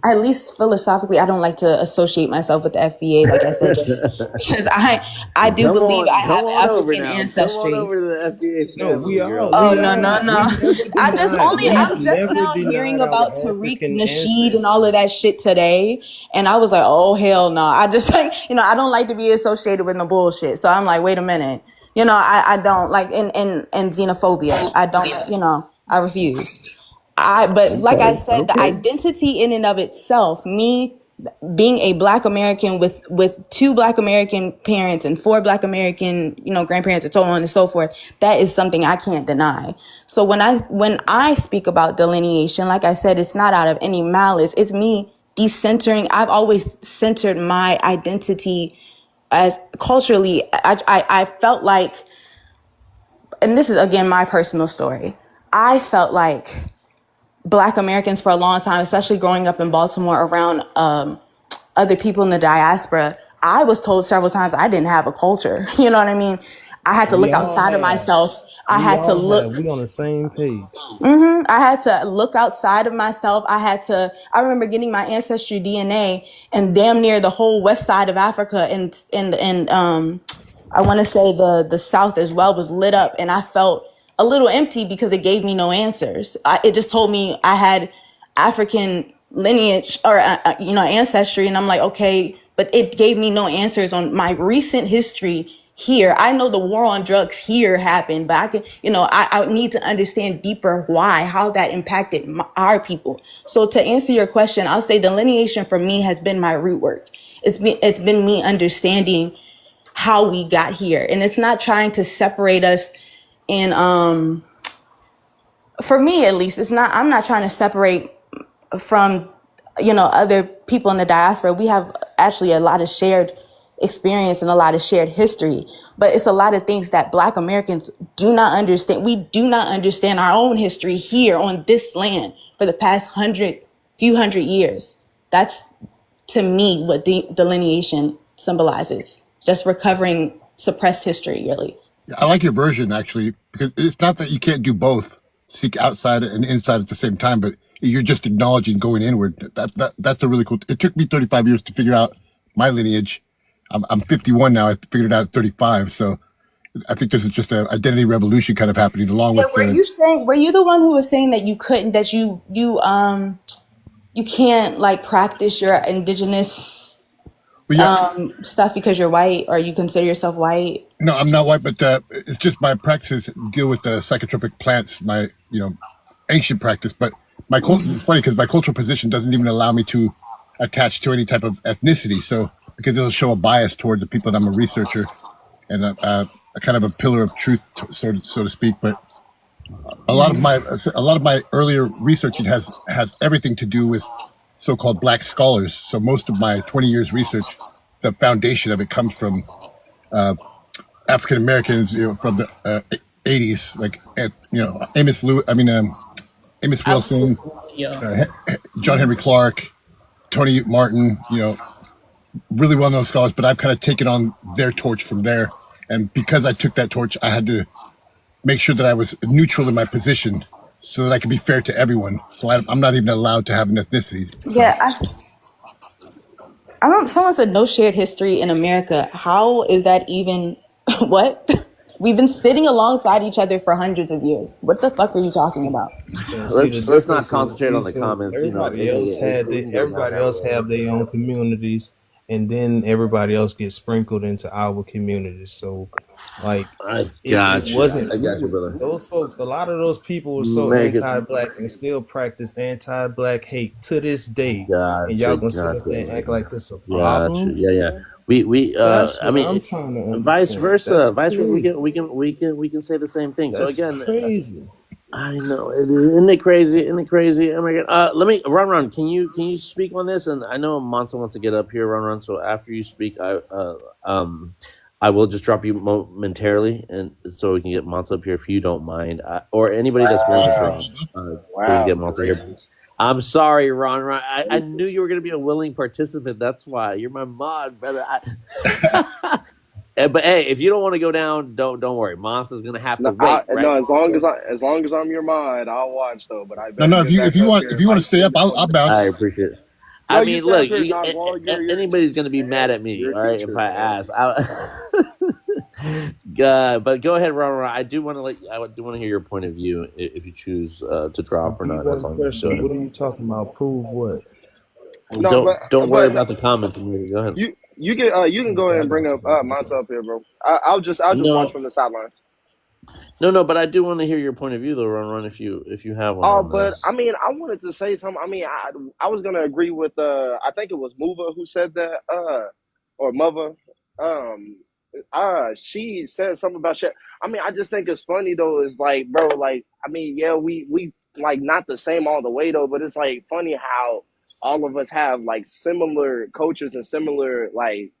at least philosophically, I don't like to associate myself with the FBA. Like I said, just because I do believe I have Come on over African now. Come on ancestry. over to the FBA No, we family, are. girl. Oh We no are. no no! We've never I'm We've just never now hearing denied our about Tariq African Nasheed and ancestry. all of that shit today, and I was like, oh hell no! I just like I don't like to be associated with no bullshit. So I'm like, wait a minute, I don't like and xenophobia. I don't I refuse. But like I said, the Okay. identity in and of itself, me being a Black American with 2 Black American parents and 4 Black American, grandparents and so on and so forth, that is something I can't deny. So when I speak about delineation, like I said, it's not out of any malice. It's me decentering. I've always centered my identity as culturally. I felt like, and this is again my personal story, I felt like Black Americans for a long time, especially growing up in Baltimore around other people in the diaspora, I was told several times I didn't have a culture. You know what I mean? I had to We look all outside of have. myself. I We had to all look. have. We on the same page. I had to look outside of myself. I remember getting my ancestry DNA, and damn near the whole west side of Africa and I want to say the South as well was lit up, and I felt a little empty because it gave me no answers. It just told me I had African lineage or ancestry, and I'm like, okay, but it gave me no answers on my recent history here. I know the war on drugs here happened, but I need to understand deeper how that impacted our people. So to answer your question, I'll say delineation for me has been my root work. It's been me understanding how we got here, and it's not trying to separate us. And for me at least, I'm not trying to separate from other people in the diaspora. We have actually a lot of shared experience and a lot of shared history, but it's a lot of things that Black Americans do not understand. We do not understand our own history here on this land for the past few hundred years. That's, to me, what delineation symbolizes. Just recovering suppressed history, really. I like your version actually, because it's not that you can't do both, seek outside and inside at the same time, but you're just acknowledging going inward. That's a really cool. It took me 35 years to figure out my lineage. I'm 51 now. I figured it out at 35. So I think there's just an identity revolution kind of happening along Yeah, with the. were you the one who was saying that you couldn't, that you can't like practice your indigenous Well, yeah, stuff because you're white, or you consider yourself white? no, I'm not white, but it's just my practices deal with the psychotropic plants. My ancient practice, but my culture. It's funny because my cultural position doesn't even allow me to attach to any type of ethnicity. So because it'll show a bias toward the people that I'm a researcher and a kind of a pillar of truth, so to speak. But a lot of my earlier researching has everything to do with so-called Black scholars. So most of my 20 years research, the foundation of it comes from African Americans, from the 80s, like Amos I was Wilson, yeah. John Henry Clark, Tony Martin, really well-known scholars. But I've kind of taken on their torch from there, and because I took that torch, I had to make sure that I was neutral in my position so that I could be fair to everyone. So I'm not even allowed to have an ethnicity. Yeah, I don't. Someone said no shared history in America. How is that even? What? We've been sitting alongside each other for hundreds of years. What the fuck are you talking about? Yeah, see, the Let's not difference concentrate on is the comments. everybody else everybody else have their own communities, and then everybody else gets sprinkled into our communities. So, like, I it got you. wasn't I got you, brother. those folks. A lot of those people were so Megan, anti-black and still practice anti-black hate to this day. gotcha, And y'all gonna sit up gotcha, there and act like this a gotcha. problem? Yeah. We That's I what mean, I'm trying to vice understand. versa. That's Vice versa. crazy. We can say the same thing. So That's again, crazy. I know, isn't it crazy? Isn't it crazy? Oh my god! Let me Ron. Can you speak on this? And I know Monsa wants to get up here, Ron. So after you speak, I will just drop you momentarily, and so we can get Monsa up here if you don't mind, or anybody that's willing to drop. So we can get Monsa here. Racist. I'm sorry, Ron. I knew you Racist. were going to be a willing participant. That's why you're my mod, brother. But hey, if you don't want to go down, don't worry. Monster's going to have to No, wait, right? no. As long as I'm your mind, I'll watch though. But I better No. get back If you up want here if you want like to stay up, 10 to I'll 20 I bounce. minutes. appreciate it. No, I you mean, stay up look, here, Nagwal. You're a anybody's going teacher, to be mad man. at me, You're a all right, teacher, if I man. ask. But go ahead, Ron. I do want to hear your point of view if you choose to drop or You not. got That's a all. Go question? ahead. What are you talking about? Prove what? No, Don't worry no, about the comments. Go ahead. you can go Okay, ahead I and bring got up you. I got you. Monsa up here, bro. I'll just watch No, from the sidelines. no, but I do want to hear your point of view, though, Ron. If you have one on But I this. mean, I wanted to say something. I mean, I was gonna agree with I think it was Muva who said that or Mother. Um she said something about shit. I mean, I just think it's funny though, is like, bro, like, I mean, yeah, we like not the same all the way though, but it's like funny how all of us have like similar cultures and similar like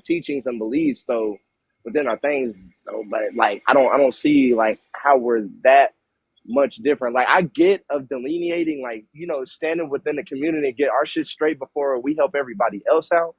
teachings and beliefs though within our things though. But like I don't see like how we're that much different. Like, I get of delineating, like, you know, standing within the community and get our shit straight before we help everybody else out.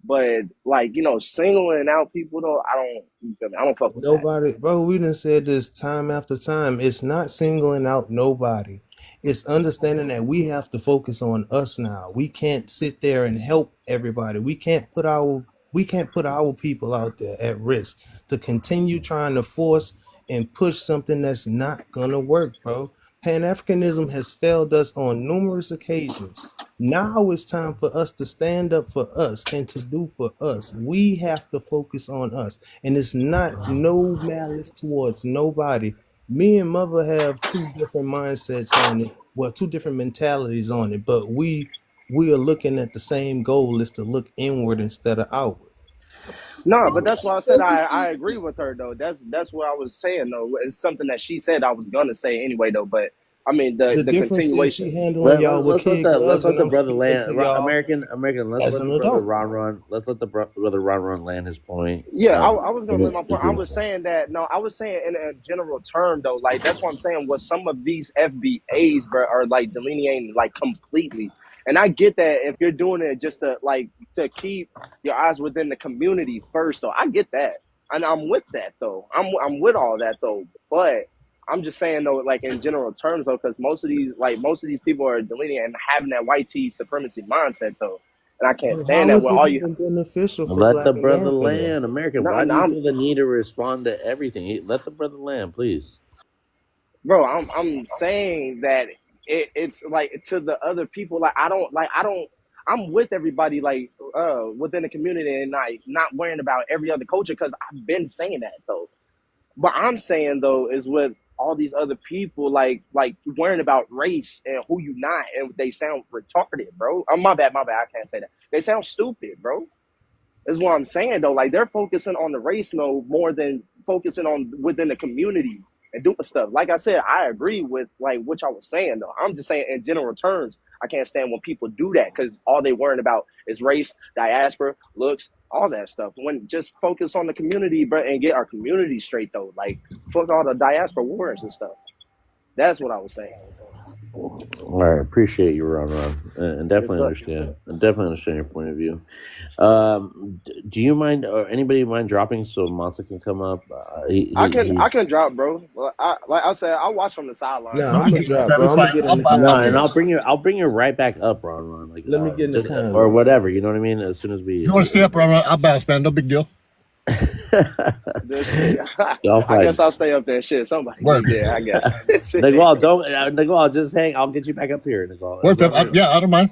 But like, you know, singling out people though, I don't. You feel me? I don't fuck with that. Nobody, bro, we done said this time after time. It's not singling out nobody. It's understanding that we have to focus on us now. We can't sit there and help everybody. We can't put our people out there at risk to continue trying to force and push something that's not gonna work, bro. Pan-Africanism has failed us on numerous occasions. Now it's time for us to stand up for us and to do for us. We have to focus on us. And it's not no malice towards nobody. Me and Mother have two different mindsets on it. Well, two different mentalities on it. But we are looking at the same goal, is to look inward instead of outward. No, but that's why I said I agree with her though. That's what I was saying though. It's something that she said I was gonna say anyway though. But I mean the difference is she continuation. handling y'all with kid let's gloves, let and the I'm brother speaking land. to y'all American. Let's as let an the brother adult. Let's let the brother Ron land his point. Yeah, I was gonna And make my point. I was saying that no, I was saying in a general term though, like that's what I'm saying. Was some of these FBAs, bro, are like delineating like completely, and I get that if you're doing it just to like to keep your eyes within the community first, though. I get that, and I'm with that though. I'm with all that though, but I'm just saying though, like in general terms though, because most of these people are delineating and having that white tea supremacy mindset though, and I can't But stand how that is when it all you even beneficial for let the Black brother America though? land. American, no, why do no, you feel the need to respond to everything? Let the brother land, please. bro, I'm saying that it's like to the other people, like I don't I'm with everybody like within the community and like not worrying about every other culture because I've been saying that though. But I'm saying though is with all these other people like worrying about race and who you not, and they sound retarded, bro. Oh, my bad, I can't say that. They sound stupid, bro. Is what I'm saying though. Like they're focusing on the race mode more than focusing on within the community and doing stuff. Like I said, I agree with like what y'all was saying though. I'm just saying in general terms, I can't stand when people do that because all they worrying about is race, diaspora, looks, all that stuff. When just focus on the community, bro, and get our community straight though. Like fuck all the diaspora wars and stuff. That's what I was saying. All right, appreciate you, Ron, and Yes, definitely sir. understand. And definitely understand your point of view. Do you mind, or anybody mind dropping so Monster can come up? I He's can drop, bro. Well, like I said, I watch from the sideline. Nah, No, I'm I gonna can drop, grab bro. it I'm gonna fine. get in I'll the buy no, my and comments. I'll bring you right back up, Ron. Like Let me get in the just or comments. whatever. You know what I mean? As soon as If we you want to stay up around, I'll bounce, man. No big deal. This shit. y'all I guess fight. I'll stay up there. Shit, somebody Word. be there. I guess. Nicole, don't Nicole, just hang. I'll get you back up here, Nicole. Word, Pep. Yeah, I don't mind.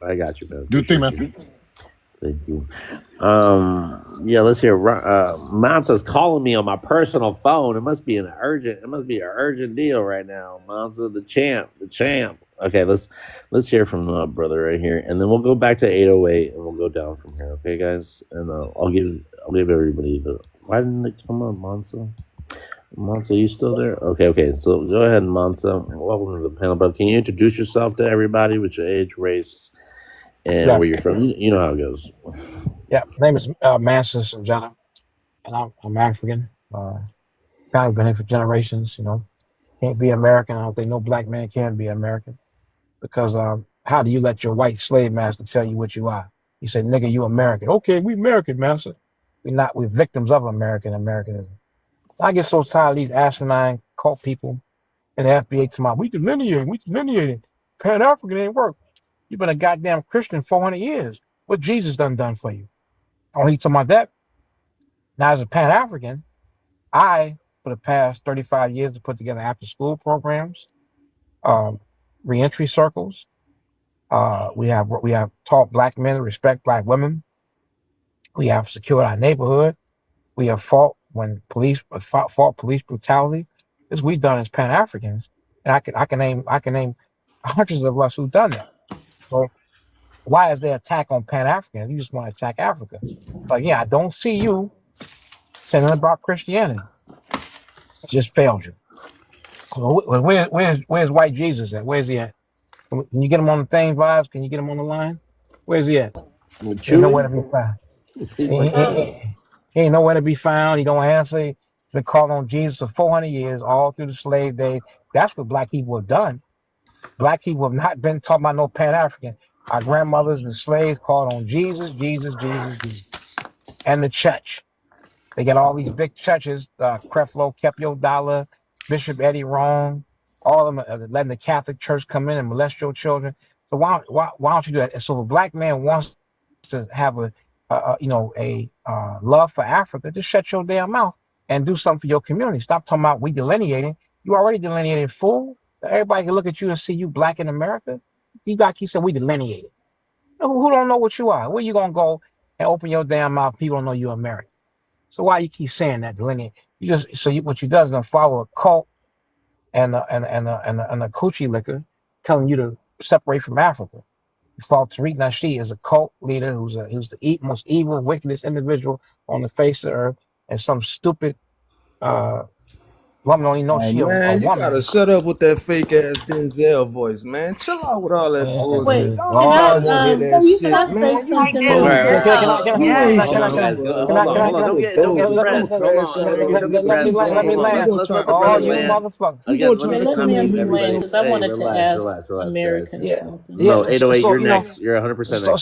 I got you, man. Do your thing, Appreciate you. man. Thank you. Yeah, let's hear. Monza's calling me on my personal phone. It must be an urgent deal right now. Monza, the champ. Okay, let's hear from the brother right here, and then we'll go back to 808, and we'll go down from here. Okay, guys, and I'll give everybody the. Why didn't it come on, Monza? Monza, you still there? Okay. So go ahead, Monza. Welcome to the panel, brother. Can you introduce yourself to everybody with your age, race, and Yeah, where you're from? You know how it goes. yeah. My name is Mansa Sanjana, and I'm African. Kind of been here for generations. You know, can't be American. I don't think no black man can be American because how do you let your white slave master tell you what you are? He said, "Nigga, you American." Okay, we American, master. We're not. We're victims of Americanism. I get so tired of these asinine cult people and the FBA tomorrow. We delineating. Pan African ain't work. You've been a goddamn Christian 400 years. What Jesus done for you? Oh, he talking about that. Now, as a Pan African, I, for the past 35 years, have put together after school programs, reentry circles. We have taught black men to respect black women. We have secured our neighborhood. We have fought police brutality. This we've done as Pan Africans, and I can name hundreds of us who've done that. So why is there attack on Pan Africans? You just want to attack Africa. But yeah, I don't see you saying nothing about Christianity. It just failed you. So where's white Jesus at? Where's he at? Can you get him on the thing, Vibes? Can you get him on the line? Where's he at? Ain't nowhere to be found. He's He, like, he ain't nowhere to be found. He don't answer. Been calling on Jesus for 400 years, all through the slave days. That's what black people have done. Black people have not been talking about no Pan-African. Our grandmothers and slaves called on Jesus, Jesus, Jesus, Jesus. And the church. They got all these big churches, Creflo, Kept Your Dollar, Bishop Eddie Rome, all of them letting the Catholic Church come in and molest your children. So why don't you do that? And so if a black man wants to have a love for Africa, just shut your damn mouth and do something for your community. Stop talking about we delineating. You already delineated, fool. Everybody can look at you and see you black in America. You got to keep saying we delineated. Who don't know what you are? Where you gonna go and open your damn mouth? People don't know you're American. So why you keep saying that delineate? What you do is gonna follow a cult and a coochie liquor telling you to separate from Africa. You follow Tariq Nasheed as a cult leader who's the most evil, wickedest individual on the face of earth, and some stupid woman don't even know Oh she a man, you woman. gotta shut up with that fake ass Denzel voice, man. Chill out with all that bullshit. Wait, Don't can nobody I wanna hear that can shit, I say man. You something All else? right, all right. bold. You ain't Hold on, guys. bold, Hold man. on, hold on. You Don't get bold, depressed. Hold trash on, ass don't get nigga, depressed. man. Hold on, hold on. You gonna Let's try let to the Oh, brother come you in. land. motherfucker. You gonna Again, try But to let come me in everybody. explain here. because I Hey, wanted to relax, ask relax, relax, guys. Americans Yeah, something. No, yeah. So 808, you're you know, next. You're 100% so next.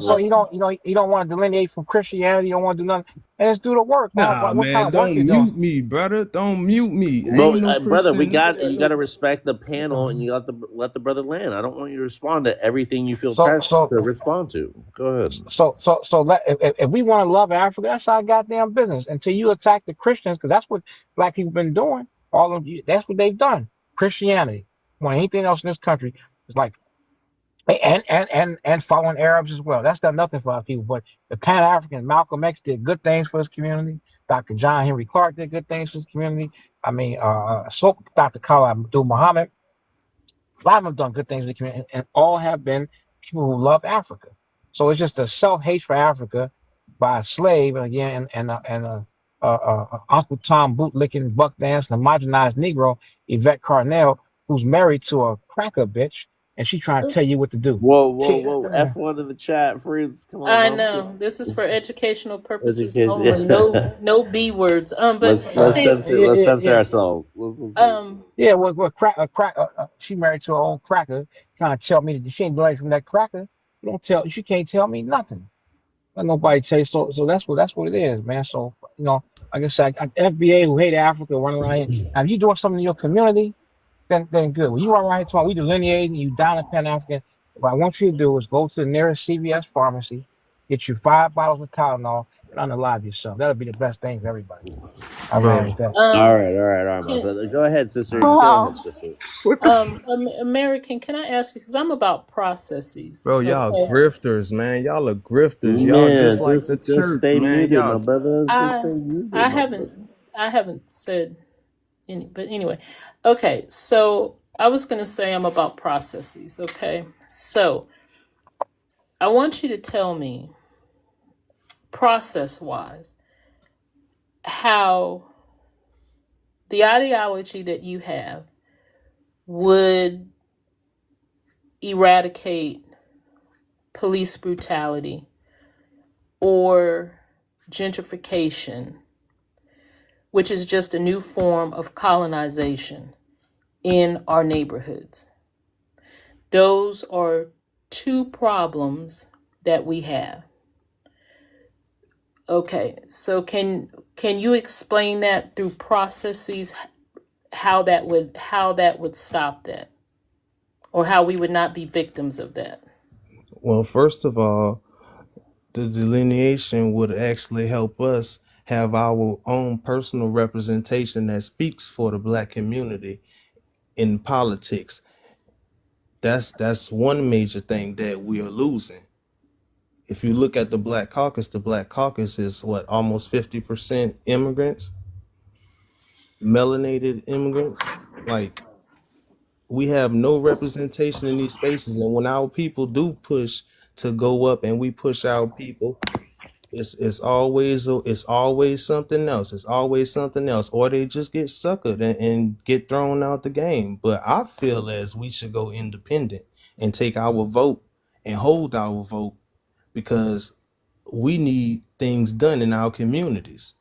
so you don't want to delineate from Christianity. You don't want to do nothing, and just do the work. Nah, What kind man, of work you don't doing? mute me, brother. Don't mute me. I Well, ain't no brother, Christian. you got to respect the panel, and you got to let the brother land. I don't want you to respond to everything you feel So pressed so to respond to. Go ahead. if we want to love Africa, that's our goddamn business. Until you attack the Christians, because that's what black people been doing. All of you, that's what they've done. Christianity, more than anything else in this country, is like and following Arabs as well. That's done nothing for our people. But the Pan African Malcolm X did good things for his community. Dr. John Henry Clark did good things for his community. I mean, so Dr. Khalid Abdul Muhammad. A lot of them have done good things in the community, and all have been people who love Africa. So it's just a self-hate for Africa by a slave, and again, Uncle Tom bootlicking, buck dancing, a marginalized Negro, Yvette Carnell, who's married to a cracker bitch, and she trying to tell you what to do. Whoa, whoa, She, whoa! F1 in the chat, Freeze. Come on, I mom. know this is for educational purposes Education. only. No B words. But Let's hey, censor ourselves. Yeah, she married to her own cracker, trying to tell me that she ain't bloody from that cracker. She can't tell me nothing. Let nobody tell you. So that's what it is, man. So like I said, FBA who hate Africa running around here. Now, if you doing something in your community, then good. When you run around here tomorrow, we delineating you down in Pan African. What I want you to do is go to the nearest CVS pharmacy, get you 5 bottles of Tylenol, and unalive yourself. That'll be the best thing for everybody. I land Bro. with that. All right, Mom. can, So go ahead, sister. Go ahead, sister. American, can I ask you? Because I'm about processes. Bro, y'all Okay. grifters, man. Y'all are grifters. Y'all Man, just like the just church, stay man. muted, Y'all my brother. Just stay I muted, I my brother. haven't said any, but anyway. Okay, so I was gonna say I'm about processes. Okay, so I want you to tell me, process wise, how the ideology that you have would eradicate police brutality or gentrification, which is just a new form of colonization in our neighborhoods. Those are two problems that we have. Okay, so can you explain that through processes, how that would stop that, or how we would not be victims of that? Well, first of all, the delineation would actually help us have our own personal representation that speaks for the black community in politics. That's one major thing that we are losing. If you look at the Black Caucus is what, almost 50% immigrants, melanated immigrants. Like, we have no representation in these spaces, and when our people do push to go up and we push our people, it's always something else. It's always something else, or they just get suckered and get thrown out the game. But I feel as we should go independent and take our vote and hold our vote, because we need things done in our communities.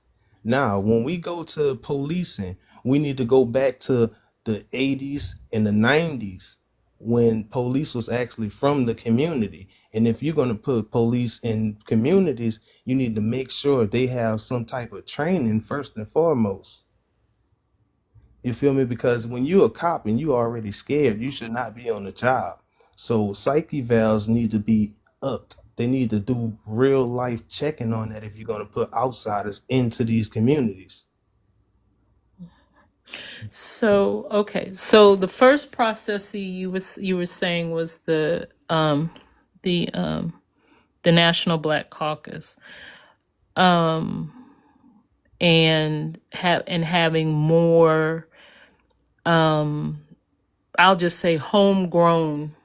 Now, when we go to policing, we need to go back to the 80s and the 90s when police was actually from the community. And if you're going to put police in communities, you need to make sure they have some type of training first and foremost. You feel me? Because when you're a cop and you're already scared, you should not be on the job. So psyche valves need to be upped. They need to do real life checking on that if you're going to put outsiders into these communities. So okay, so the first process you were saying was the National Black Caucus, and having more, I'll just say homegrown.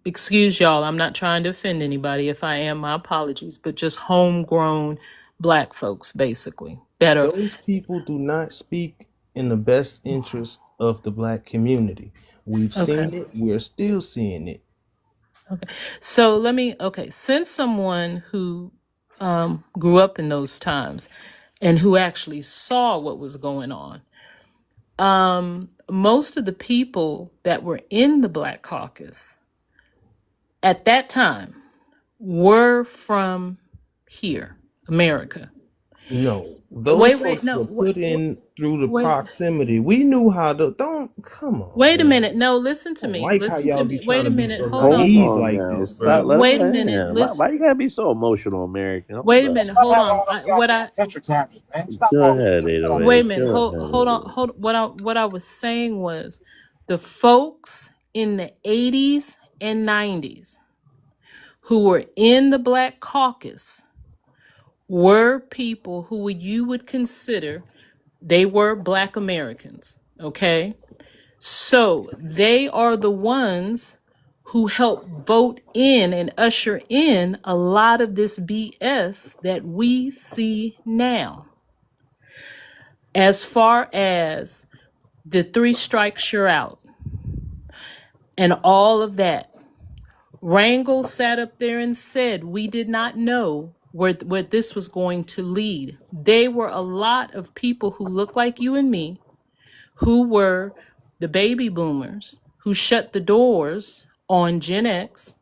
Excuse y'all, I'm not trying to offend anybody. If I am, my apologies, but just homegrown Black folks, basically, that are Those people do not speak in the best interest of the Black community. We've seen okay. it. We're still seeing it. Okay. So since someone who grew up in those times and who actually saw what was going on, most of the people that were in the Black Caucus at that time were from here, America. No, those folks No, were put in through the wait, proximity. We knew how to. Don't come on, wait a man. minute. No, listen I to me. like how Listen to y'all be me. Wait trying a to be minute. so Hold on. naive Hold on like now. this, Stop. bro. Let Wait a him minute. land. Why Listen. you gotta be so emotional, American? Hold Wait a up. minute. Stop Hold having on. all them goddamn tetractams, man. Stop Go all them ahead, tetractams. 808. 808. Minute. Go Hold on. ahead. What I was saying was the folks in the 80s and 90s who were in the Black Caucus were people who you would consider they were Black Americans. Okay. So they are the ones who help vote in and usher in a lot of this BS that we see now. As far as the 3 strikes you're out and all of that, Rangel sat up there and said we did not know where this was going to lead. They were a lot of people who look like you and me, who were the baby boomers, who shut the doors on Gen X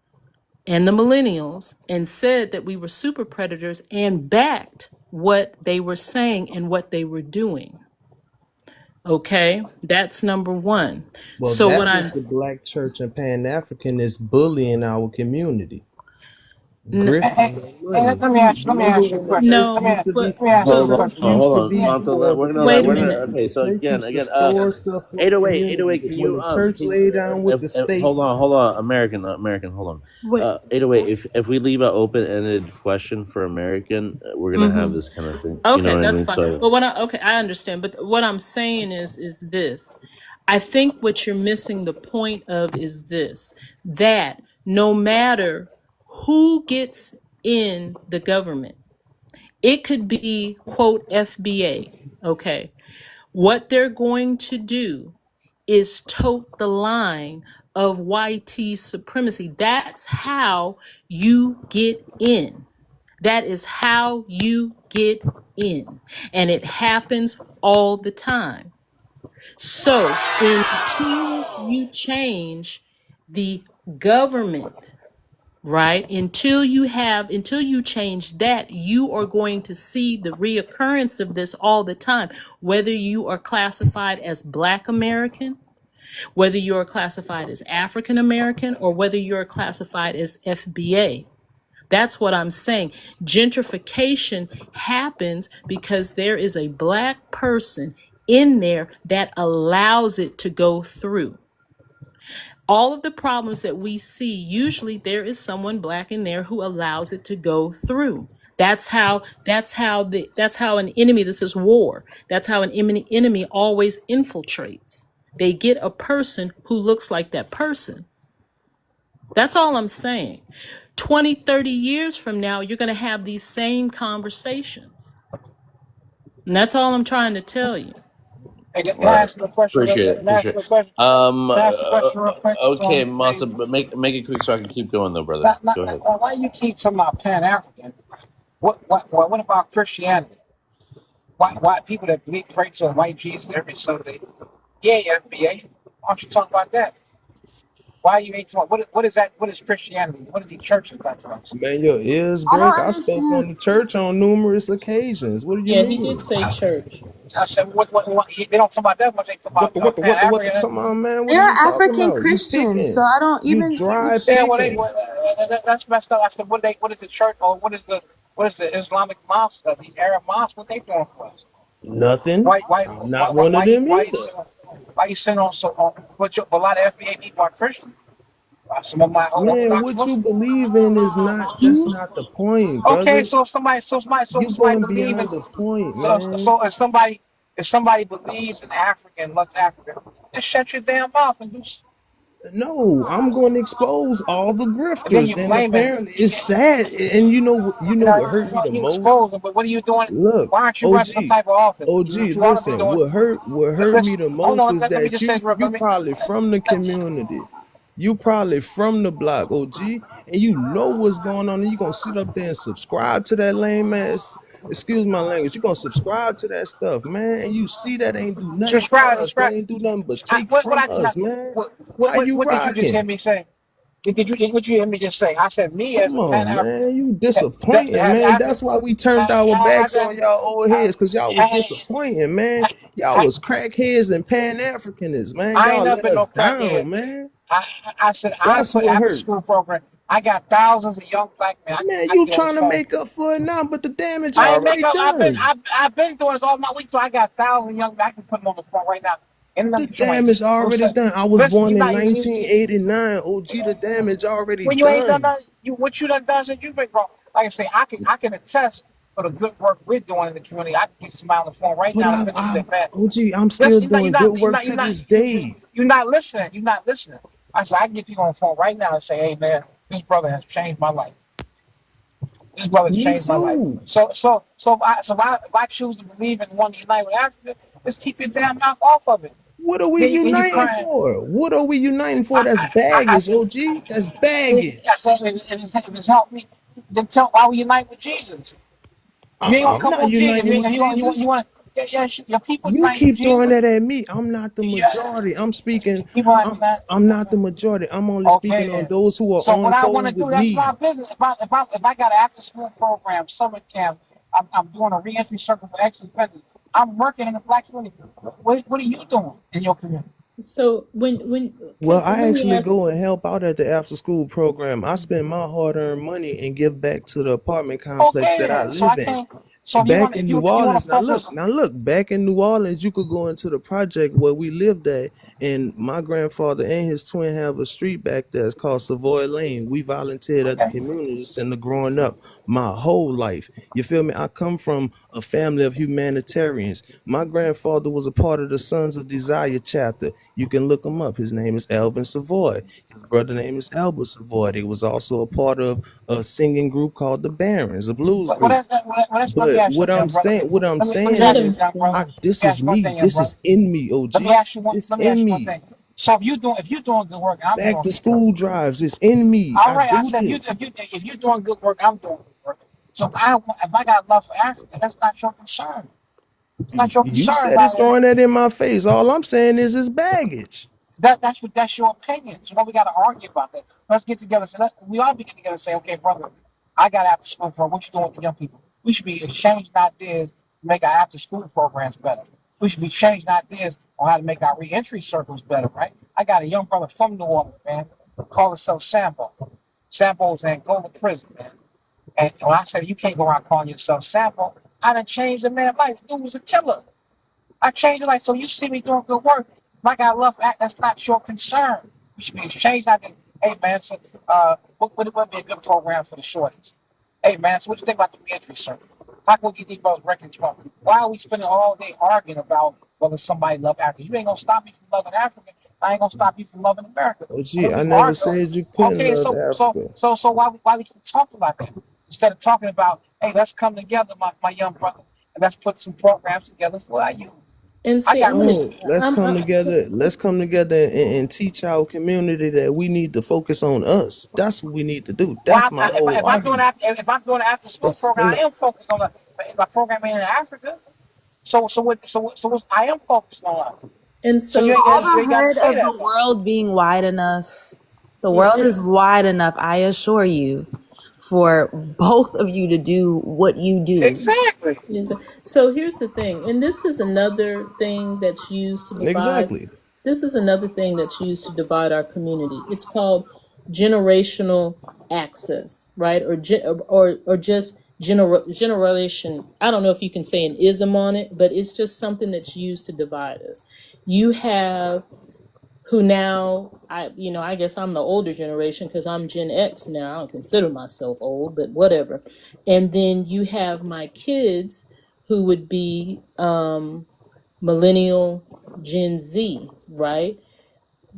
and the millennials and said that we were super predators and backed what they were saying and what they were doing. Okay, that's number one. Well, So that's what I'm what the Black Church and Pan African is bullying our community. n- Grifting the money. Let me ask you Remember a when the question. church no, used to be? but Let me ask The you a Hold on, church question. used hold to on. be Monto, for we're the gonna wait let. a We're community. gonna. minute. Okay, The so church again, used to again. store stuff for the 808, community. Can When you the church lay down with the state, hold on, American, hold on. Wait. 808. If we leave an open-ended question for American, we're gonna have Mm-hmm. this kind of thing. You know Okay, what I that's mean? fine. So But I understand. But what I'm saying is this. I think what you're missing the point of is this, that no matter who gets in the government, it could be, quote, FBA. Okay. What they're going to do is tote the line of YT supremacy. That's how you get in. That is how you get in. And it happens all the time. So until you change the government, right? Until you change that, you are going to see the reoccurrence of this all the time, whether you are classified as Black American, whether you're classified as African American, or whether you're classified as FBA. That's what I'm saying. Gentrification happens because there is a Black person in there that allows it to go through. All of the problems that we see, usually there is someone Black in there who allows it to go through. That's how an enemy, this is war. That's how an enemy always infiltrates. They get a person who looks like that person. That's all I'm saying. 20, 30 years from now, you're going to have these same conversations. And that's all I'm trying to tell you. Hey, can I right. ask you a question real Appreciate quick? it. Can I ask Appreciate you a it. question? Can I ask you a question real quick? Okay, Monta, but make it quick so I can keep going though, brother. Go ahead. Why you keep talking about Pan African? What about Christianity? Why people that believe pray to a white Jesus every Sunday? Yeah, FBA. Why don't you talk about that? Why you ain't talking? What is that? What is Christianity? What is the church done for us? Man, your ears I break. don't I spoke on understand. the church on numerous occasions. What do you Yeah, he did mean? say church. I said, what they don't talk about that much. They talk What about the what the Pan what the what the African. come on, man? What are They're you talking African about? You Christians, so picking. I don't You even. dry Yeah, well, they picking. that's messed up. I said, what is the church or what is the Islamic mosque? These Arab mosques, what they doing for us? Nothing. Why why I'm why not why, one of why you them why you either. sitting on why you sitting on so on, but a lot of FBA people are Christians. Some of my Man, Orthodox what you Muslims. believe in is not, that's not the point, Okay, brother. so if You somebody going believes in beyond the point, man. so if somebody believes in Africa and loves Africa, just shut your damn mouth and do. No, I'm going to expose all the And then grifters, you and blaming. apparently it's sad. And you know what hurt me the You most? expose them, but what are you doing? Look, Why aren't you running some OG, type of office? OG, What you ought to be listen. doing? What hurt me Listen, the hold most on. is Let me that just say this real quick. you probably from the community, you probably from the block, OG, and you know what's going on, and you gonna sit up there and subscribe to that lame ass. Excuse my language. You gonna subscribe to that stuff, man, and you see that ain't do nothing for us. That Subscribe. ain't do nothing but take What from I us, man. How you what did you just hear rocking? me say? What you hear me just say? I said me as Come a Pan on, African man. You that disappointing, has man. That's why we turned our backs on y'all old heads, because y'all was disappointing, man. Y'all was crackheads and Pan-Africanists, man. I ain't Y'all never let been us no crackhead. down, man. I said I That's put what after hurt. school program. I got thousands of young black men. Man, I can you get on the trying to phone. make up for it now, but the damage I ain't make already up. done. I've been doing this all my week, so I got thousands of young black. I can put them on the phone right now. And let The me show my damage already listen. done. I was Listen, born you in not 1989. OG, the damage already when you ain't done done. nothing. What you done done since you've been grown. Like I say, I can attest for the good work we're doing in the community. I can get somebody on the phone right But now to say, man, OG, I'm still listen, doing good work to this day. you're not listening. You're not listening. I said, I can get you on the phone right now and say, hey, man, this brother has changed my life. This brother's Me changed my life. too. If I choose to believe in one unite with Africa, let's keep your damn mouth off of it. What are we Then you uniting crying. for? What are we uniting for? That's I baggage, said, OG. That's I baggage. said, if it's helped me, then tell why we unite with Jesus. If you ain't gonna I'm come not on Jesus, uniting with you Jesus. want, your people You unite with keep throwing Jesus. that at me. I'm not the Yeah, majority. I'm speaking. people like I'm that. I'm not the majority. I'm only Okay speaking on then. those who are So what on I want to code do, with that's my me. business. If I got an after school program, summer camp, I'm doing a reentry circle for ex offenders. I'm working in the black community. What are you doing in your community? So Well, I let me actually ask. go and help out at the after school program. I spend my hard earned money and give back to the apartment complex Okay that I then. So I live in. can't. So if you Back want, in New if you want Orleans, to focus, now look, back in New Orleans, you could go into the project where we lived at, and my grandfather and his twin have a street back there. It's called Savoy Lane. We volunteered at the okay. community center growing up my whole life. You feel me? I come from a family of humanitarians. My grandfather was a part of the Sons of Desire chapter. You can look him up. His name is Alvin Savoy. His brother name is Albert Savoy. He was also a part of a singing group called the Barons, a blues group. Let me But ask you, young brother. what I'm Let me saying Let ask you, him is, young brother. finish. this Let me is ask you one me. thing, young This brother. is in me, Let me OG. ask you one. This Let me in ask you one me. thing. So if you doing good work, I'm Back doing to good work. school drives. It's in me. All I right, I do said this. if you doing good work, I'm doing good work. So if I got love for Africa, that's not your concern. It's not your You concern steady about it. throwing that in my face. All I'm saying is it's baggage. That's your opinion. So why we got to argue about that? Let's get together. So we ought to be getting together and say, okay, brother, I got after school program. What you doing with the young people? We should be exchanging ideas to make our after school programs better. We should be changing ideas on how to make our reentry circles better, right? I got a young brother from New Orleans, man, call himself Sambo. Sambo's in Angola prison, man. And when I said you can't go around calling yourself Sambo, I done changed the man's life. The dude was a killer. I changed your life. So you see me doing good work. If I got love for act, that's not your concern. We should be exchanged like this. Hey man, so what would be a good program for the shorties? Hey man, so what you think about the reentry circuit? How can we get these brothers reconciled? Why are we spending all day arguing about whether somebody love Africa? You ain't gonna stop me from loving Africa. I ain't gonna stop you from loving America. Oh, I'm gee, gonna I keep never arguing. said you couldn't Okay, love Africa. so why we keep talking about that instead of talking about, hey, let's come together, my young brother, and let's put some programs together for our youth. And I see, got rich. No, let's come together. Let's come together and teach our community that we need to focus on us. That's what we need to do. Well, That's my whole if I'm doing argument. if I'm doing an after school It's program, in I the, am focused on my programming in Africa. So I am focused on us. And So so, you ain't got to Heard say of that the though. world being wide enough. The yeah, world is wide enough, I assure you, for both of you to do what you do. Exactly. so here's the thing, and this is another thing that's used to divide. Exactly. This is another thing that's used to divide our community. It's called generational access, right? Or just generation. I don't know if you can say an ism on it, but it's just something that's used to divide us. You have who now I guess I'm the older generation because I'm Gen X now. I don't consider myself old, but whatever. And then you have my kids who would be millennial, Gen Z, right?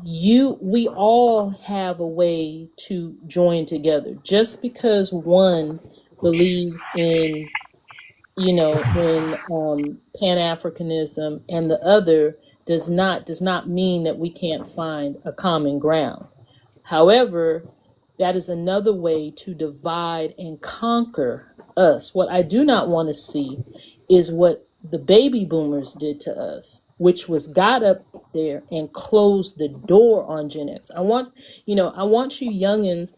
We all have a way to join together. Just because one believes in Pan-Africanism and the other does not mean that we can't find a common ground. However, that is another way to divide and conquer us. What I do not want to see is what the baby boomers did to us, which was got up there and closed the door on Gen X. I want you youngins,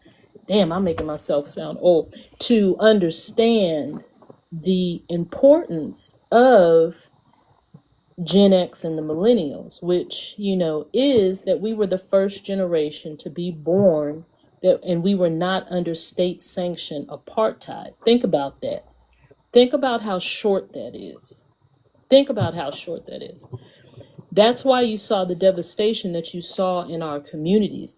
damn, I'm making myself sound old, to understand the importance of Gen X and the millennials, which, is that we were the first generation to be born and we were not under state sanctioned apartheid. Think about that. Think about how short that is. That's why you saw the devastation that you saw in our communities.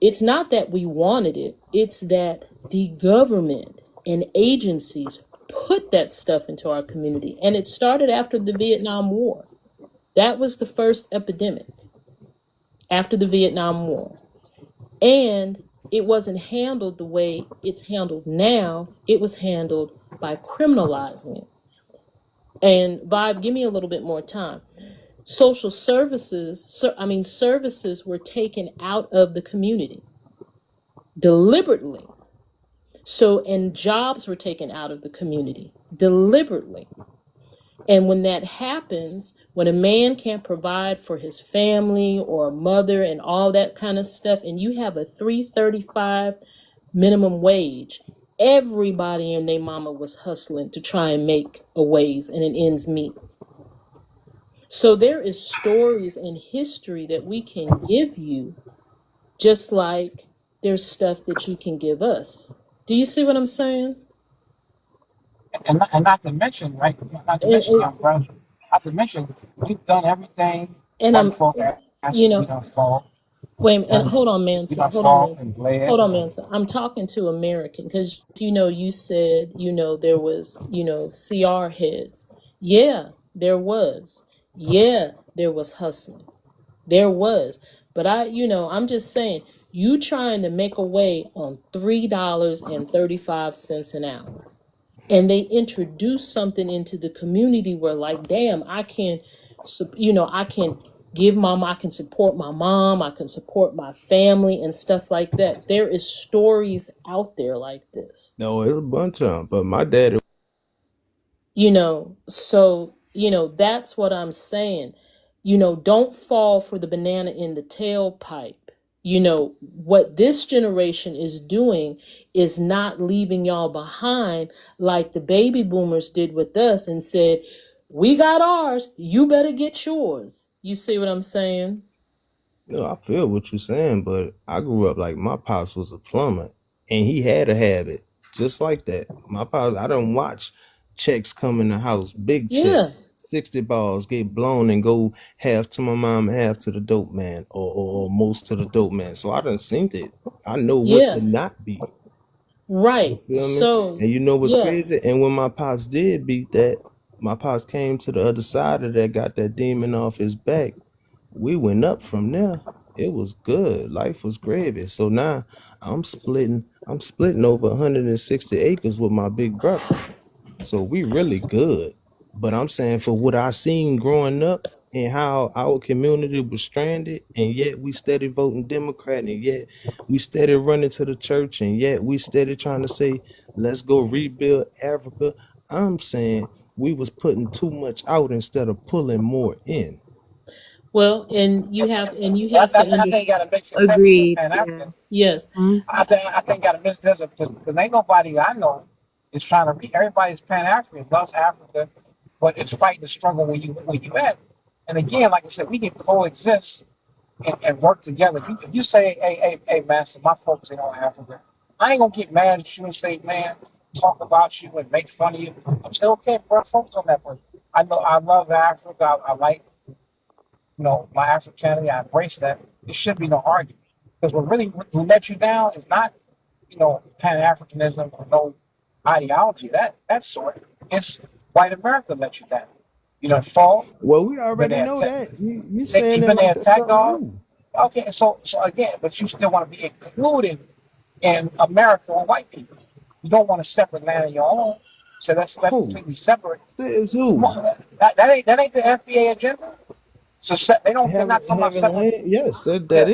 It's not that we wanted it, it's that the government and agencies put that stuff into our community. And it started after the Vietnam War. That was the first epidemic after the Vietnam War. And it wasn't handled the way it's handled now. It was handled by criminalizing it. And Vibe, give me a little bit more time. Social services, services were taken out of the community deliberately. And jobs were taken out of the community deliberately. And when that happens, when a man can't provide for his family or a mother and all that kind of stuff, and you have a $3.35 minimum wage, everybody and their mama was hustling to try and make a ways and an ends meet. So there is stories and history that we can give you, just like there's stuff that you can give us. Do you see what I'm saying? And not to mention, right? Not to mention, young brother. Not to mention, we've done everything And one I'm, for us. We done fought. wait, and hold on, We Mansa. done Hold on, fought Mansa. and bled. Hold on, Mansa. I'm talking to American because, you said, there was, CR heads. Yeah, there was. Yeah, there was hustling. There was. But I'm just saying, you trying to make a way on $3.35 an hour. And they introduce something into the community where, like, damn, I can give mom, I can support my mom, I can support my family and stuff like that. There is stories out there like this. No, it's a bunch of them. But my daddy. So, that's what I'm saying. Don't fall for the banana in the tailpipe. What this generation is doing is not leaving y'all behind like the baby boomers did with us and said, we got ours, you better get yours. You see what I'm saying? No, I feel what you're saying, but I grew up like my pops was a plumber and he had a habit just like that. My pops, I don't watch checks come in the house, big checks, 60 balls get blown and go half to my mom, half to the dope man or most to the dope man. So I done seen it. I know what to not be. Right. You feel me? So, and you know what's crazy? And when my pops did beat that, my pops came to the other side of that, got that demon off his back. We went up from there. It was good. Life was gravy. So now I'm splitting over 160 acres with my big brother. So we really good. But I'm saying for what I seen growing up and how our community was stranded, and yet we steady voting Democrat, and yet we steady running to the church, and yet we steady trying to say, let's go rebuild Africa. I'm saying we was putting too much out instead of pulling more in. Well, and you have to I think you understand. got to mix exceptions with Agreed. Pan Yeah. African. Yes. I think got to miss this because ain't nobody I know is trying to be. Everybody's Pan African, loves Africa, but it's fighting the struggle where you at. And again, like I said, we can coexist and work together. If you say, hey, master, my folks ain't on Africa, I ain't gonna get mad at you and say, man, talk about you and make fun of you. I'm saying, okay, bro, focus on that. But I know I love Africa. I like my Africanity. I embrace that. There should be no argument because what let you down is not Pan Africanism or no ideology that sort. It's white America let you down. Fall. Well, we Been already there, know that. You saying you've it been there like that's attacked something all. new. Okay, so again, but you still want to be included in America with white people. You don't want a separate land of your own. So that's Who completely separate. says Come who? on, that ain't the FBA agenda. So they're not talking about Having separate. land? Yes, Yeah.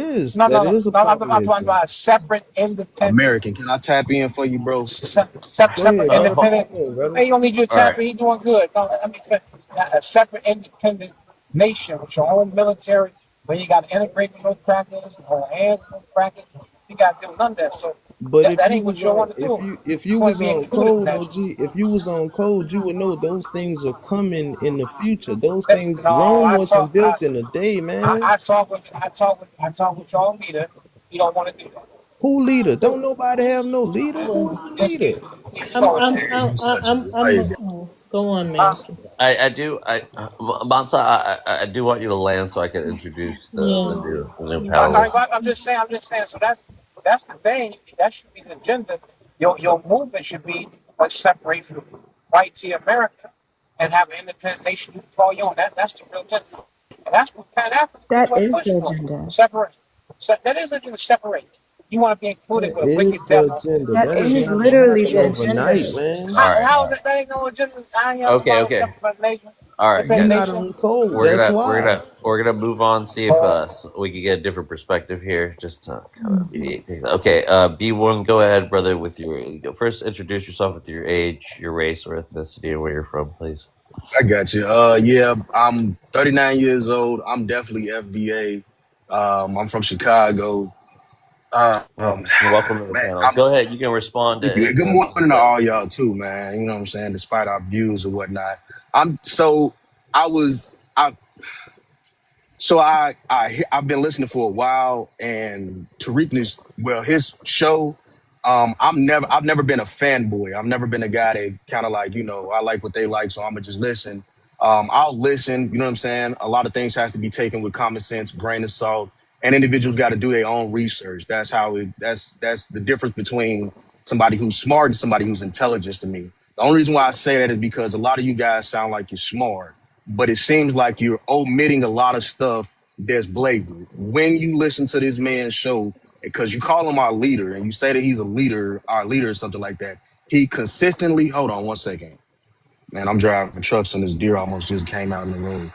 that No. is a I'm part of the talking agenda. about a separate, independent, American, can I tap in for you, bro? Go separate, ahead, King. Ho- independent. Come on, brother. Hey, you don't need your all right. tap. He's doing good. No, I mean, a separate, independent nation with your own military, where you got to integrate with no crackers, no hands, no crackers. You got to do none of that. So But if that you ain't what was you on want to do. if You you want to was be on included in code, that. OG, if you was on code, you would know those things are coming in the future. Those That- things, no, Rome I wasn't talk. built in a day, man. I talk with y'all leader. You don't want to do that. Who leader? Do Don't nobody have no leader. Who is Well, the Yes, leader? You such a liar. Go on, Master. I do. Mansa, I do want you to land so I can introduce Yeah. the new Yeah. panelists. I'm just saying. So that's the thing. That should be the agenda. Your movement should be let's separate from white tea America and have an independent nation you can call your own. That's the real agenda. And that's what Pan Africa is That what is push the for. agenda. Separate. So that is agenda. Separate. You want to be included That with a is wicked the devil. agenda. That That is is not gonna literally happen the agenda. overnight, man. All right. How is that? That ain't no agenda. I ain't heard Okay. about no Okay. separate nation. All right, You Independent guys. not nation. on code. That's why. We're gonna move on. See if we can get a different perspective here. Just to kind of mediate things. Okay. B1, go ahead, brother. With go first, introduce yourself with your age, your race, or ethnicity, and where you're from, please. I got you. Yeah, I'm 39 years old. I'm definitely FBA. I'm from Chicago. Welcome to the Man, panel. Go ahead. You can respond to good anything that's being morning to said. all y'all too, man. You know what I'm saying? Despite our views or whatnot, I'm so I was I So I've been listening for a while, and Tariq his show. I've never been a fanboy. I've never been a guy that kind of like I like what they like, so I'm gonna just listen. I'll listen. You know what I'm saying? A lot of things has to be taken with common sense, grain of salt, and individuals got to do their own research. That's how it. That's the difference between somebody who's smart and somebody who's intelligent to me. The only reason why I say that is because a lot of you guys sound like you're smart, but it seems like you're omitting a lot of stuff that's blatant. When you listen to this man's show, because you call him our leader and you say that he's our leader or something like that, he consistently, hold on one second. Man, I'm driving trucks and this deer almost just came out in the road.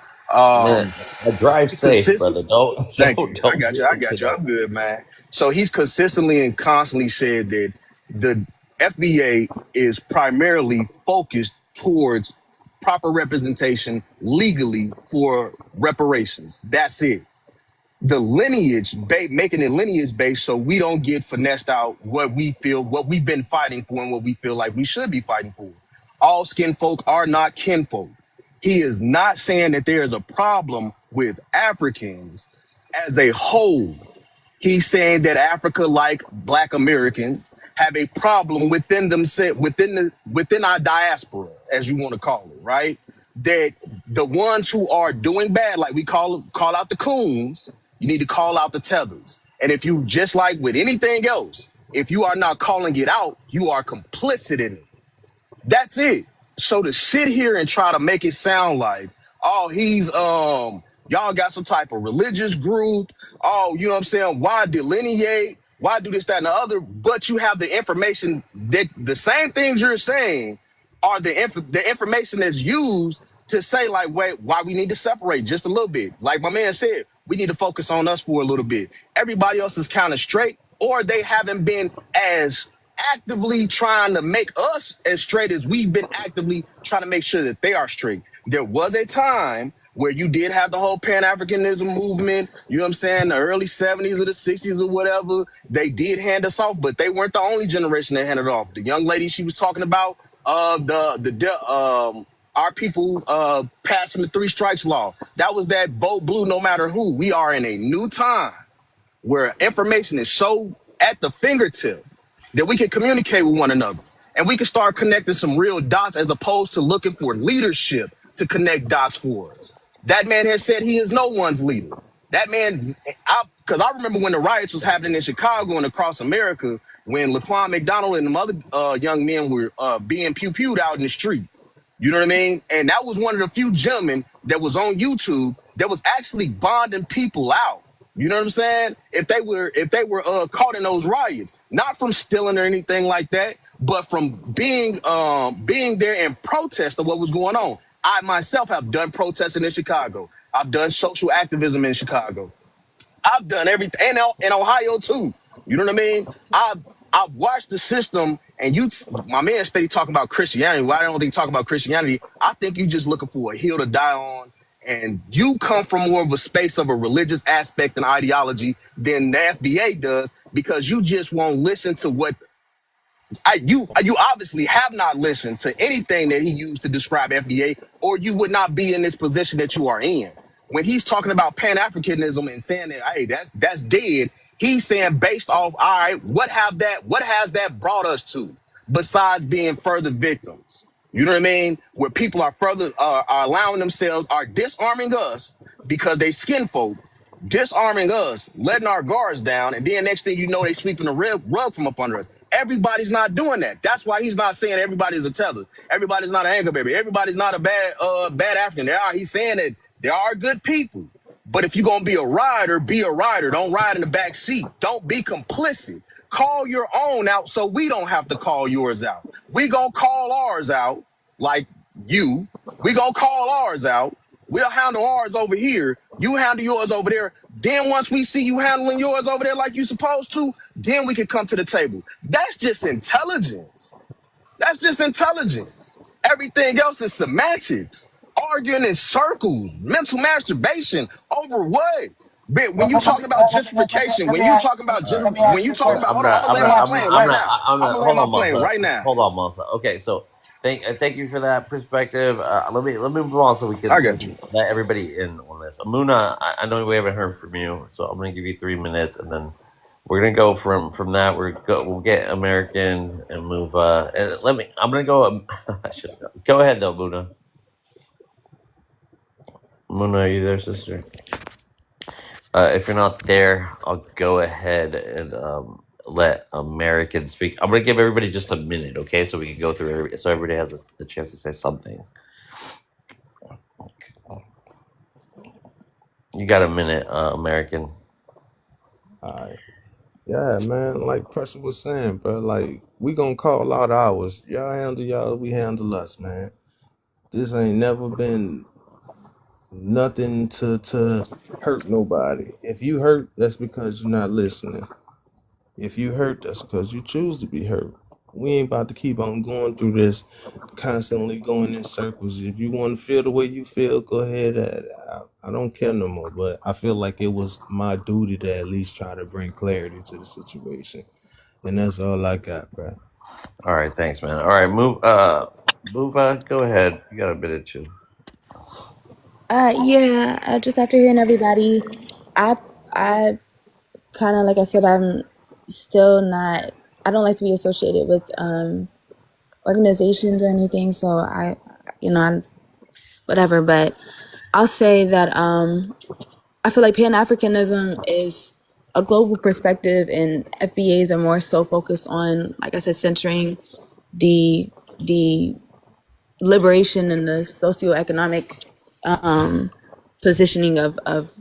Man, drive safe, Consistent. brother. Don't Thank you. I don't got you. get I into got you. that. I'm good, man. So he's consistently and constantly said that the FBA is primarily focused towards proper representation legally for reparations. That's it. The making it lineage based so we don't get finessed out what we've been fighting for and what we feel like we should be fighting for. All skin folk are not kinfolk. He is not saying that there is a problem with Africans as a whole. He's saying that Africa, like Black Americans, have a problem within themselves, within our diaspora, as you want to call it, right? That the ones who are doing bad, like we call out the coons, you need to call out the tethers. And if you, just like with anything else, if you are not calling it out, you are complicit in it. That's it. So to sit here and try to make it sound like, oh, y'all got some type of religious group. Oh, you know what I'm saying? Why delineate? Why do this, that, and the other? But you have the information that the same things you're saying are the information that's used to say like, wait, why we need to separate just a little bit. Like my man said, we need to focus on us for a little bit. Everybody else is kind of straight, or they haven't been as actively trying to make us as straight as we've been actively trying to make sure that they are straight. There was a time where you did have the whole Pan-Africanism movement, you know what I'm saying, the early 70s or the 60s or whatever. They did hand us off, but they weren't the only generation that handed it off. The young lady she was talking about, our people passing the 3 strikes law. That was that vote blue no matter who. We are in a new time where information is so at the fingertip that we can communicate with one another and we can start connecting some real dots as opposed to looking for leadership to connect dots for us. That man has said he is no one's leader. That man, because I remember when the riots was happening in Chicago and across America, when Laquan McDonald and the other young men were being pew-pewed out in the street. You know what I mean? And that was one of the few gentlemen that was on YouTube that was actually bonding people out. You know what I'm saying? If they were caught in those riots, not from stealing or anything like that, but from being there in protest of what was going on. I myself have done protesting in Chicago. I've done social activism in Chicago. I've done everything in Ohio too. You know what I mean? I've watched the system, and my man steady talking about Christianity. Why don't they talk about Christianity? I think you just looking for a hill to die on, and you come from more of a space of a religious aspect and ideology than the FBA does, because you just won't listen to what you obviously have not listened to anything that he used to describe FBA, or you would not be in this position that you are in. When he's talking about Pan-Africanism and saying that, hey, that's dead, he's saying based off, all right, what has that brought us to besides being further victims? You know what I mean? Where people are are allowing themselves, are disarming us because they skin folk, disarming us, letting our guards down, and then next thing you know, they sweeping the rug from up under us. Everybody's not doing that. That's why he's not saying everybody's a tether. Everybody's not an anchor baby. Everybody's not a bad African. He's saying that there are good people. But if you're going to be a rider, be a rider. Don't ride in the back seat. Don't be complicit. Call your own out so we don't have to call yours out. We going to call ours out like you. We going to call ours out. We'll handle ours over here. You handle yours over there. Then once we see you handling yours over there like you supposed to, then we can come to the table. That's just intelligence. That's just intelligence. Everything else is semantics. Arguing in circles, mental masturbation over what? But when you talking about justification, when you talking about hold on, I'm gonna land my plane right now. I'm gonna land my plane right now. Hold on, Monsa. Okay, so thank you for that perspective. Let me move on so we can let everybody in on this. Muna, I know we haven't heard from you, so I'm gonna give you 3 minutes, and then we're gonna go from that. We'll get American and move. And I'm gonna go. Go ahead though, Muna. Muna, are you there, sister? If you're not there, I'll go ahead and let American speak. I'm gonna give everybody just a minute, okay? So we can go through so everybody has a chance to say something. You got a minute, American. Yeah, man. Like Pressure was saying, bro. Like we gonna call out ours. Y'all handle y'all. We handle us, man. This ain't never been nothing to hurt nobody. If you hurt, that's because you're not listening. If you hurt, that's because you choose to be hurt. We ain't about to keep on going through this, constantly going in circles. If you want to feel the way you feel, go ahead. I don't care no more, but I feel like it was my duty to at least try to bring clarity to the situation. And that's all I got, bro. All right, thanks, man. All right, move, go ahead. You got a minute too. Yeah, just after hearing everybody, I kind of, like I said, I'm still not, I don't like to be associated with organizations or anything, so I'm whatever, but I'll say that I feel like Pan-Africanism is a global perspective, and FBAs are more so focused on, like I said, centering the liberation and the socioeconomic positioning of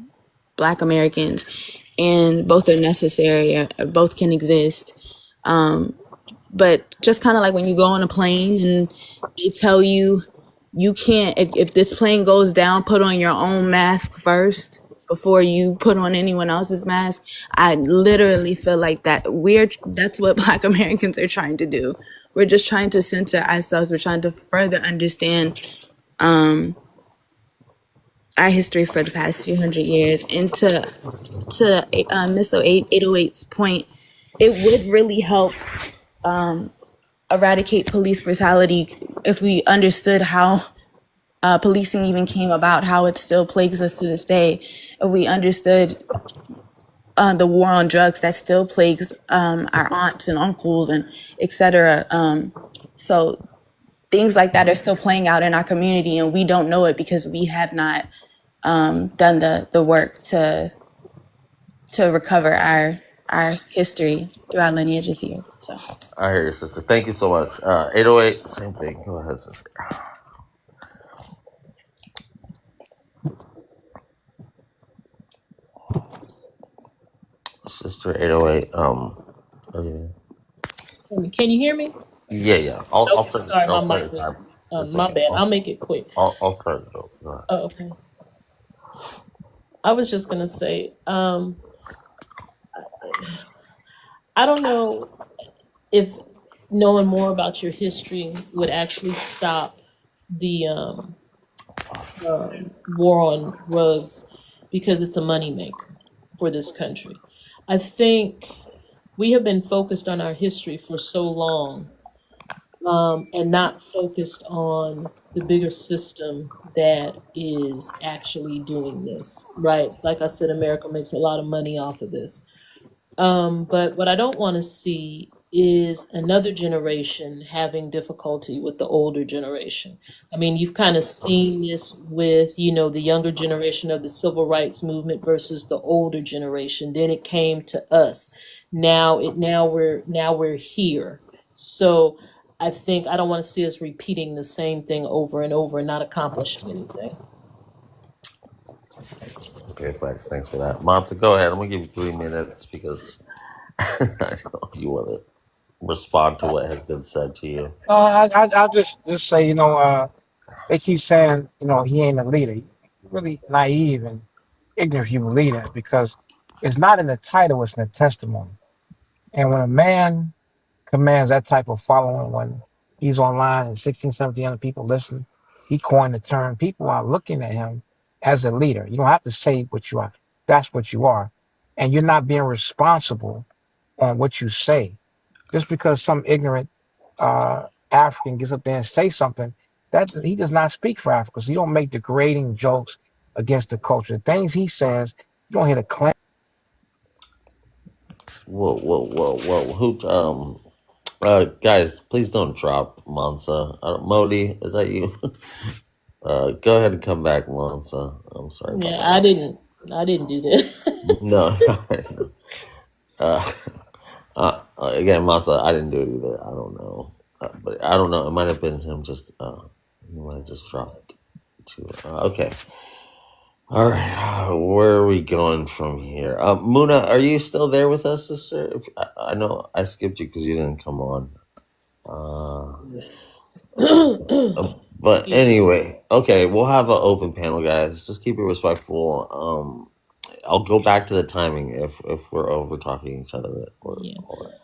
Black Americans, and both are necessary, both can exist. But just kind of like when you go on a plane and they tell you can't, if this plane goes down, put on your own mask first. before you put on anyone else's mask. I literally feel like that's what Black Americans are trying to do. We're just trying to center ourselves. We're trying to further understand our history for the past few hundred years. And to Miss 808's point, it would really help eradicate police brutality if we understood how policing even came about, how it still plagues us to this day. If we understood the war on drugs that still plagues our aunts and uncles and etc. So things like that are still playing out in our community, and we don't know it because we have not done the work to recover our history through our lineages here. So I hear you, sister. Thank you so much. 808, same thing. Go ahead, sister. Sister 808, everything. Can you hear me? Yeah. I'll Okay, start. sorry, I'll my start mic the was, time. It's my okay. bad. I'll make it quick. I'll start it. Go ahead. Oh, okay. I was just gonna say, I don't know if knowing more about your history would actually stop the war on drugs because it's a moneymaker for this country. I think we have been focused on our history for so long and not focused on the bigger system that is actually doing this, right? Like I said, America makes a lot of money off of this. But what I don't want to see is another generation having difficulty with the older generation. I mean, you've kind of seen this with, the younger generation of the civil rights movement versus the older generation. Then it came to us. Now we're here. So I think I don't want to see us repeating the same thing over and over and not accomplishing anything. Okay, Flex, thanks for that. Monta, go ahead. I'm going to give you 3 minutes because I know you want to respond to what has been said to you. I'll just say, they keep saying, he ain't a leader. You're really naive and ignorant if you believe that, because it's not in the title, it's in the testimony. And when a man commands that type of following, when he's online and 16, 17 other people listen, he coined the term. People are looking at him as a leader. You don't have to say what you are. That's what you are. And you're not being responsible on what you say. Just because some ignorant African gets up there and say something, that he does not speak for Africans. He don't make degrading jokes against the culture. The things he says, you don't hear the claim. Whoa. Hoot, guys, please don't drop Mansa. Modi, is that you? Go ahead and come back, Mansa. I'm sorry about Yeah, that. I didn't do that. No. Again, Mansa, I didn't do it either. I don't know. But I don't know. It might have been him just, he might have just dropped to, okay. All right, where are we going from here? Muna, are you still there with us, sister? I know I skipped you because you didn't come on. But Excuse me. anyway, okay, we'll have an open panel, guys. Just keep it respectful. I'll go back to the timing if we're over talking each other. Yeah.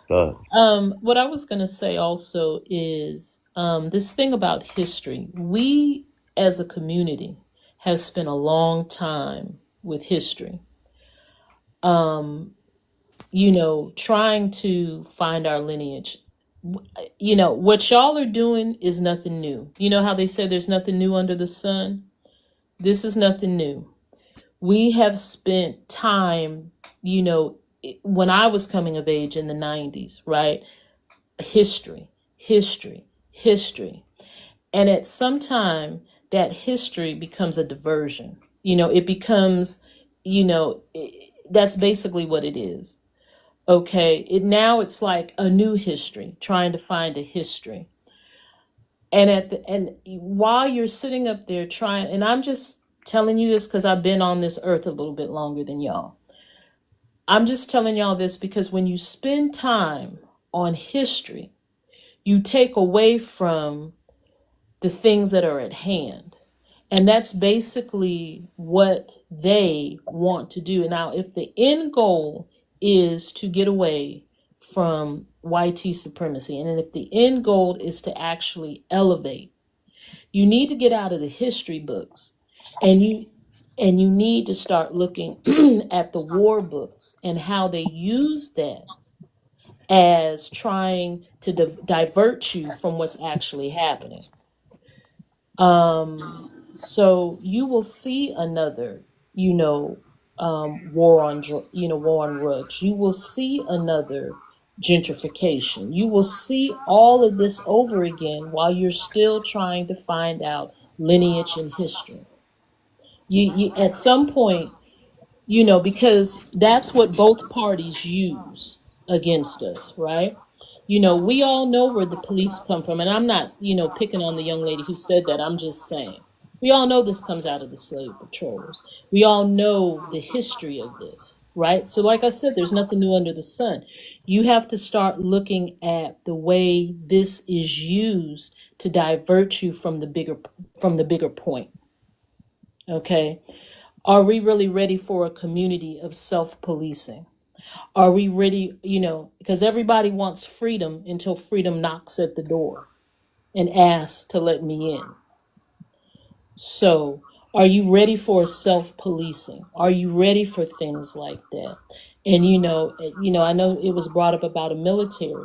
Go ahead. What I was going to say also is this thing about history. We as a community have spent a long time with history, trying to find our lineage. What y'all are doing is nothing new. You know how they say there's nothing new under the sun? This is nothing new. We have spent time, when I was coming of age in the 90s, right? History. And at some time, that history becomes a diversion. It becomes, that's basically what it is. Okay, now it's like a new history, trying to find a history. And while you're sitting up there trying, and I'm just telling you this because I've been on this earth a little bit longer than y'all. I'm just telling y'all this because when you spend time on history, you take away from the things that are at hand. And that's basically what they want to do. Now, if the end goal is to get away from YT supremacy, and if the end goal is to actually elevate, you need to get out of the history books, and you need to start looking at the war books and how they use that as trying to divert you from what's actually happening. So you will see another, war on, war on drugs. You will see another gentrification. You will see all of this over again while you're still trying to find out lineage and history. You at some point, because that's what both parties use against us, right? We all know where the police come from. And I'm not, picking on the young lady who said that. I'm just saying. We all know this comes out of the slave patrols. We all know the history of this, right? So like I said, there's nothing new under the sun. You have to start looking at the way this is used to divert you from the bigger point. Okay? Are we really ready for a community of self-policing? Are we ready, because everybody wants freedom until freedom knocks at the door and asks to let me in. So are you ready for self-policing? Are you ready for things like that? And, I know it was brought up about a military.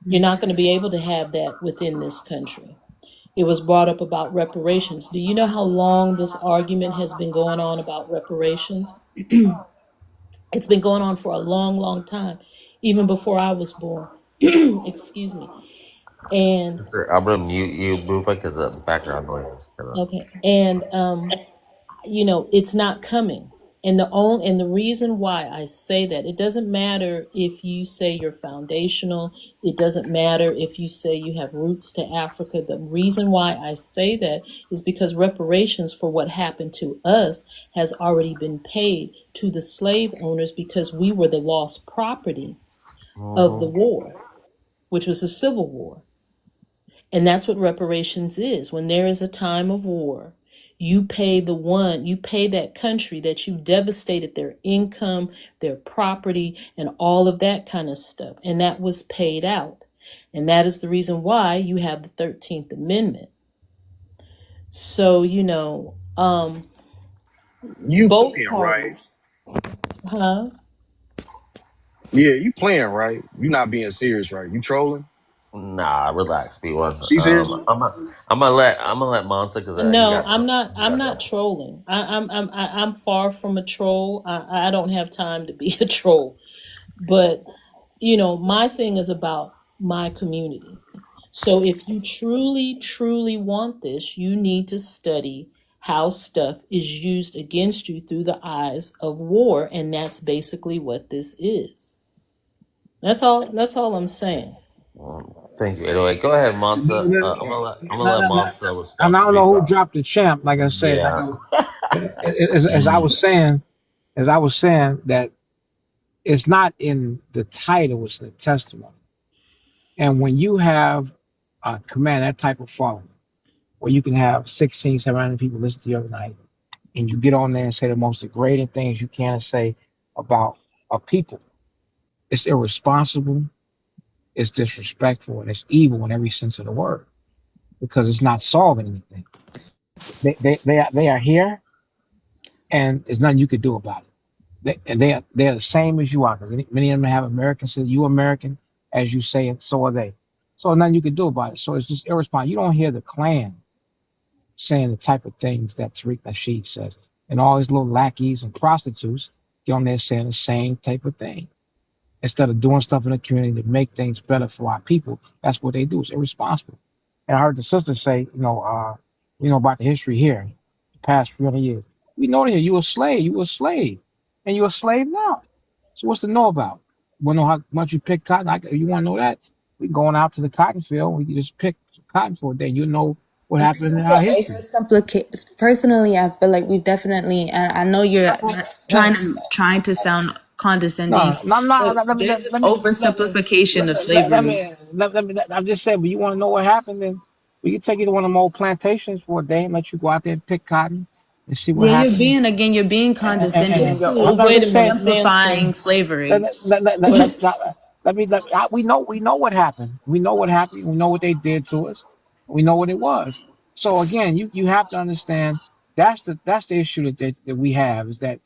You're not going to be able to have that within this country. It was brought up about reparations. Do you know how long this argument has been going on about reparations? It's been going on for a long, long time, even before I was born. Excuse me. And I'm gonna mute you, Boofa, because of the background noise. okay, and it's not coming. And the reason why I say that, it doesn't matter if you say you're foundational. It doesn't matter if you say you have roots to Africa. The reason why I say that is because reparations for what happened to us has already been paid to the slave owners, because we were the lost property of the war, which was the Civil War. And that's what reparations is. When there is a time of war, you pay that country that you devastated their income, their property, and all of that kind of stuff. And that was paid out. And that is the reason why you have the 13th Amendment. So, You both playing, right? parties. Huh? Yeah, you playing, right? You not being serious, right? You trolling? Nah, relax, B1. She serious? I'm gonna let Monster, because No, I'm not trolling. I'm far from a troll. I don't have time to be a troll. But my thing is about my community. So if you truly, truly want this, you need to study how stuff is used against you through the eyes of war, and that's basically what this is. That's all I'm saying. Thank you. Anyway, go ahead, Monster. I'm gonna let Monster And respond I to don't know who B-Rock. dropped the champ. Like I said, Yeah. as I was saying, that it's not in the title; it's the testimony. And when you have a command that type of following, where you can have 16, 700 people listen to you every night, and you get on there and say the most degrading things you can say about a people, it's irresponsible, it's disrespectful, and it's evil in every sense of the word, because it's not solving anything. They are here, and there's nothing you could do about it. They're the same as you are, because many of them have American citizenship. You American, as you say, and so are they. So nothing you could do about it. So it's just irresponsible. You don't hear the Klan saying the type of things that Tariq Nasheed says, and all his little lackeys and prostitutes get on there saying the same type of thing. Instead of doing stuff in the community to make things better for our people, that's what they do. It's irresponsible. And I heard the sister say, about the history here, the past 300 years. We know that you were a slave, and you're a slave now. So what's to know about? You want to know how much you pick cotton? You want to know that? We going out to the cotton field, we can just pick cotton for a day. You know what happened in our history. Personally, I feel like we've definitely, and I know you're trying to sound condescending. No, I'm not. There's an oversimplification of slavery. I'm just saying, but you want to know what happened, then We can take you to one of them old plantations for a day and let you go out there and pick cotton and see what Yeah, happens. you're being And condescending. You're Wait a minute, oversimplifying Manson. let, slavery. we know what happened. We know what happened. We know what they did to us. We know what it was. So again, you have to understand that's the issue that we have is that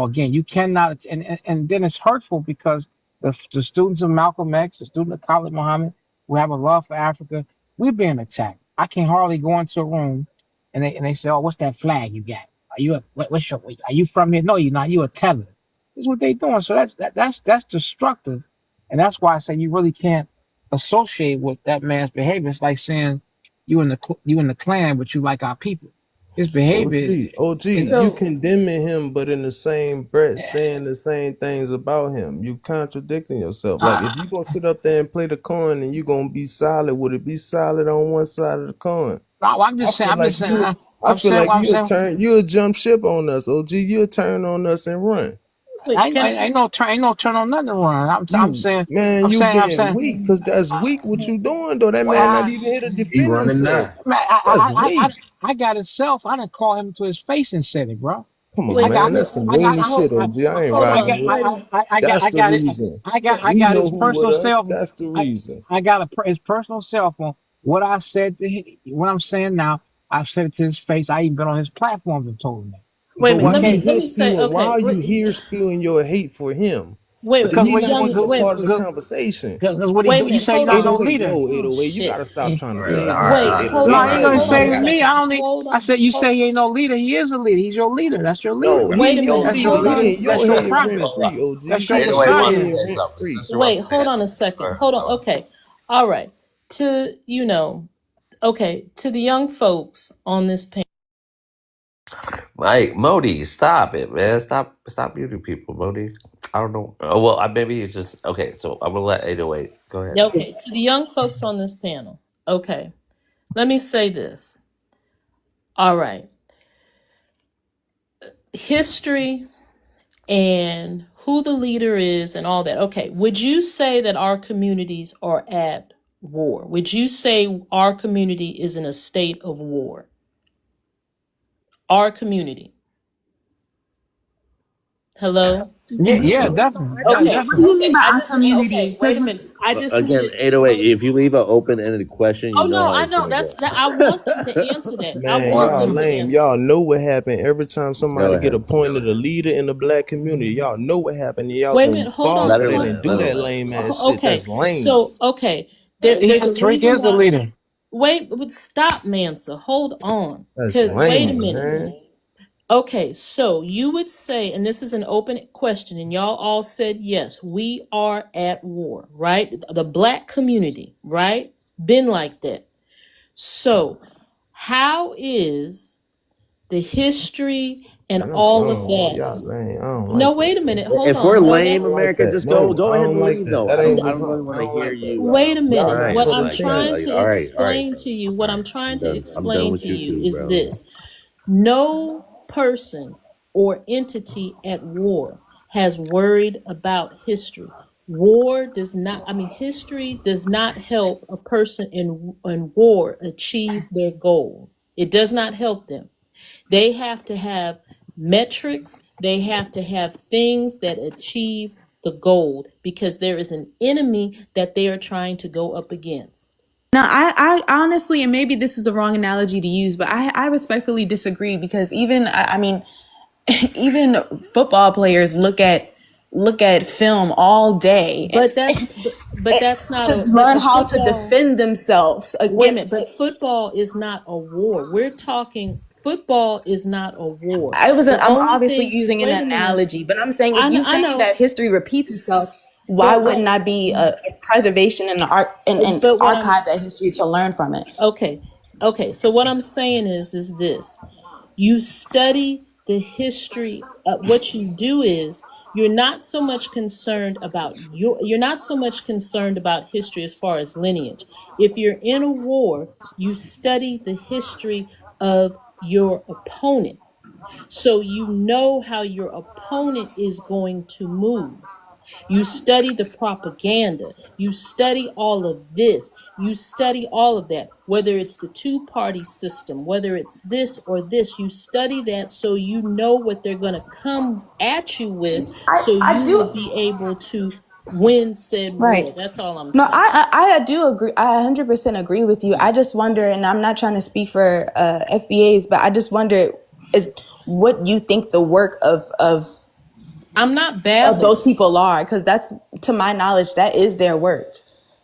again you cannot and then it's hurtful because the students of Malcolm X, the student of Khalid Muhammad, who have a love for Africa, we're being attacked. I can hardly go into a room and they say, oh, what's that flag you got? Are you are you from here? No, you're not. You a tether. This is what they doing. So that's destructive, and that's why I say you really can't associate with that man's behavior. It's like saying you in the clan, but you like our people. His behavior is OG, you So condemning him, but in the same breath saying the same things about him. You contradicting yourself. Like if you gonna sit up there and play the coin and you gonna be solid, would it be solid on one side of the coin? no, I'm I just saying. feel I'm like just saying. you I I'm feel saying like what I'm saying. you'll jump ship on us, OG. You'll turn on us and run. wait, can I? Ain't no turn on nothing wrong. I'm You saying. man, I'm you saying. I'm being saying. weak, cause that's weak what you doing though. That man not Well, even here to He defend running himself. now. man, That's weak. I got himself. I didn't call him to his face and said it, bro. Come on, Wait, I got, man. That's some I got, weenie I, shit, I, OG. I ain't hold I riding got, on. with. Wait a minute. That's I the got it. reason. I We got know his who with personal us. cell phone. That's the reason. I got his personal cell phone. What I said to him, what I'm saying now, I've said it to his face. I even been on his platforms and told him that. Wait a But minute. And why he you can't Let here me say. spewing? Why Okay. are you here spewing your hate for him? Wait a minute. because He what not Young. even a Wait a part minute. of the conversation. because what he Wait a do? You minute. say you're Hold not on. 808, no no, leader. Oh 808. You gotta shit. stop trying to All save Wait. yourself, right, Hold No, on. I 808. ain't all Wait. gonna right. Hold on say a to I me. second. I don't need. Hold I on. said you Hold. say he ain't no leader. He is a leader. He's your leader. That's your No, leader. he Wait a your minute. That's your leader. Hold on leader. a Your That's your second. head prophet. rent free, That's OG. your 808 Your Messiah. wants to head say rent something. free. Sister wants Wait. to say Hold it. on a second. Go Hold on. ahead. Okay. All right. To Okay. To the young folks on this panel. Mike, Modi, stop it, man. Stop muting people, Modi. I don't know. Oh, well, maybe it's just okay. So I'm gonna let 808. Go ahead. Okay. To the young folks on this panel. Okay. Let me say this. All right. History and who the leader is and all that. Okay. Would you say that our communities are at war? Would you say our community is in a state of war? Our community. Hello? Yeah, Uh, definitely. Okay. What do Definitely. you mean Okay. by I our just community? okay, wait a Because minute. I just Again, needed 808. wait. If you leave an open-ended question, you Oh know no, how I it's know. gonna That's go. that I want them to answer that. I Man, want y'all them to lame. answer Y'all that. know what happened every time Go somebody get ahead. appointed a leader in the black community. Y'all know what happened. And y'all Wait a gonna minute, hold fall on. Let for her that Hold, and land. do Let her that land. lame ass shit. okay. That's lame. So okay. There's a reason Is the why leader. wait, but stop, Mansa. Hold on. That's Cause wait a lame, minute. man. Okay, so you would say, and this is an open question, and y'all all said yes, we are at war, right? The black community, right? Been like that. So, how is the history and Man, I all of don't know. that? Y'all lame. I don't No, like that, wait a minute. man. Hold If on. we're No, I lame, don't that's like America, that. just go No, go I ahead don't and like leave. that. Though That I ain't don't. I what's don't really up. I want to don't hear like that. you. wait a Y'all All minute. right, What lame as I'm like, trying bitches. to all right, all right, explain bro. to you, All what right, I'm trying I'm to done. I'm done explain with to you you too, is bro. this. No person or entity at war has worried about history. War does not, I mean, history does not help a person in war achieve their goal. It does not help them. They have to have metrics, they have to have things that achieve the goal because there is an enemy that they are trying to go up against. no, I honestly, and maybe this is the wrong analogy to use, but I respectfully disagree because even I mean, even football players look at film all day and But that's not to a but learn a how to football. defend themselves Wait a against. minute, but football is not a war. We're talking football is not a war. The I'm only obviously thing, using an wait a minute. analogy, but I'm saying if you I saying know, that history repeats itself, why but wouldn't I be a preservation and art and but what archive that history to learn from it? okay. Okay, so what I'm saying is this. You study the history. What you do is you're not so much concerned about you're not so much concerned about history as far as lineage. If you're in a war, you study the history of your opponent, so you know how your opponent is going to move. You study the propaganda. You study all of this. You study all of that, whether it's the two-party system, whether it's this or this. You study that so you know what they're going to come at you with, so I you do. will be able to win said Right. war. That's all I'm No, saying. I do agree. I 100% agree with you. I just wonder, and I'm not trying to speak for FBAs, but I just wonder is what you think the work I'm not of battling. those people are, because that's, to my knowledge, that is their work.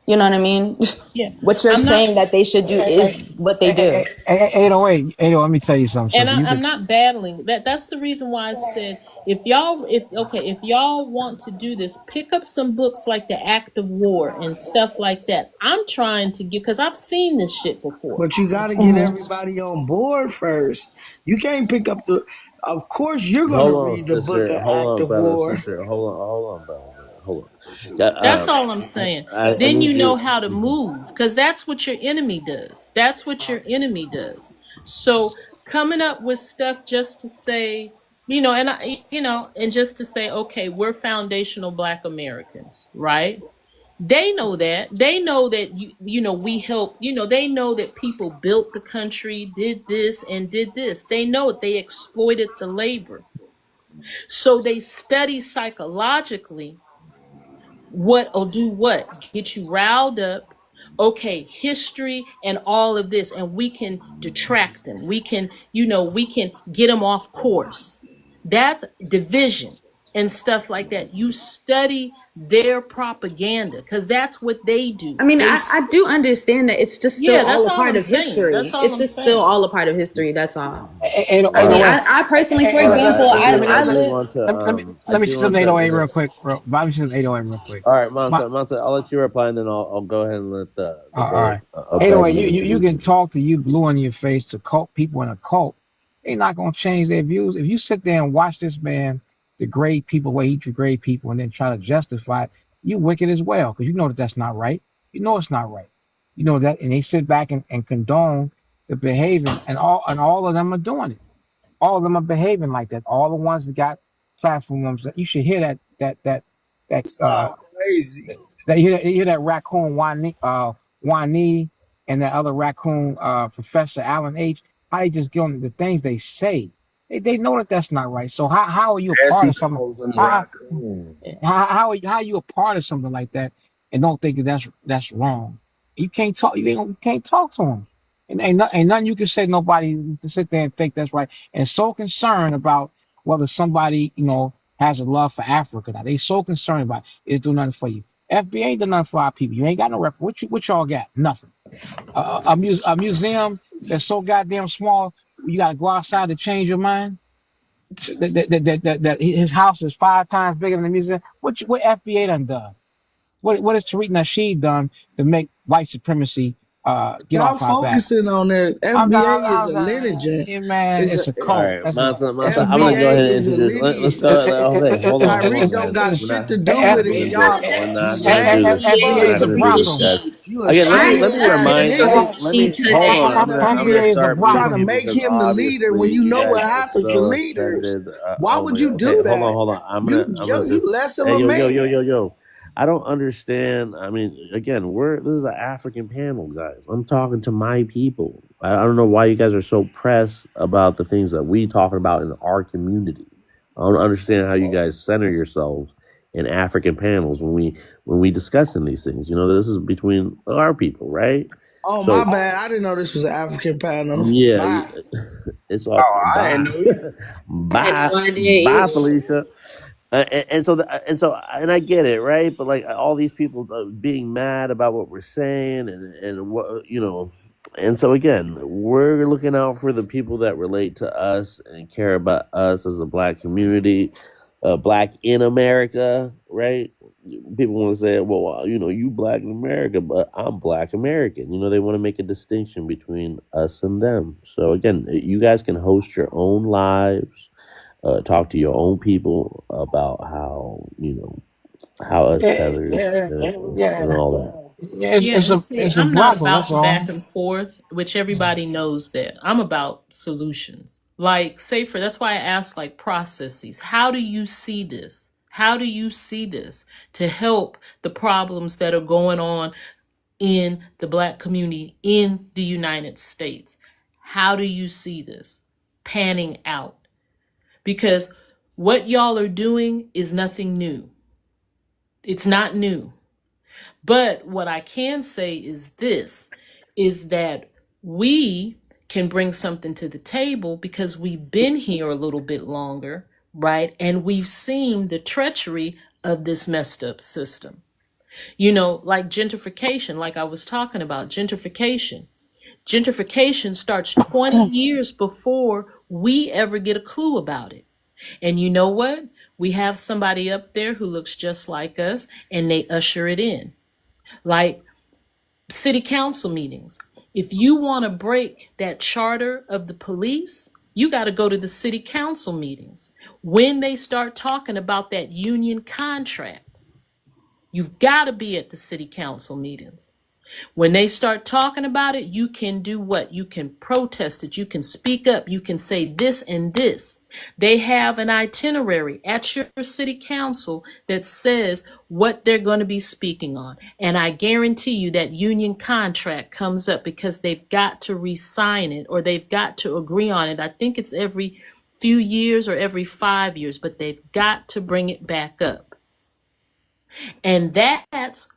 You know what I mean? Yeah, What you're I'm not. saying that they should do is what they do. 808, let me tell you something, And sister. You I'm could, not battling that. That's the reason why I said if y'all want to do this, pick up some books like The Act of War and stuff like that. I'm trying to get, because I've seen this shit before. But you got to get everybody on board first. You can't pick up the. Of course, you're gonna Hold on, read the book sister. of Hold Act on, of brother, War. sister. Hold on, brother. Hold on. Yeah, That's all I'm saying. I Then need you know you. how to move, because that's what your enemy does. That's what your enemy does. So coming up with stuff just to say, and just to say, okay, we're foundational Black Americans, right? They know that. They know that we help. They know that people built the country, did this and did this. They know it. They exploited the labor. So they study psychologically what'll do what? Get you riled up. Okay, history and all of this, and we can detract them. We can get them off course. That's division and stuff like that. You study their propaganda because that's what they do. I mean, I do understand that it's just still Yeah, all that's a all part I'm of saying. history. That's all It's I'm just still saying. all a part of history. That's all. I mean, 808, I personally, for All right, example, I I do live. want to. I let me do see some want to. 808 real quick, bro. Let me see some 808 real quick. All right, My, Monta, I'll let you reply, and then I'll go ahead and let the all brother right. Abed 808, you introduce can me. talk to you blue in your face to cult people in a cult. They're not gonna change their views. If you sit there and watch this man degrade people where he degrade people and then try to justify it, you wicked as well, because you know that that's not right. You know it's not right. You know that, and they sit back and condone the behavior, and all of them are doing it. All of them are behaving like that. All the ones that got platforms, you should hear that Sound crazy. you hear that raccoon Wani and that other raccoon Professor Alan H. How they just get on the things they say. They know that that's not right. So how are you a As part he of something? calls them How raccoon. how are you a part of something like that and don't think that that's wrong? You can't talk. You can't talk to them. And ain't nothing you can say to nobody to sit there and think that's right. And so concerned about whether somebody has a love for Africa. Now they so concerned about it's doing nothing for you. FBA ain't done nothing for our people. You ain't got no rep. What y'all got? Nothing. A museum that's so goddamn small, you got to go outside to change your mind. That his house is 5 times bigger than the museum. What FBA done? What has Tariq Nasheed done to make white supremacy get Y'all off our back? focusing on that. FBA is a lineage. Yeah, man, Is it's a All cult. right, That's a Monta, I'm gonna go FBA ahead and is a introduce. Let's lineage. go. Jose, hold Tyreek on, don't guys. got We're shit not. to We're do not with it, doing and this. y'all We're not lame gonna do this. as We're FBA fuck. is not a gonna do this, brothel. guys. You a Again, let shame me ass remind you. nigga. Let me Y'all hold on. sitting up I'm gonna here FBA is a start trying muting to brothel. you make because him the leader when obviously you you know what guys are happens to so leaders. offended. Why Oh would my God. you Okay, do that? hold on. I'm gonna You just. less of Hey, a man. yo. I don't understand. I mean, again, this is an African panel, guys. I'm talking to my people. I don't know why you guys are so pressed about the things that we talking about in our community. I don't understand how you guys center yourselves in African panels when we discussing these things. This is between our people, right? Oh my So bad. I didn't know this was an African panel. yeah, Bye. it's Oh, all I bye, ain't know either. I had bye, no idea bye, either. Felicia. And I get it, right? But like all these people being mad about what we're saying, and what. And so again, we're looking out for the people that relate to us and care about us as a Black community, Black in America, right? People want to say, well, you Black in America, but I'm Black American. They want to make a distinction between us and them. So again, you guys can host your own lives, talk to your own people about how us Yeah, tethered yeah, and yeah. all that. Yeah, Yeah, and see, it's a I'm not brothel. That's about all. back and forth, which everybody knows that. I'm about solutions. Like, that's why I asked like processes. How do you see this? How do you see this to help the problems that are going on in the Black community in the United States? How do you see this panning out? Because what y'all are doing is nothing new. It's not new. But what I can say is this, is that we can bring something to the table because we've been here a little bit longer, right? And we've seen the treachery of this messed up system. You know, like gentrification, like I was talking about, gentrification. Gentrification starts 20 years before we ever get a clue about it. And you know what? We have somebody up there who looks just like us, and they usher it in. Like city council meetings. If you want to break that charter of the police, you got to go to the city council meetings. When they start talking about that union contract, you've got to be at the city council meetings. When they start talking about it, you can do what? You can protest it. You can speak up. You can say this and this. They have an itinerary at your city council that says what they're going to be speaking on. And I guarantee you that union contract comes up because they've got to re-sign it or they've got to agree on it. I think it's every few years or every 5 years, but they've got to bring it back up. And that's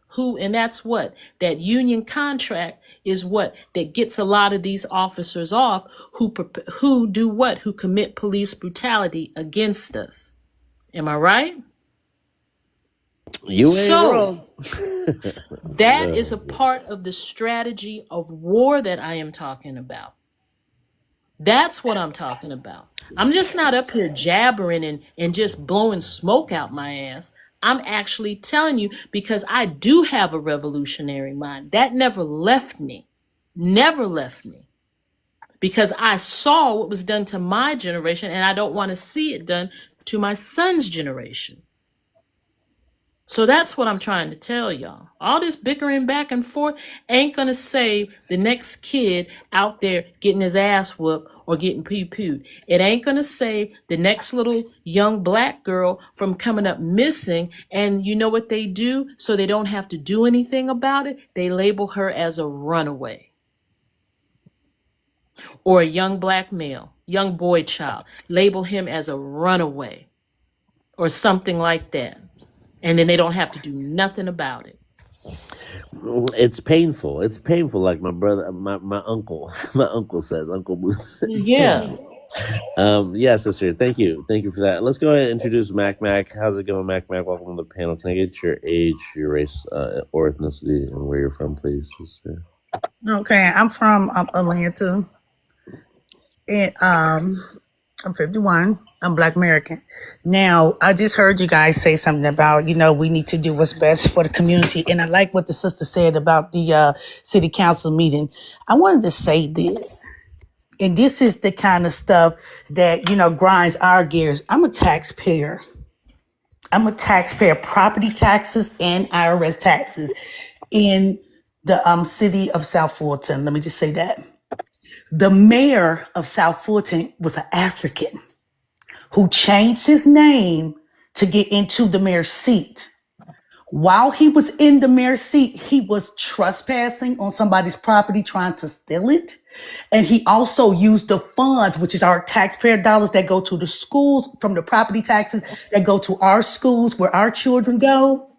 what that union contract is, what that gets a lot of these officers off who do what, who commit police brutality against us. Am I right? You ain't So wrong. that is a part of the strategy of war that I am talking about. That's what I'm talking about. I'm just not up here jabbering and just blowing smoke out my ass. I'm actually telling you because I do have a revolutionary mind. That never left me. Never left me. Because I saw what was done to my generation and I don't want to see it done to my son's generation. So that's what I'm trying to tell y'all. All this bickering back and forth ain't going to save the next kid out there getting his ass whooped or getting poo-pooed. It ain't going to save the next little young Black girl from coming up missing. And you know what they do? So they don't have to do anything about it. They label her as a runaway. Or a young Black male, young boy child, label him as a runaway or something like that. And then they don't have to do nothing about it. It's painful. It's painful. Like my brother, my uncle, my uncle says, Uncle Booth says. Yeah. Yeah, sister. Thank you. Thank you for that. Let's go ahead and introduce Mac. How's it going, Mac? Welcome to the panel. Can I get your age, your race, or ethnicity, and where you're from, please, sister? Okay, I'm from Atlanta, and I'm 51. I'm Black American. Now, I just heard you guys say something about, we need to do what's best for the community. And I like what the sister said about the city council meeting. I wanted to say this, and this is the kind of stuff that, grinds our gears. I'm a taxpayer, property taxes and IRS taxes in the city of South Fulton. Let me just say that. The mayor of South Fulton was an African who changed his name to get into the mayor's seat. While he was in the mayor's seat, he was trespassing on somebody's property, trying to steal it. And he also used the funds, which is our taxpayer dollars that go to the schools from the property taxes that go to our schools where our children go.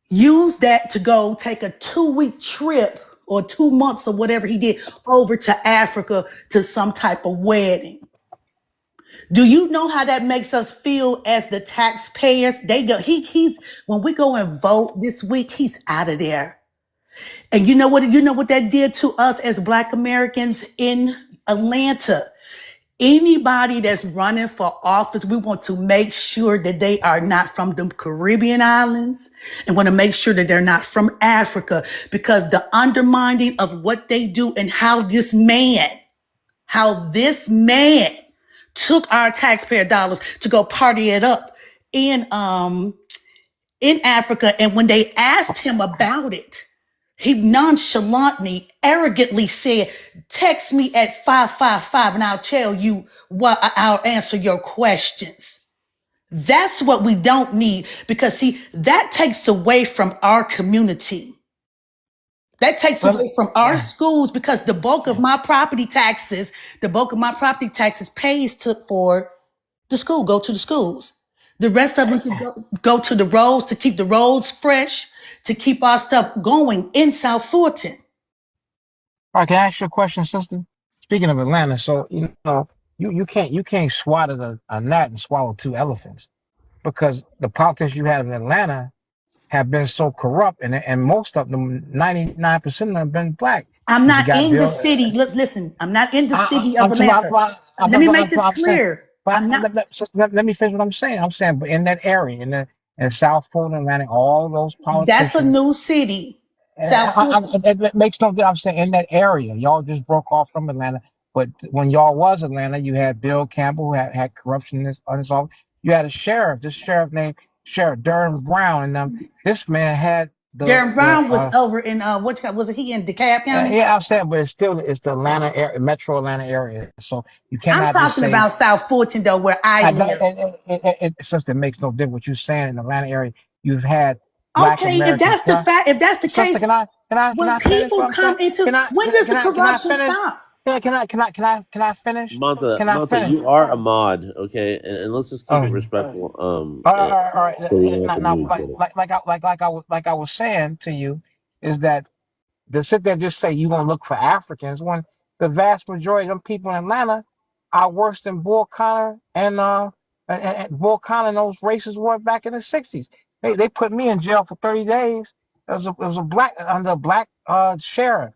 Use that to go take a 2-week trip or 2 months or whatever he did over to Africa to some type of wedding. Do you know how that makes us feel as the taxpayers? He's when we go and vote this week, he's out of there. And you know what that did to us as Black Americans in Atlanta? Anybody that's running for office, we want to make sure that they are not from the Caribbean islands and want to make sure that they're not from Africa, because the undermining of what they do and how this man took our taxpayer dollars to go party it up in Africa. And when they asked him about it, he nonchalantly, arrogantly said, text me at 555 and I'll tell you I'll answer your questions. That's what we don't need, because see, that takes away from our community. That takes Well, away from our yeah, schools, because the bulk of my property taxes pays for the school, go to the schools. The rest of them can go to the roads, to keep the roads fresh, to keep our stuff going in South Fulton. all right, can I ask you a question, sister? Speaking of Atlanta, so you can't swallow a gnat and swallow two elephants, because the politicians you have in Atlanta have been so corrupt, and most of them, 99% of them, have been black. I'm You not got in the Bill. city. Listen, I'm not in the city of I'm talking Atlanta. about. Let me make this I'm saying, clear. but I'm not. let me finish what I'm saying. I'm saying, but in that area, in South Fulton, Atlanta, all those That's a politicians. new city, South Fulton. It makes no difference. I'm saying in that area, y'all just broke off from Atlanta. But when y'all was Atlanta, you had Bill Campbell, who had corruption in this unsolved. You had a sheriff, this sheriff named Sheriff Durham Brown, and this man had Darren Brown was over in was he in DeKalb County? yeah, I'm saying, but it's the Atlanta area, Metro Atlanta area. So you I'm cannot just talking say about South Fulton, though, where I live. since it makes no difference what you're saying in the Atlanta area. You've had black Okay, Americans. if that's the Sister, case, can I when finish what people I'm saying? come into, Can when does the I corruption finish? stop? Can I finish? Can I Monta, finish? you are a mod, okay, and let's just keep it Oh. respectful. All right. So we don't have to Now, move each other. like I was saying to you, is that to sit there and just say you're gonna look for Africans when the vast majority of them people in Atlanta are worse than Bull Connor and Bull Connor and those racists were back in the '60s. They put me in jail for 30 days. It was a black under a black sheriff,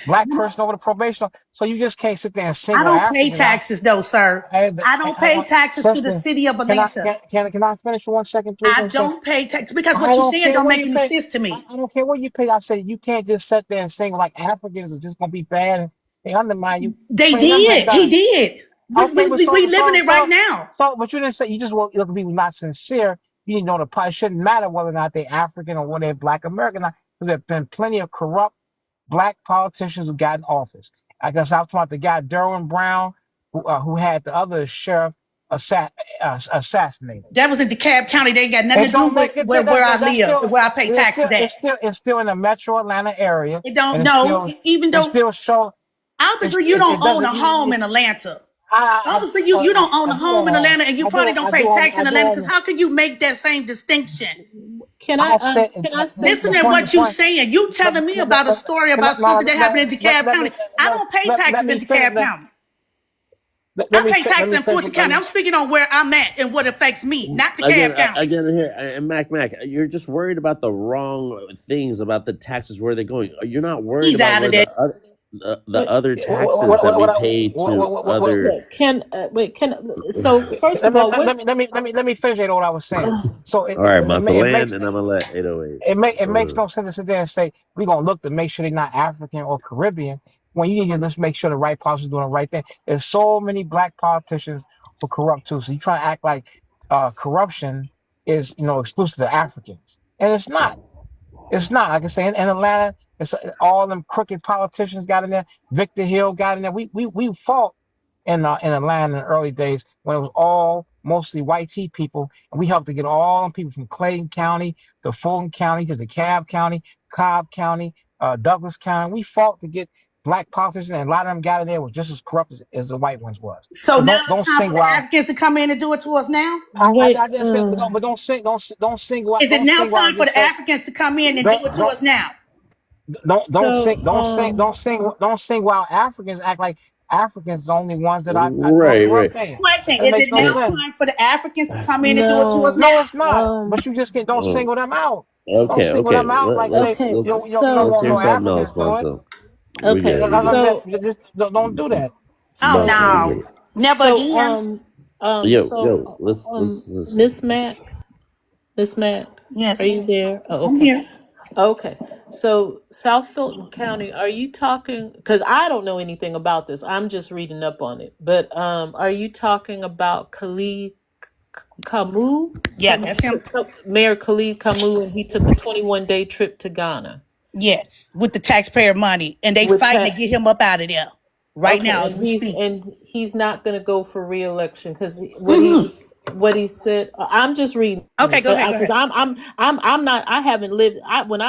black person over the probation. So you just can't sit there and I single don't pay Africans out. taxes, though, sir. I don't pay taxes to the Sister, city of Atlanta. can I finish for 1 second, please? I don't pay tax because what I you're don't saying care don't where make you any pay. sense to me. I don't care where you pay. I said you can't just sit there and sing like Africans are just gonna be bad and they undermine you. They Ain't nothing did. like He that. did. Okay, but We living it right now. but you didn't say you just want to be not sincere. You didn't know the part. It shouldn't matter whether or not they're African or whether they're Black American. Because there have been plenty of corrupt Black politicians who got in office. I guess I was talking about the guy Derwin Brown, who had the other sheriff assassinated. That was in DeKalb County. They ain't got nothing It to do don't with make it. where I live, Still, where I pay taxes at. it's still in the Metro Atlanta area. It don't and know, even though still show. Obviously, you don't own a home in Atlanta. Obviously, you don't own a home in Atlanta, and you probably don't pay tax in Atlanta. Because how can you make that same distinction? Can I say Listen to what you're saying. You telling me about a story about something that happened in DeKalb County. I don't pay taxes in DeKalb County. I pay taxes in Fulton County. I'm speaking on where I'm at and what affects me, not DeKalb County. Again, here, and Mac, you're just worried about the wrong things about the taxes, where they're going. You're not worried He's about out of where the other taxes that we pay to other. So first of all, let me finish what I was saying. So All right, Monta, land, and I'm gonna let 808. It makes no sense to sit there and say we're gonna look to make sure they're not African or Caribbean when you need to just make sure the right politicians doing the right thing. There's so many Black politicians who are corrupt too. So you try to act like corruption is exclusive to Africans, and it's not. It's not. Like I say, in Atlanta, it's all them crooked politicians got in there. Victor Hill got in there. We fought in Atlanta in the early days when it was all mostly white tea people, and we helped to get all them people from Clayton County to Fulton County to DeKalb County, Cobb County, Douglas County. We fought to get Black politicians, and a lot of them got in there was just as corrupt as the white ones was. So now it's time for the Africans to come in and do it to us now? I just said, but don't single out. Is it now time for the Africans to come in and do it to us now? Don't sing while Africans act like Africans the only ones that I right. Question: Is it now time for the Africans to come in and do it to us now? No, it's not. But you just don't single them out. Okay. Them out like say you don't want no Africans to it. Okay, so just don't do that. Oh no, never again. Miss Mac, yes, are you there? Oh, okay. I'm here. Okay, so South Fulton County, are you talking? Because I don't know anything about this. I'm just reading up on it. But are you talking about Khalid Kamu? Yeah, that's him. Mayor Khalid Kamu, and he took a 21-day trip to Ghana. Yes, with the taxpayer money, and they fighting to get him up out of there now as we speak. And he's not going to go for re-election because what he said. I'm just reading Okay, this go ahead. Go because ahead. I'm not. I haven't lived. When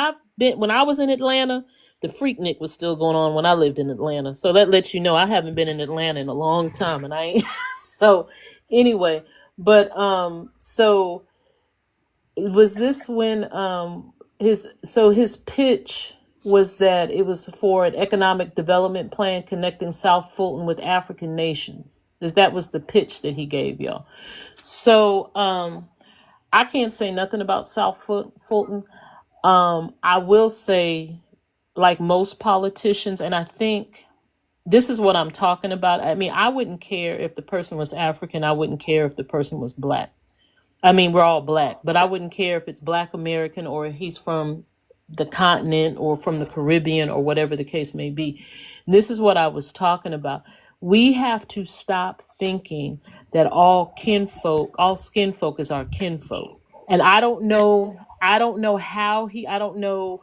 I was in Atlanta, the Freaknik was still going on when I lived in Atlanta. So that lets you know I haven't been in Atlanta in a long time, and I ain't. So anyway, but so was this when his pitch was that it was for an economic development plan connecting South Fulton with African nations. That was the pitch that he gave y'all. So I can't say nothing about South Fulton. I will say, like most politicians, and I think this is what I'm talking about. I mean, I wouldn't care if the person was African. I wouldn't care if the person was black. I mean, we're all black, but I wouldn't care if it's Black American or he's from the continent or from the Caribbean or whatever the case may be. This is what I was talking about. We have to stop thinking that all skin folk is our kinfolk. And I don't know I don't know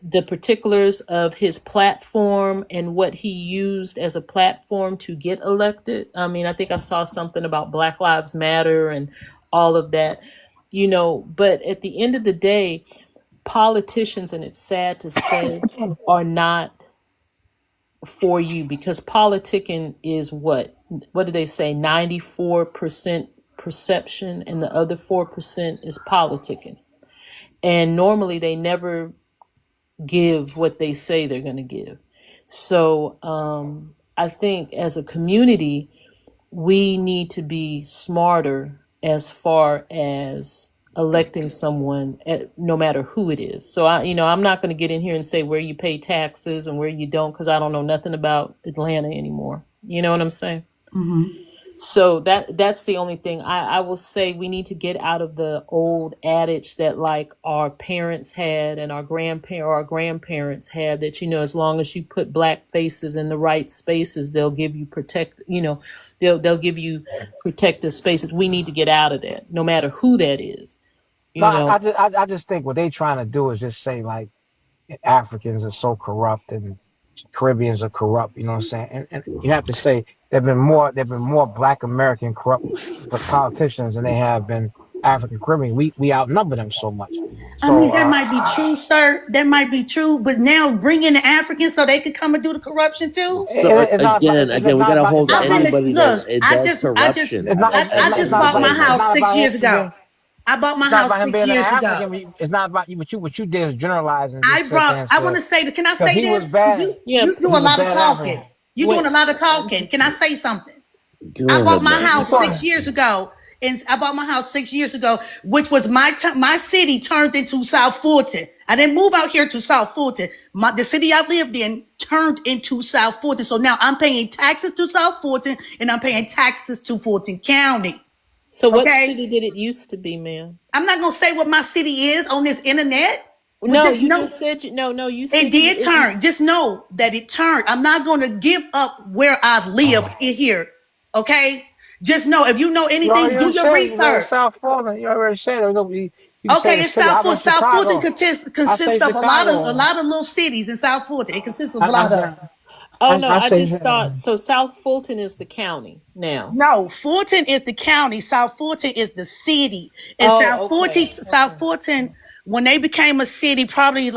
the particulars of his platform and what he used as a platform to get elected. I mean, I think I saw something about Black Lives Matter and all of that, but at the end of the day, politicians, and it's sad to say, are not for you because politicking is what do they say? 94% perception and the other 4% is politicking. And normally they never give what they say they're going to give. So I think as a community, we need to be smarter as far as electing someone, no matter who it is. So I'm not going to get in here and say where you pay taxes and where you don't, because I don't know nothing about Atlanta anymore. You know what I'm saying? Mm-hmm. So that's the only thing I will say. We need to get out of the old adage that like our parents had and our grandparents had, that, as long as you put black faces in the right spaces, they'll give you they'll give you protective spaces. We need to get out of that, no matter who that is. No, I just think what they trying to do is just say like Africans are so corrupt and Caribbeans are corrupt. You know what I'm saying? And you have to say there've been more Black American corrupt politicians than they have been African Caribbean. We outnumber them so much. I mean, that might be true, sir. That might be true. But now bring in the Africans so they could come and do the corruption too. So again, we gotta hold anybody that does corruption. I just bought my house 6 years ago. I bought my house 6 years ago. It's not about you. What you did is generalizing. I want to say, can I say this? You do a lot of talking. You're doing a lot of talking. Can I say something? I bought my house 6 years ago. And I bought my house 6 years ago, which was my city turned into South Fulton. I didn't move out here to South Fulton. The city I lived in turned into South Fulton. So now I'm paying taxes to South Fulton and I'm paying taxes to Fulton County. So what city did it used to be, ma'am? I'm not going to say what my city is on this internet. No, you said you said it did turn. Just know that it turned. I'm not going to give up where I've lived in here. Okay? Just know, if you know anything, do your research. South Fulton, you already said it. Okay, it's South Fulton. South Fulton consists of a lot of little cities in South Fulton. It consists of a lot of. Oh no, I just thought so. South Fulton is the county now. No, Fulton is the county. South Fulton is the city. And South Fulton, when they became a city, probably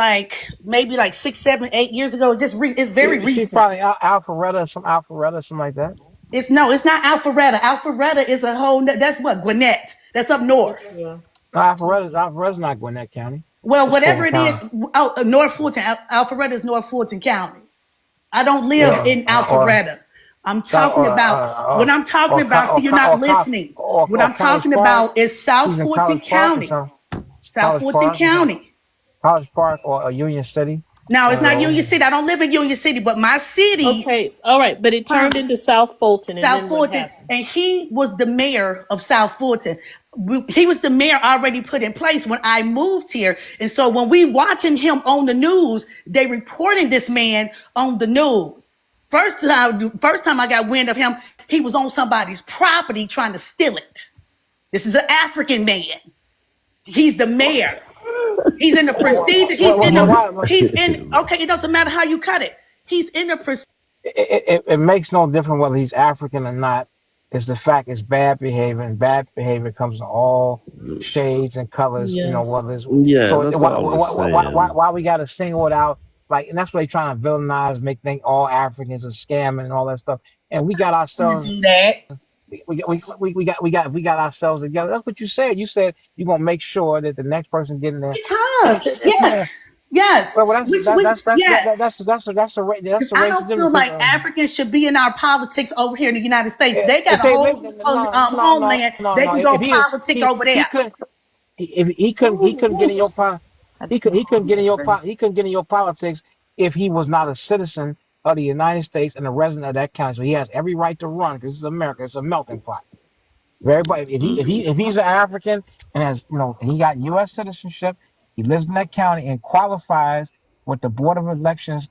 maybe 6, 7, 8 years ago. It's very recent. Probably Alpharetta, something like that. It's not Alpharetta. Alpharetta is a whole. That's what Gwinnett. That's up north. Yeah. No, Alpharetta's not Gwinnett County. Well, whatever it is, North Fulton. Alpharetta is North Fulton County. I don't live in Alpharetta. I'm talking about what I'm talking about. So you're not listening. What I'm talking about is South Fulton County. South Fulton County. College Park or Union City. No, it's not Union City. I don't live in Union City, but my city. Okay, all right, but it turned into South Fulton. South Fulton, and he was the mayor of South Fulton. He was the mayor already put in place when I moved here, and so when we watching him on the news, they reporting this man on the news. First time I got wind of him, he was on somebody's property trying to steal it. This is an African man. He's the mayor. He's in the prestigious. Okay, it doesn't matter how you cut it. He's in the prestige. It makes no difference whether he's African or not. It's the fact it's bad behavior, and bad behavior comes in all shades and colors. You know, Yes. whether it's Yeah, so that's all we're saying. why we got to single it out like, and that's what they trying to villainize, make think all Africans are scamming and all that stuff. And we got To ourselves, do that. we got ourselves together. That's what you said. You said you're gonna make sure that the next person getting there. Because Yeah. yes, Well, which we yes. that's a Because racism. I don't feel like Because Africans should be in our politics over here in the United States. They if got a they whole homeland. They can go if politic over he there. couldn't if he couldn't get in your he couldn't get in your he couldn't get in your politics if he was not a citizen of the United States and a resident of that country. So he has every right to run because this is America. It's a melting pot. Everybody, if he's an African and has he got U.S. citizenship, he lives in that county and qualifies what the Board of Elections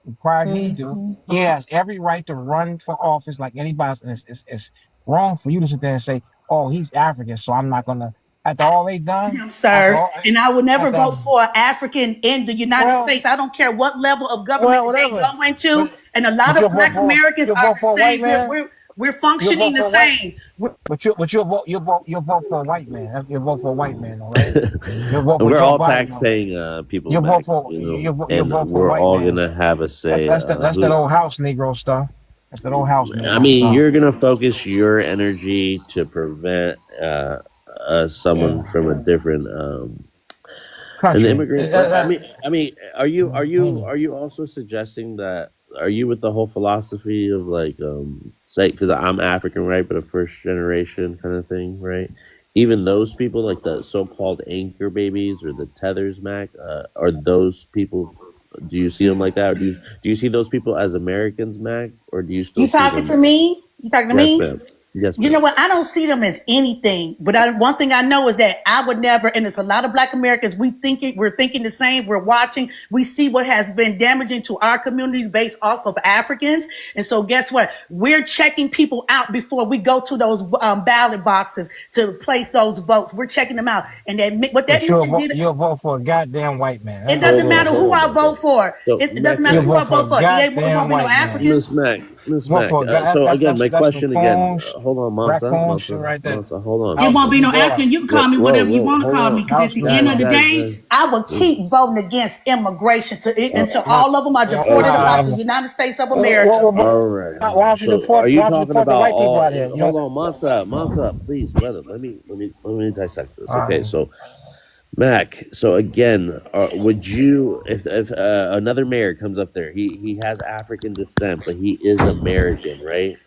required him to do. He has every right to run for office like anybody else. And it's wrong for you to sit there and say, "Oh, he's African, so I'm not gonna." After all they've done, Sir, and I would never vote after for an African in the United States. I don't care what level of government they go into. And a lot of Black Americans are the same. We're functioning the same. You'll vote for a white man. You'll vote for a white man, all right? You'll vote for We're Joe all Biden. tax-paying people, You'll Mac, vote for and a we're white all man. gonna have a say. That's that old house Negro stuff. That's that old house Negro I mean, stuff. you're gonna focus your energy to prevent someone from a different an Country. immigrant. I mean, are you also suggesting that? Are you with the whole philosophy of like say because I'm African, right, but a first generation kind of thing, right? Even those people, like the so-called anchor babies or the tethers, Mac, are those people? Do you see them like that, or do you see those people as Americans, Mac, or do you still You see talking them? to me? You talking to Yes, me? ma'am. Yes, You know ma'am. what? I don't see them as anything. But one thing I know is that I would never, and it's a lot of Black Americans, we're thinking the same. We're watching. We see what has been damaging to our community based off of Africans. And so guess what? We're checking people out before we go to those ballot boxes to place those votes. We're checking them out. And what that But man did, you'll vote for a goddamn white man. it doesn't matter who I vote for. So, It Mac, doesn't matter who I vote for. They won't Goddamn be no white man. African. Miss Mac. Vote for So again, my that's question again. raccoon Hold on, raccoon shit right there. hold It on. won't be no House African. You can call me Whoa, whatever you whoa, want to hold call me, on, because at the end of the day, guys. I will keep voting against immigration until all of them are deported out of the United States of America. All right. Why don't you So deport? are you Why don't you talking deport the about white people all? out here? Hold on, Monta, please, brother. Let me dissect this. All Okay, right. so Mac. So again, would you, if another mayor comes up there, he has African descent, but he is American, right?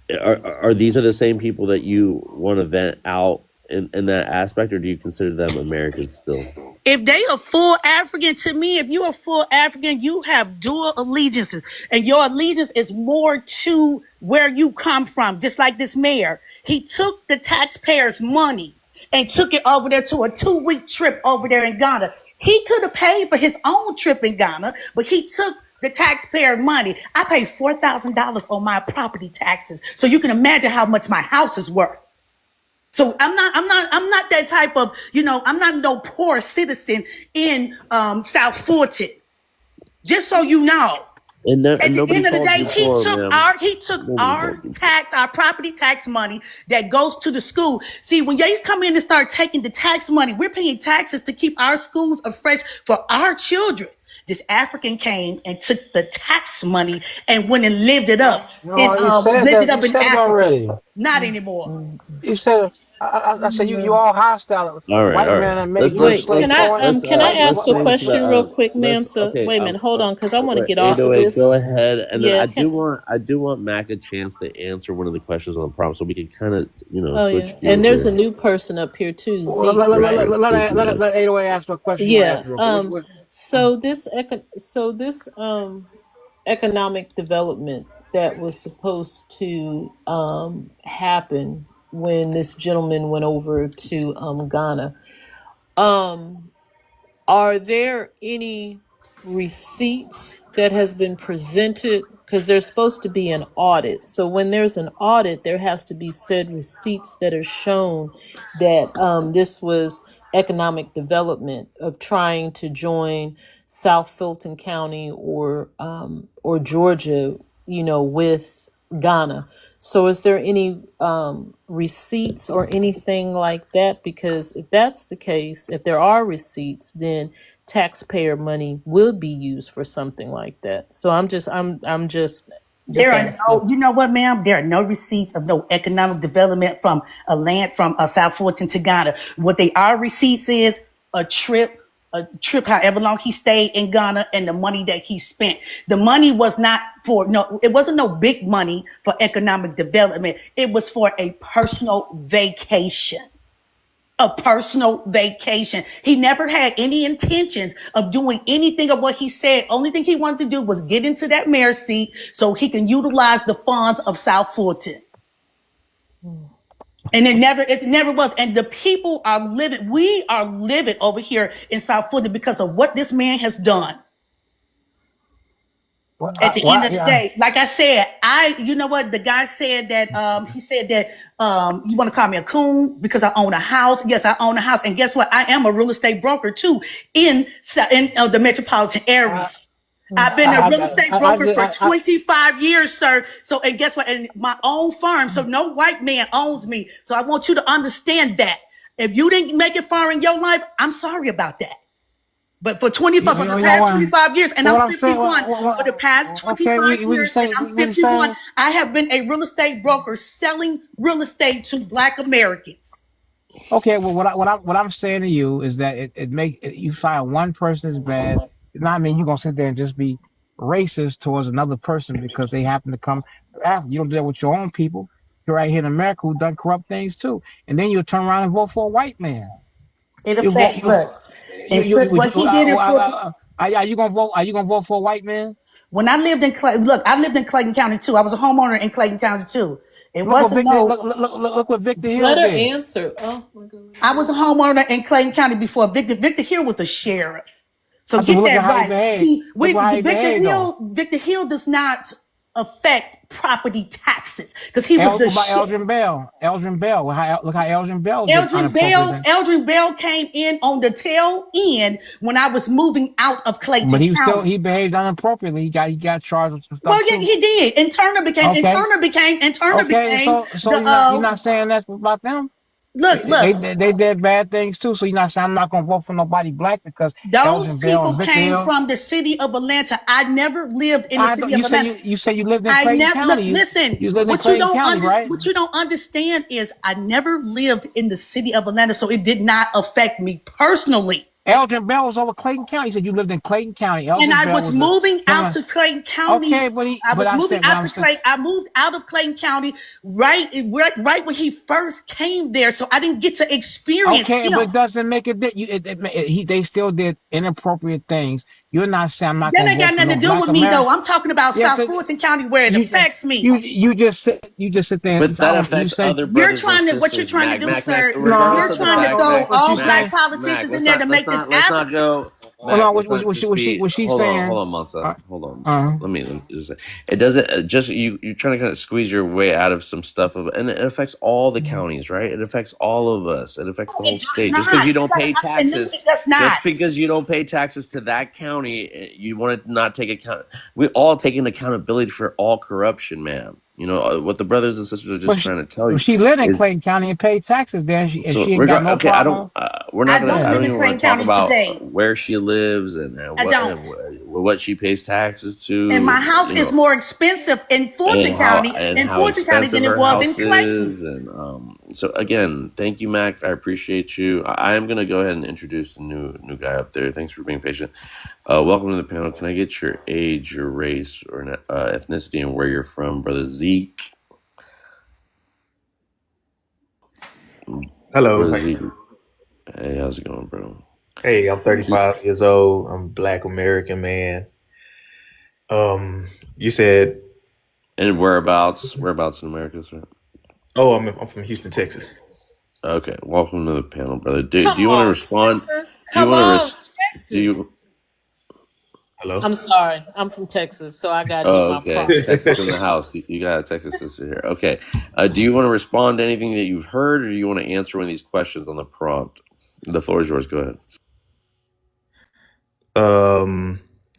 Are these the same people that you want to vent out in that aspect, or do you consider them Americans still? If they are full African, to me, if you're a full African, you have dual allegiances, and your allegiance is more to where you come from. Just like this mayor, he took the taxpayers' money and took it over there to a 2-week trip over there in Ghana. He could have paid for his own trip in Ghana, but he took the taxpayer money. I pay $4,000 on my property taxes, so you can imagine how much my house is worth. So I'm not that type of, I'm not no poor citizen in South Fulton. Just so you know. And At the nobody end of the called day, you for, ma'am. he took Nobody our called you. our property tax money that goes to the school. See, when you come in and start taking the tax money, we're paying taxes to keep our schools afresh for our children. This African came and took the tax money and went and lived it up. No, you said Lived it that. up You in said it Africa. already. Not anymore. You said. I said you all hostile. All right, White all man right. and make Let's you Wait, slave can I for can I ask a change question the real quick, let's Mansa? okay. Wait a minute, hold on, because I want to get off of 808, this. go ahead, and then Yeah, I do want Mac a chance to answer one of the questions on the prompt, so we can kind of Oh switch yeah, gears and there's a here. new person up here too, Well, Zeke, right? let 808 ask a question. You want to Yeah. ask real quick. So this economic development that was supposed to happen when this gentleman went over to Ghana. Are there any receipts that has been presented? Because there's supposed to be an audit. So when there's an audit, there has to be said receipts that are shown that this was economic development of trying to join South Fulton County or Georgia, with Ghana. So is there any receipts or anything like that? Because if that's the case, if there are receipts, then taxpayer money will be used for something like that. So I'm just There are asking. no, you know what, ma'am? There are no receipts of no economic development from a land from South Fulton to Ghana. What they are receipts is a trip, however long he stayed in Ghana, and the money that he spent. The money was not for no, it wasn't no big money for economic development. It was for a personal vacation. A personal vacation. He never had any intentions of doing anything of what he said. Only thing he wanted to do was get into that mayor's seat so he can utilize the funds of South Fulton. And it never was. And the people are livid. We are livid over here in South Fulton because of what this man has done. Well, At the end of the day, like I said, you know what? The guy said that, he said that, you want to call me a coon because I own a house. Yes, I own a house. And guess what? I am a real estate broker too in the metropolitan area. I've been a real estate broker for 25 years, sir. So, and guess what? And my own farm. So no white man owns me. So I want you to understand that. If you didn't make it far in your life, I'm sorry about that. But for 25, for the past 25 years, and I'm 51, for the past 25 years, and I'm 51, I have been a real estate broker selling real estate to Black Americans. Okay, well, what I'm saying to you is that you find one person is bad. It's not mean you're gonna sit there and just be racist towards another person because they happen to come after. You don't do that with your own people. You're right here in America who done corrupt things too, and then you'll turn around and vote for a white man. It affects what he did in 14. Are you gonna vote? Are you gonna vote for a white man? When I lived in I lived in Clayton County too. I was a homeowner in Clayton County too. It wasn't look what Victor Hill Let her did. answer. Oh my God. I was a homeowner in Clayton County before Victor Hill was the sheriff. So get that right. See, Victor Hill does not affect property taxes because he was the Eldrin Bell. Look how Eldrin Bell. Eldrin Bell came in on the tail end when I was moving out of Clayton But County. he behaved inappropriately. He got charged with some stuff. Well, yeah, he did. And Turner became. So you're not saying that's about them. Look. They did bad things too. So you're not saying I'm not gonna vote for nobody black because those people came from the city of Atlanta. I never lived in the city of Atlanta. You say you lived in Clayton County. Listen, you lived in Clayton County, right? What you don't understand is I never lived in the city of Atlanta, so it did not affect me personally. Eldrin Bell was over Clayton County. He said you lived in Clayton County. I was moving out to Clayton County. Okay, I moved out of Clayton County right when he first came there, so I didn't get to experience him. But it doesn't make it. They still did inappropriate things. You're not saying I'm not. That ain't got nothing to do with me, though. I'm talking about South Fulton County where it affects me. You just sit there. But that affects other brothers and sisters. What you're trying to do, sir? You're trying to throw all black politicians in there to make this. Let's not go. What she's saying? Hold on, Monza. Hold on. Let me just say. It doesn't just you're trying to kind of squeeze your way out of some stuff, and it affects all the counties, right? It affects all of us. It affects the whole state. Just because you don't pay taxes, to that county, you want to not take account. We all taking accountability for all corruption, man. You know what the brothers and sisters are just trying to tell you. She lived in Clayton County and paid taxes there, and she ain't got no problem. We're not going to. I don't even want to talk about where she lives and what she pays taxes to. And my house is more expensive in Fulton County than it was in Clayton. And so again, thank you, Mac. I appreciate you. I am going to go ahead and introduce the new guy up there. Thanks for being patient. Welcome to the panel. Can I get your age, your race, or ethnicity, and where you're from, brother Zeke? Hello. Brother Zeke. Hey, how's it going, bro? Hey, I'm 35 years old. I'm a Black American man. You said. And whereabouts in America, sir? Oh, I'm from Houston, Texas. Okay, welcome to the panel, brother. Do you want to respond? Hello. I'm sorry. I'm from Texas, so I got to do my part. Texas in the house. You got a Texas sister here. Okay. Do you want to respond to anything that you've heard, or do you want to answer one of these questions on the prompt? The floor is yours. Go ahead.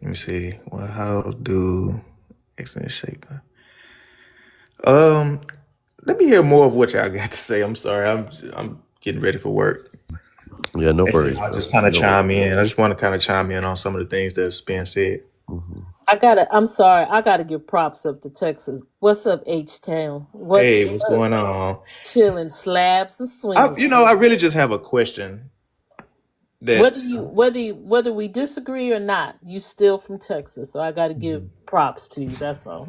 Let me see. Well, how do excellent shape? Um, Let me hear more of what y'all got to say. I'm sorry, I'm getting ready for work. Yeah, no And worries, I'll just bro. kind of No chime worries. in. I just want to kind of chime in on some of the things that's being said. Mhm. I'm sorry, I gotta give props up to Texas. What's up, H Town? What's Hey, what's up? going on? Chilling slabs and swinging. I really just have a question that Whether we disagree or not, you still from Texas, so I gotta give props to you. That's all.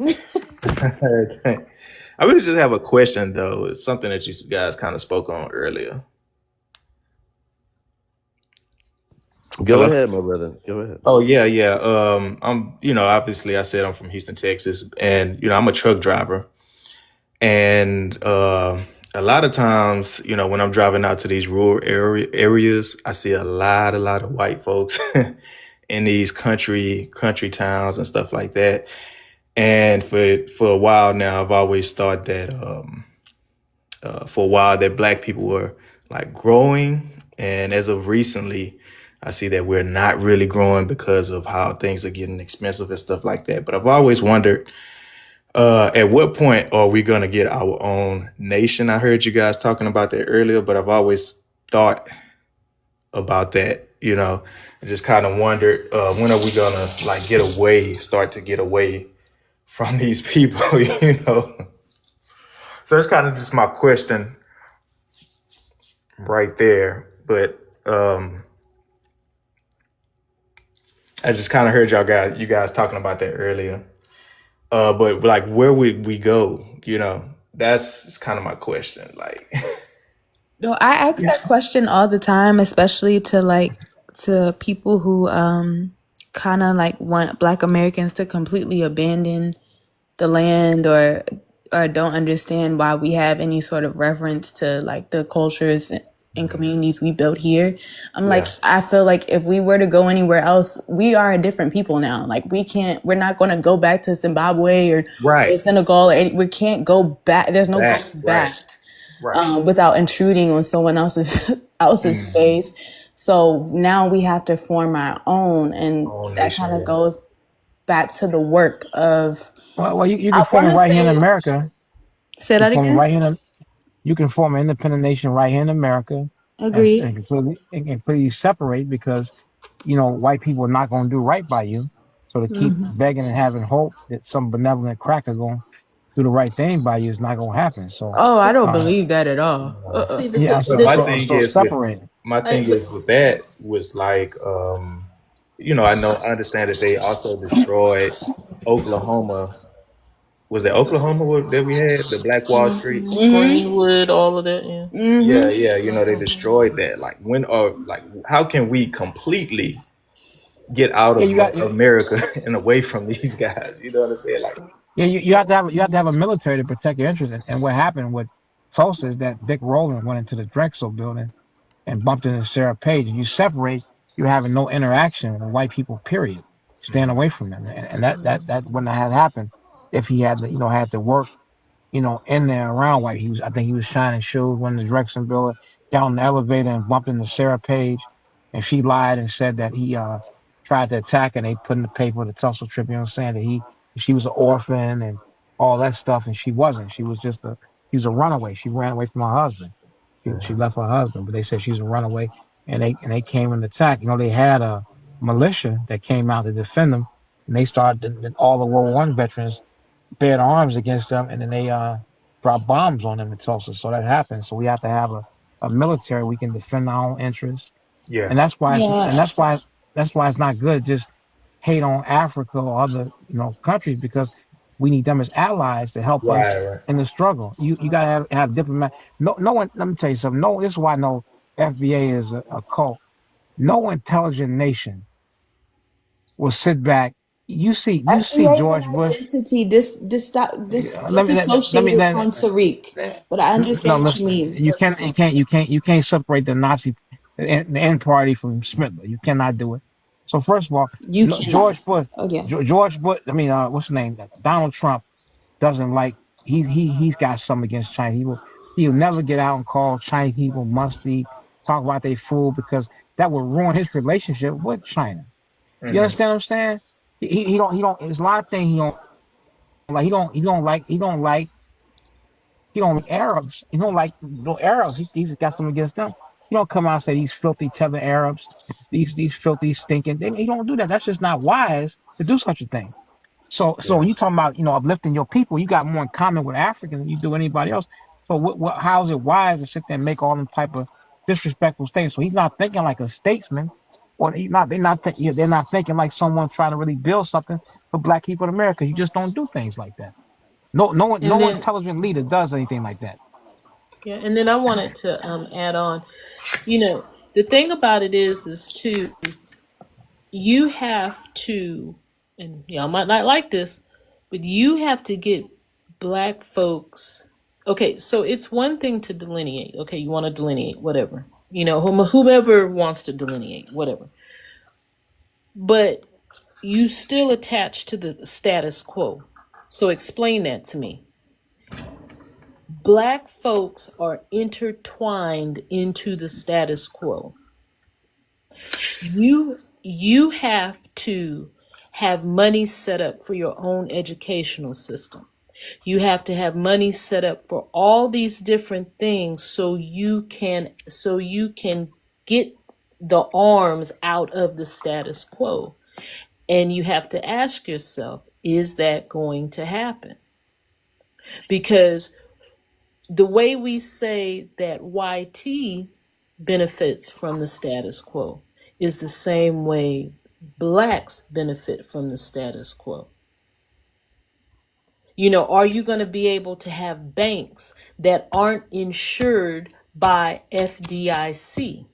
I really just have a question though. It's something that you guys kind of spoke on earlier. Go Hello? ahead, my brother. Go ahead. Oh yeah, yeah. I'm, obviously I said I'm from Houston, Texas, and I'm a truck driver. And a lot of times, when I'm driving out to these rural areas, I see a lot of white folks in these country towns and stuff like that. And for a while now, I've always thought that for a while that black people were like growing, and as of recently, I see that we're not really growing because of how things are getting expensive and stuff like that. But I've always wondered, at what point are we going to get our own nation? I heard you guys talking about that earlier, but I've always thought about that, I just kind of wondered, when are we going to like start to get away from these people, So it's kind of just my question right there. But I just kind of heard you guys talking about that earlier. But like, where would we go? That's kind of my question. Like, No, I ask that question all the time, especially to people who kind of like want Black Americans to completely abandon the land or don't understand why we have any sort of reference to like the cultures and communities we built here. I'm like, I feel like if we were to go anywhere else, we are a different people now. Like we're not going to go back to Zimbabwe or right, Senegal. We can't go back. There's no back, going back. right. Without intruding on someone else's space. So now we have to form our own, and that kind of goes back to the work of. Well, you I can form it want to right here in say. America. Say You that can form it again. right here. You can form an independent nation right here in America, Agreed. and completely separate because white people are not going to do right by you. So to keep Mhm. begging and having hope that some benevolent cracker going to do the right thing by you is not going to happen. So, Oh, I don't believe that at all. See, yeah. But So separate. my thing is with that was like, I understand that they also destroyed Oklahoma. Was it Oklahoma that we had the Black Wall Street? Greenwood, all of that. Yeah. Yeah, yeah. They destroyed that. Like how can we completely get out Yeah, of you got. America and away from these guys? You know what I'm saying? Like, Yeah, you have to have a military to protect your interests. And what happened with Tulsa is that Dick Rowland went into the Drexel building and bumped into Sarah Page. And you separate, you're having no interaction with white people. Period. Stand away from them, and that wouldn't have happened if he had had to work in there around white. I think he was shining shoes when the Drexel building down the elevator and bumped into Sarah Page, and she lied and said that he tried to attack her. And they put in the paper the Tulsa Tribune saying that she was an orphan and all that stuff, and she wasn't. She was a runaway. She ran away from her husband. She left her husband, but they said she's a runaway, and they came and attacked. They had a militia that came out to defend them, and they started. All the World War I veterans bared arms against them, and then they dropped bombs on them in Tulsa. So that happened. So we have to have a military we can defend our own interests, yeah, and that's why Yeah. it's not good just hate on Africa or other countries, because we need them as allies to help us right. in the struggle. You gotta have diplomat. No one. Let me tell you something. No, this is why I know FBA is a cult. No intelligent nation will sit back. You see FBA is George an Bush. identity Let me disassociated from Tariq, but I no, understand what you listen. mean. You can't separate the Nazi, the end party from Smitler. You cannot do it. So first of all, You cannot. George Bush. Oh yeah. George Bush. I mean, what's his name? Donald Trump doesn't like. He's got something against China. He'll never get out and call Chinese people musty, talk about they fool, because that would ruin his relationship with China. You understand what I'm saying? He don't. There's a lot of things he don't like. He don't like He don't like Arabs. He don't like no Arabs. He's got something against them. He don't come out and say these filthy tether Arabs, these filthy stinking. He don't do that. That's just not wise to do such a thing. So Yeah. when you talking about uplifting your people, you got more in common with Africans than you do anybody else. So how is it wise to sit there and make all them type of disrespectful statements? So he's not thinking like a statesman, or they're not thinking like someone trying to really build something for Black people in America. You just don't do things like that. And No then intelligent leader does anything like that. yeah, and then I wanted to add on, the thing about it is too, you have to, and y'all might not like this, but you have to get Black folks. Okay, so it's one thing to delineate. Okay, you want to delineate, whatever. Whomever wants to delineate, whatever. But you still attach to the status quo. So explain that to me. Black folks are intertwined into the status quo. You have to have money set up for your own educational system. You have to have money set up for all these different things so you can get the arms out of the status quo. And you have to ask yourself, is that going to happen? Because the way we say that YT benefits from the status quo is the same way Blacks benefit from the status quo. Are you going to be able to have banks that aren't insured by FDIC?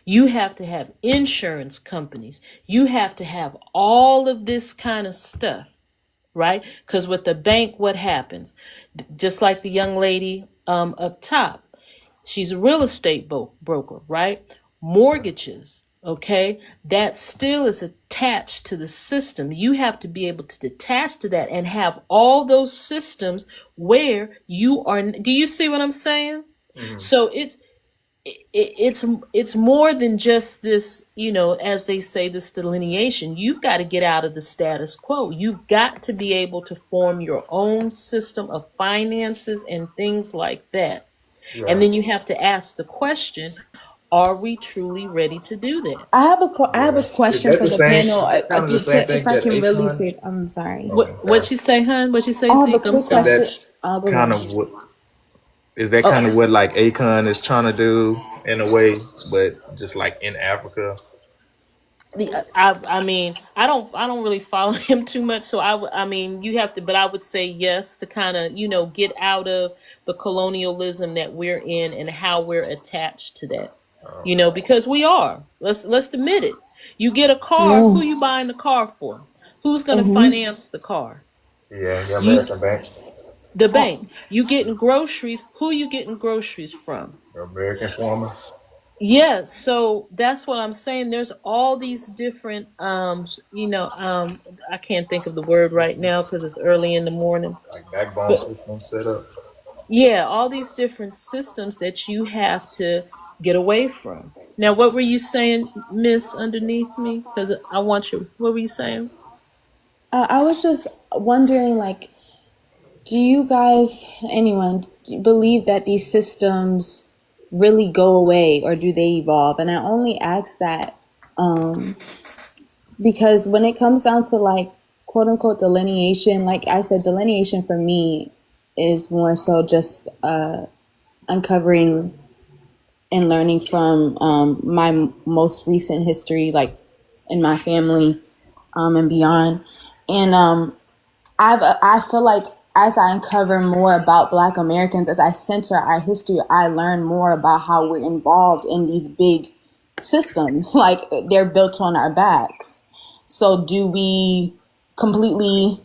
You have to have insurance companies. You have to have all of this kind of stuff, right? Because with the bank, what happens? Just like the young lady up top, she's a real estate broker, right? Mortgages, okay? That still is attached to the system. You have to be able to detach to that and have all those systems where you are. Do you see what I'm saying? Mm-hmm. So it's more than just this, as they say, this delineation. You've got to get out of the status quo. You've got to be able to form your own system of finances and things like that. Yeah. And then you have to ask the question, are we truly ready to do that? I have a question for the panel. If I can really say it, I'm sorry. What you say, hon? What you say? I have a quick question. That's kind of what. Is that kind of what like Akon is trying to do in a way, but just like in Africa? I mean, I don't really follow him too much, so you have to, but I would say yes to kind of get out of the colonialism that we're in and how we're attached to that, because we are. Let's admit it. You get a car, who you buying the car for? Who's going to finance the car? Yeah, the American bank. The bank. You getting groceries. Who you getting groceries from? The American farmers. Yes, so that's what I'm saying. There's all these different, I can't think of the word right now because it's early in the morning. Like backbone system set up. Yeah, all these different systems that you have to get away from. Now, what were you saying, Miss, underneath me? Because I want you. What were you saying? I was just wondering, like, do you guys, anyone, believe that these systems really go away or do they evolve? And I only ask that because when it comes down to like quote unquote delineation, like I said, delineation for me is more so just uncovering and learning from my most recent history, like in my family and beyond. And I feel like as I uncover more about Black Americans, as I center our history, I learn more about how we're involved in these big systems, like they're built on our backs. So do we completely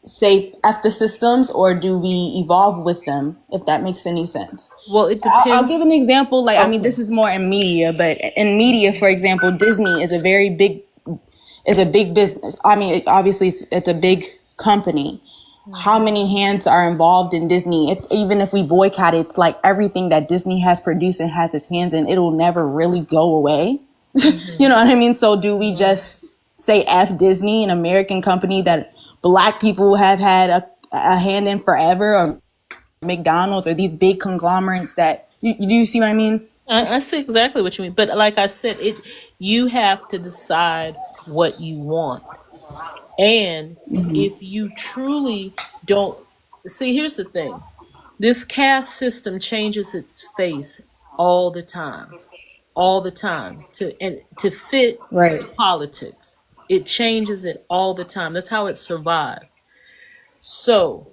say F the systems, or do we evolve with them, if that makes any sense? Well, it depends. I'll give an example. Like, I mean, this is more in media, but in media, for example, Disney is a big business. I mean, obviously it's a big company. How many hands are involved in Disney? Even if we boycott it, it's like everything that Disney has produced and has its hands in, it'll never really go away. You know what I mean? So do we just say F Disney, an American company that black people have had a hand in forever, or McDonald's, or these big conglomerates that do you see what I mean? I see exactly what you mean, but like I said, you have to decide what you want, and if you truly don't see, here's the thing: this caste system changes its face all the time to fit Right. politics. It changes it all the time. That's how it survived. So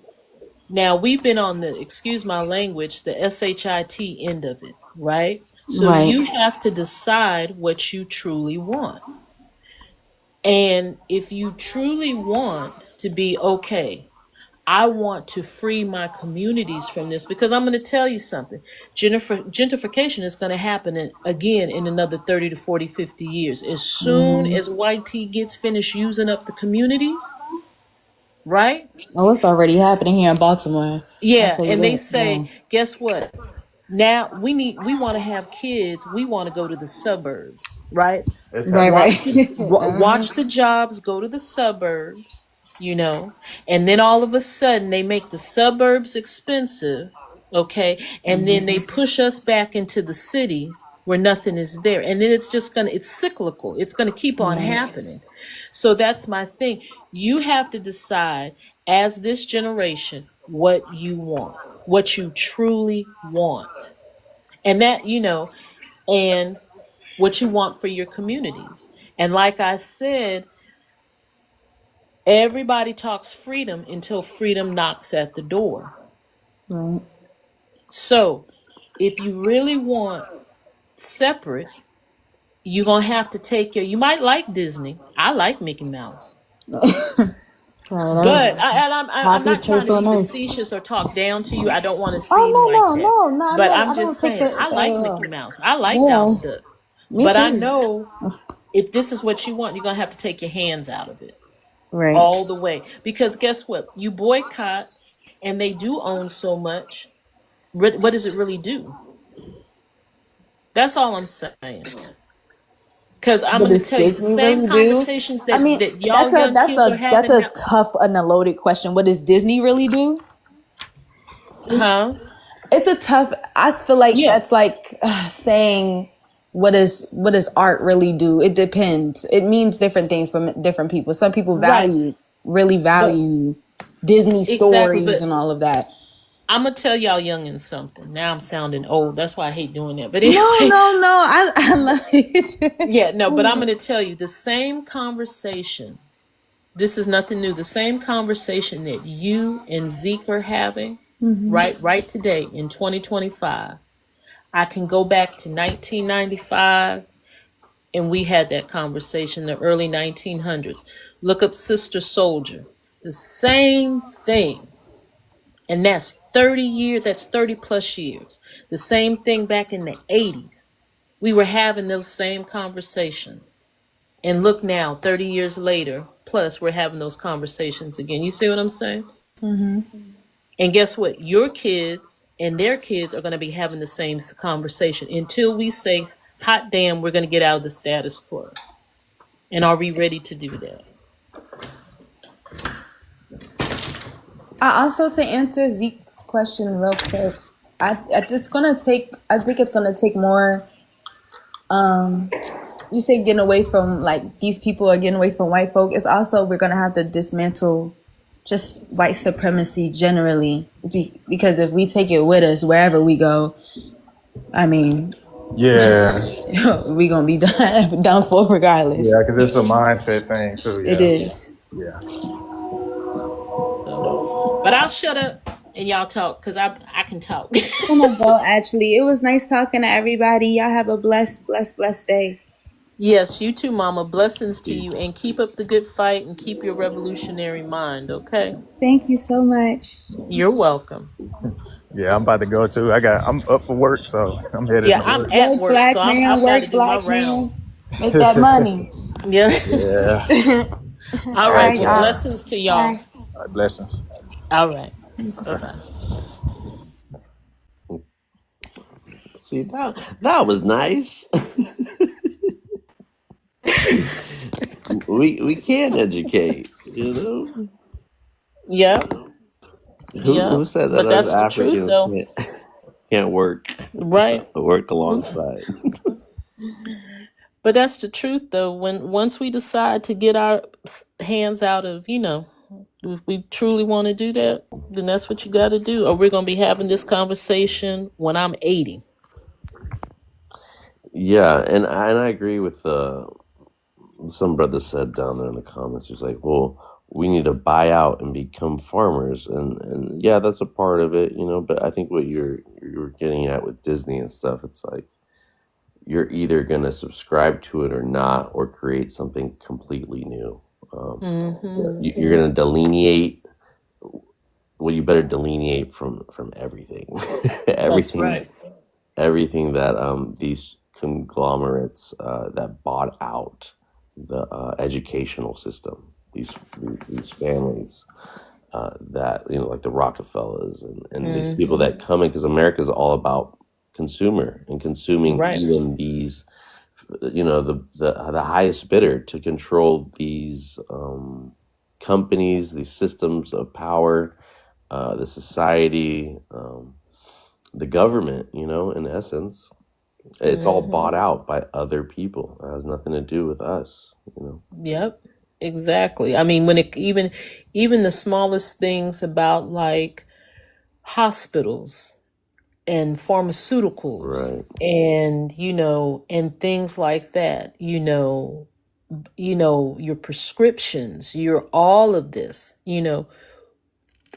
now we've been on the, excuse my language, the SHIT end of it, right? So Right. you have to decide what you truly want. And if you truly want to be okay, I want to free my communities from this, because I'm going to tell you something. Gentrification is going to happen again in another 30 to 40, 50 years. As soon as YT gets finished using up the communities, right? Oh, it's already happening here in Baltimore. Yeah, I'll tell you and they that. say, Yeah. guess what? Now we want to have kids. We want to go to the suburbs, right? It's Right, happening. right. Watch the jobs go to the suburbs, and then all of a sudden they make the suburbs expensive, okay? And then they push us back into the cities where nothing is there. And then it's cyclical. It's going to keep on happening. So that's my thing. You have to decide as this generation what you want, what you truly want. And that, and what you want for your communities. And like I said, everybody talks freedom until freedom knocks at the door. Right. So if you really want separate, you're going to have to you might like Disney. I like Mickey Mouse. But I'm not trying to be facetious or talk down to you. I don't want to seem like that. But I'm just saying, I like Mickey Mouse. I like Donald Duck. But I know if this is what you want, you're going to have to take your hands out of it. Right. All the way. Because guess what? You boycott and they do own so much. What does it really do? That's all I'm saying. Because I'm going to tell you, the same conversations that y'all young kids are having. That's a tough and a loaded question. What does Disney really do? Huh? It's a tough. I feel like that's like saying what does art really do? It depends. It means different things for different people. Some people really value Disney stories and all of that. I'm gonna tell y'all youngins something. Now I'm sounding old. That's why I hate doing that. But anyway, no. I love it. Yeah, no. But I'm gonna tell you the same conversation. This is nothing new. The same conversation that you and Zeke are having right today in 2025. I can go back to 1995, and we had that conversation in the early 1900s. Look up Sister Soldier. The same thing. And that's 30 years, that's 30 plus years. The same thing back in the 80s. We were having those same conversations. And look now, 30 years later, plus we're having those conversations again. You see what I'm saying? And guess what? Your kids and their kids are going to be having the same conversation until we say, hot damn, we're going to get out of the status quo. And are we ready to do that? I also, to answer Zeke's question real quick, I think it's gonna take more. You say getting away from, like, these people are getting away from white folk. It's also, we're gonna have to dismantle just white supremacy generally, because if we take it with us wherever we go, I mean, we gonna be done for regardless. Yeah, because it's a mindset thing too. Yeah. It is. Yeah. But I'll shut up and y'all talk, because I can talk. I'm gonna go, actually. It was nice talking to everybody. Y'all have a blessed day. Yes, you too, Mama. Blessings to you, and keep up the good fight and keep your revolutionary mind, okay? Thank you so much. You're welcome. Yeah, I'm about to go too. I'm up for work, so I'm headed. Yeah, I'm at work, black so man, I'm outside work, to do my black man. round. Make that money. Yeah. Yeah. All right. y'all. Blessings to y'all. All right, blessings. All right. Bye-bye. See, that was nice. we can educate, Yep, yep. Who said that But us that's the truth, Africans though, can't work right? work alongside? But that's the truth, though. Once we decide to get our hands out of, if we truly want to do that, then that's what you got to do. Or we're gonna be having this conversation when I'm 80. Yeah, and I agree with some brother said down there in the comments. He's like, well, we need to buy out and become farmers, and yeah, that's a part of it, But I think what you're getting at with Disney and stuff, it's like you're either gonna subscribe to it or not, or create something completely new. You're gonna delineate. Well, you better delineate from everything, That's everything, right. everything that these conglomerates that bought out the educational system. These families that like the Rockefellers and these people that come in, because America is all about consumer and consuming Right. even these the highest bidder to control these companies, these systems of power, the society, the government. In essence, it's all bought out by other people. It has nothing to do with us. Yep. Exactly. I mean, when it even the smallest things about like hospitals and pharmaceuticals Right. and and things like that, your prescriptions, your all of this,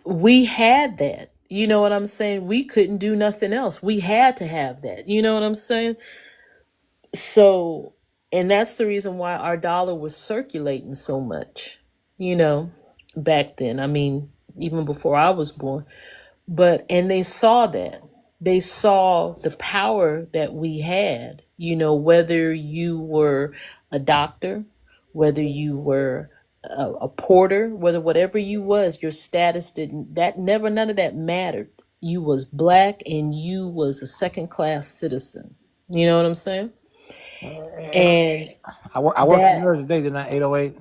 we had that. You know what I'm saying? We couldn't do nothing else. We had to have that. You know what I'm saying? So, and that's the reason why our dollar was circulating so much, back then. I mean, even before I was born. And they saw that. They saw the power that we had, whether you were a doctor, whether you were a porter, whatever you was, your status none of that mattered. You was black and you was a second class citizen. You know what I'm saying? And I worked for that, nerds today, didn't I? 808.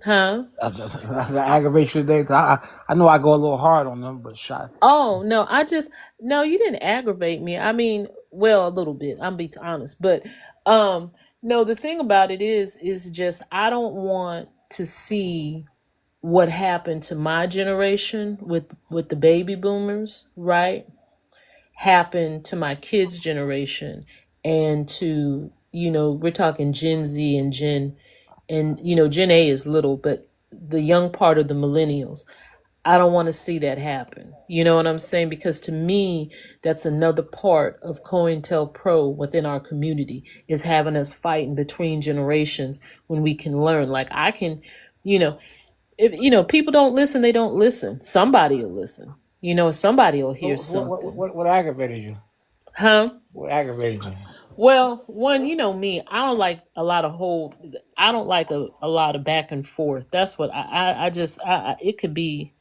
huh? I aggravate you today. 'Cause I know I go a little hard on them, but shot. Oh, no, no, you didn't aggravate me. I mean, well, a little bit, I'm be honest, but, no, the thing about it is just, I don't want to see what happened to my generation with the baby boomers, right? Happen to my kids' generation and to, we're talking Gen Z and Gen A is little, but the young part of the millennials. I don't want to see that happen. You know what I'm saying? Because to me, that's another part of COINTELPRO within our community, is having us fighting between generations when we can learn. Like I can, if people don't listen, they don't listen. Somebody will listen. Somebody will hear something. What aggravated you? Huh? What aggravated you? Well, one, me, I don't like a lot of I don't like a lot of back and forth. That's what it could be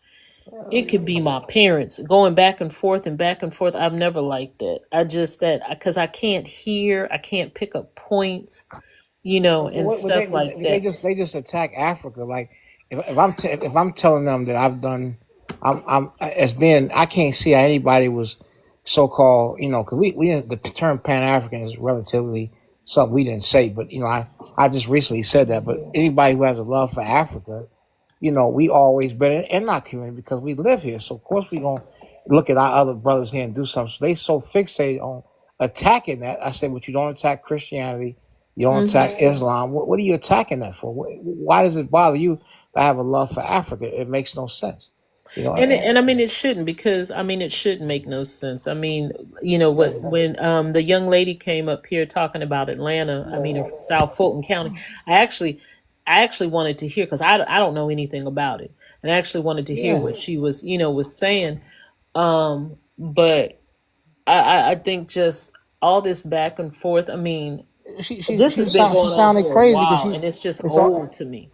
my parents going back and forth and back and forth. I've never liked that. Because I can't hear, I can't pick up points, and stuff like They that. just attack Africa. Like if I'm telling them that I've done, I'm as being, I can't see how anybody was so called, because we the term Pan African is relatively something we didn't say, but I just recently said that. But anybody who has a love for Africa, we always been in our community because we live here. So of course we gonna look at our other brothers here and do something. So they so fixated on attacking that. I said, but you don't attack Christianity, you don't attack Islam. What are you attacking that for? Why does it bother you to have a love for Africa? It makes no sense. And I mean, it shouldn't, because it shouldn't make no sense. I mean, when the young lady came up here talking about Atlanta, or South Fulton County, I actually wanted to hear, because I don't know anything about it, and I actually wanted to hear what she was saying. But I think just all this back and forth. I mean, she this has been going on sounded for a crazy while, because and it's just it's old to me.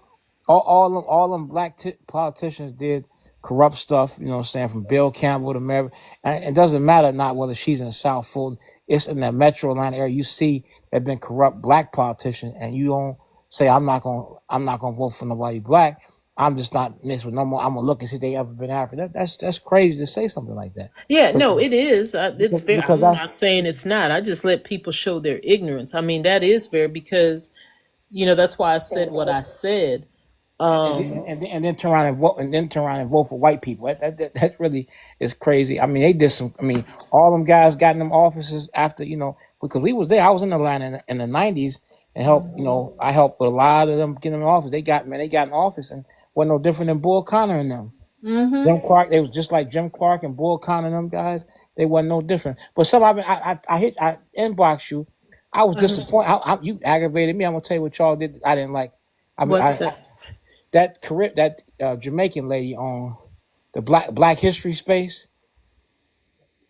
all them black politicians did corrupt stuff, saying, from Bill Campbell to Mary. And it doesn't matter not whether she's in South Fulton, it's in that Metro Atlanta area. You see there have been corrupt black politicians, and you don't say, I'm not gonna vote for nobody black. I'm just not messing with no more. I'm gonna look and see if they ever been African. That's crazy to say something like that. Yeah, But no, it is. It's fair. because I'm that's not saying it's not. I just let people show their ignorance. I mean, that is fair because, that's why I said what I said. and then turn around and vote for white people. That really is crazy. I mean, they did some. I mean, all them guys got in them offices after because we was there. I was in Atlanta in the '90s and helped. I helped with a lot of them get in office. They got in office and wasn't no different than Bull Connor and them. Mm-hmm. Jim Clark, they was just like Jim Clark and Bull Connor and them guys. They wasn't no different. But I inbox you. I was disappointed. You aggravated me. I'm gonna tell you what y'all did. I didn't like. What's that? That Jamaican lady on the Black History space.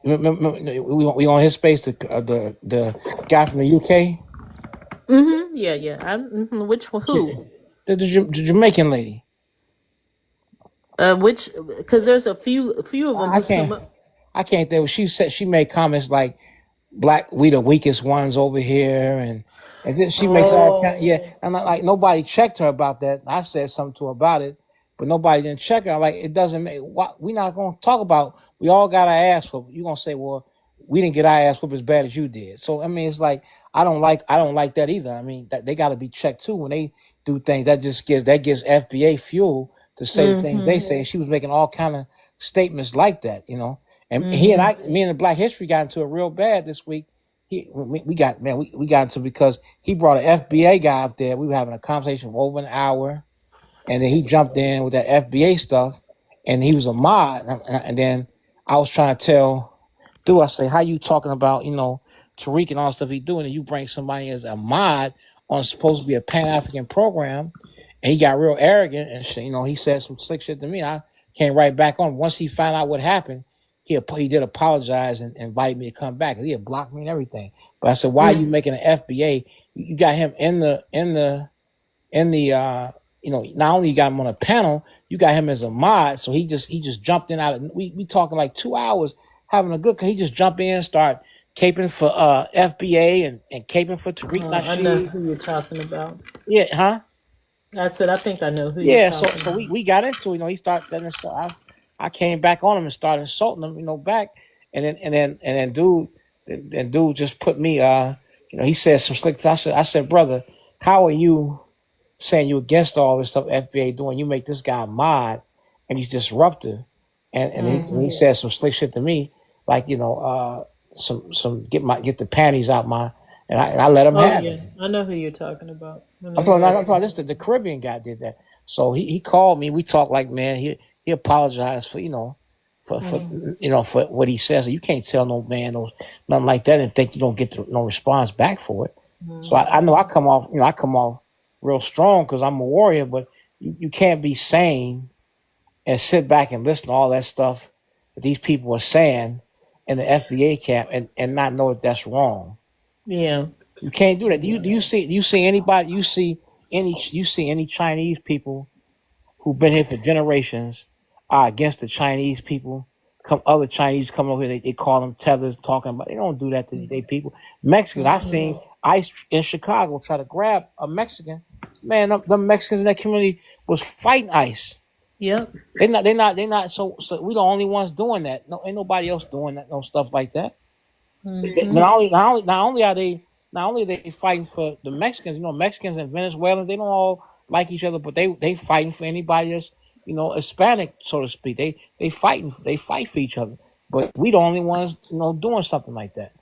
We on his space. The guy from the UK. Mm-hmm. Yeah. Which one? Who? The Jamaican lady. Which? Because there's a few of them I who come can't. up. I can't think. She said she made comments like, "Black, we the weakest ones over here," and then she makes all kind. Yeah, and like nobody checked her about that. I said something to her about it, but nobody didn't check her. Like it doesn't make. What we not gonna talk about? We all got our ass whooped. You gonna say, well, we didn't get our ass whooped as bad as you did. So I mean, it's like I don't like that either. I mean, that they got to be checked too when they do things. That gives FBA fuel to say the things they say. She was making all kind of statements like that, And me and the Black History got into it real bad this week. We got into it because he brought an FBA guy up there. We were having a conversation for over an hour, and then he jumped in with that FBA stuff, and he was a mod. And then I was trying to tell Dude, I say, how you talking about, Tariq and all the stuff he doing, and you bring somebody as a mod on supposed to be a Pan-African program, and he got real arrogant and shit, he said some slick shit to me. I came right back on. Once he found out what happened, he did apologize and invite me to come back. He had blocked me and everything. But I said, why are you making an FBA? You got him in the not only you got him on a panel, you got him as a mod. So he just jumped in out of, we talking like 2 hours having a good, he just jumped in and start caping for FBA and caping for Tariq I know Nasheed. who you're talking about. Yeah, huh? That's it. I think I know who Yeah, you're so talking about. we got into it, he started that and stuff. I came back on him and started insulting him, back. And then dude just put me he said some slick. I said, brother, how are you saying you against all this stuff FBA doing? You make this guy a mod and he's disruptive. And he said some slick shit to me, like, some get the panties out and I let him have it. I know who you're talking about. I'm talking this the Caribbean guy did that. So he called me, we talked like, man, he apologized for, for what he says. You can't tell no man nothing like that and think you don't get no response back for it. So I know I come off real strong because I'm a warrior, but you can't be sane and sit back and listen to all that stuff that these people are saying in the FBA camp and not know that that's wrong. Yeah. You can't do that. Do you see anybody? You see any Chinese people who've been here for generations are against the Chinese people? Other Chinese come over here, they call them tethers, talking about. They don't do that to their people. Mexicans, I seen ICE in Chicago try to grab a Mexican. Man, the Mexicans in that community was fighting ICE. Yep. They're not. So we the only ones doing that. No, ain't nobody else doing that. No stuff like that. Not only are they fighting for the Mexicans. Mexicans and Venezuelans, they don't all like each other, but they fighting for anybody else. Hispanic, so to speak. They fight for each other. But we the only ones doing something like that.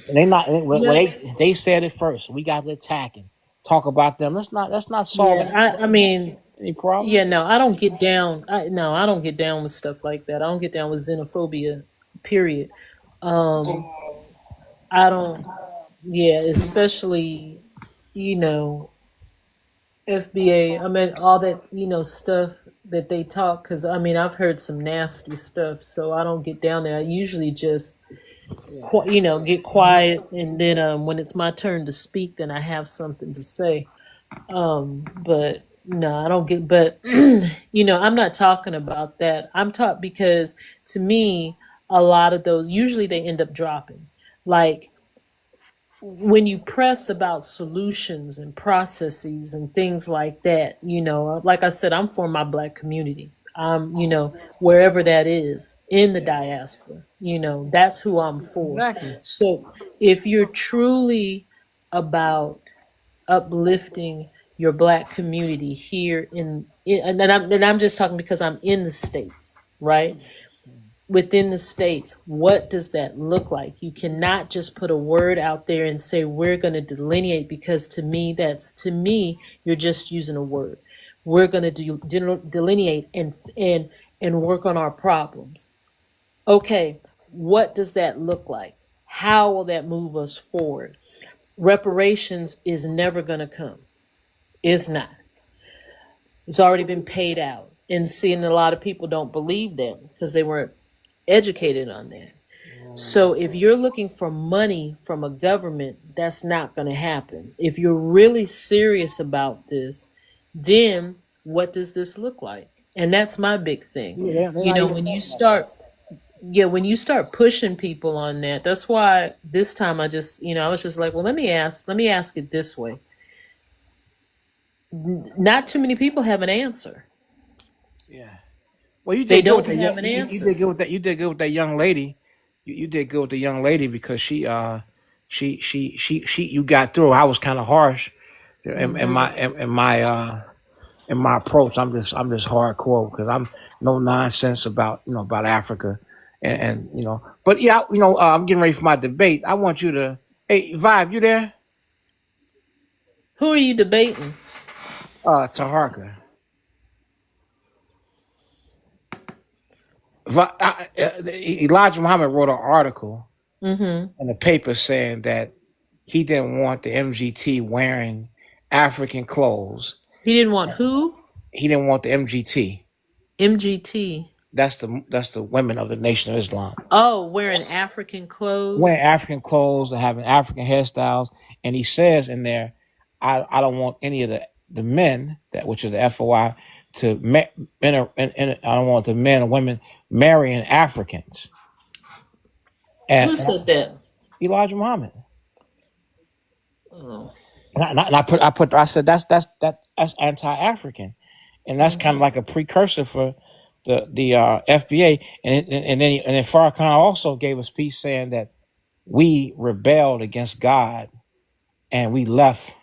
And they not. They said it first. We got to attack and talk about them. That's not solving. Yeah, I mean. Any problem? Yeah, no, I don't get down. I don't get down with stuff like that. I don't get down with xenophobia, period. I don't. Yeah, especially, FBA. I mean, all that, stuff that they talk. Because, I've heard some nasty stuff, so I don't get down there. I usually just, get quiet. And then when it's my turn to speak, then I have something to say. But no, I don't get, but, I'm not talking about that. I'm talking because to me, a lot of those, usually they end up dropping. Like, when you press about solutions and processes and things like that, like I said, I'm for my Black community. Wherever that is in the diaspora, that's who I'm for. Exactly. So if you're truly about uplifting your Black community here and I'm just talking because I'm in the States, right? Within the States, what does that look like? You cannot just put a word out there and say we're going to delineate, because to me you're just using a word. We're going to delineate and work on our problems. Okay, what does that look like? How will that move us forward? Reparations is never going to come. It's not. It's already been paid out. And seeing a lot of people don't believe that because they weren't educated on that. So if you're looking for money from a government, that's not going to happen. If you're really serious about this, then what does this look like? And that's my big thing. Yeah, they're not even When you talking start pushing people on that, that's why this time I was just like, well, let me ask it this way. Not too many people have an answer. Yeah. Well, you They did good with don't that. have an You answer. did good with that. You did good with that young lady. You did good with the young lady because she you got through. I was kind of harsh in my approach. I'm just hardcore because I'm no nonsense about about Africa and But yeah, I'm getting ready for my debate. I want you to. Hey, Vibe, you there? Who are you debating? Taharka. Elijah Muhammad wrote an article Mm-hmm. in the paper saying that he didn't want the MGT wearing African clothes. He didn't want who? He didn't want the MGT. MGT. That's the women of the Nation of Islam Oh, wearing African clothes. wearing African clothes and having African hairstyles. And he says in there, I don't want any of the men which is the FOI I don't want the men and women marrying Africans. Who said that? Elijah Muhammad. Oh. And I said that's anti-African, and that's kind of like a precursor for the FBA. And then Farrakhan also gave a speech saying that we rebelled against God and we left,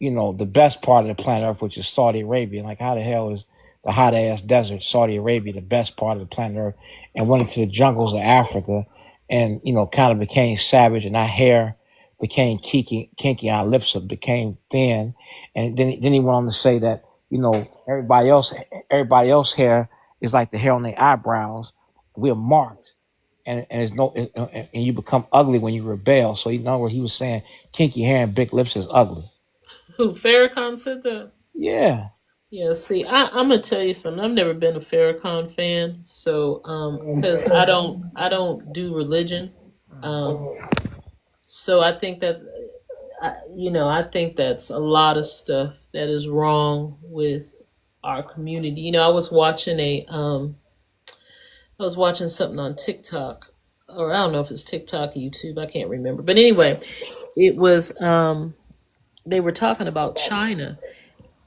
the best part of the planet Earth, which is Saudi Arabia. Like, how the hell is the hot ass desert Saudi Arabia the best part of the planet Earth, and went into the jungles of Africa and kind of became savage, and our hair became kinky, our lips became thin, and then he went on to say that everybody else hair is like the hair on their eyebrows. We're marked, and you become ugly when you rebel. So what he was saying, kinky hair and big lips is ugly. Who? Farrakhan said that? Yeah. Yeah, see, I'm gonna tell you something. I've never been a Farrakhan fan, so because I don't do religion, so I think that I think that's a lot of stuff that is wrong with our community. I was watching something on TikTok, or I don't know if it's TikTok or YouTube. I can't remember, but anyway, it was they were talking about China.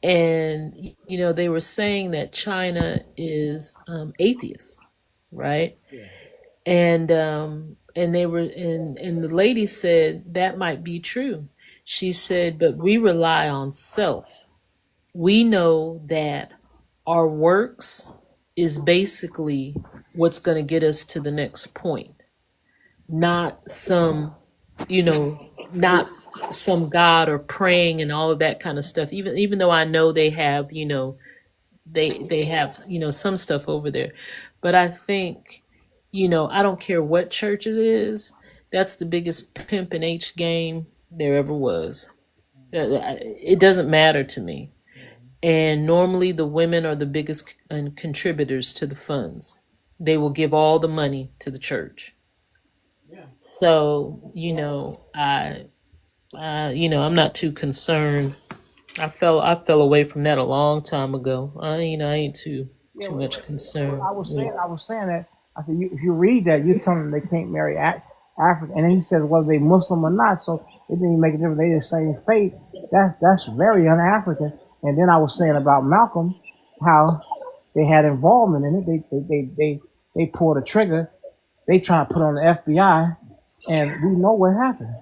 And they were saying that China is atheist, right? Yeah. And the lady said that might be true. She said, but we rely on self. We know that our works is basically what's going to get us to the next point, not some God or praying and all of that kind of stuff. Even though I know they have, they have, some stuff over there. But I think, I don't care what church it is. That's the biggest pimp and H game there ever was. It doesn't matter to me. And normally the women are the biggest contributors to the funds. They will give all the money to the church. Yeah. So, I'm not too concerned. I fell away from that a long time ago. I ain't too much concerned. I was saying that. I said, if you read that, you're telling them they can't marry African, and then he says whether they Muslim or not. So It didn't even make a difference. They the same fate. That's very un-African. And then I was saying about Malcolm, how they had involvement in it. They pulled a trigger. They trying to put on the FBI, and we know what happened.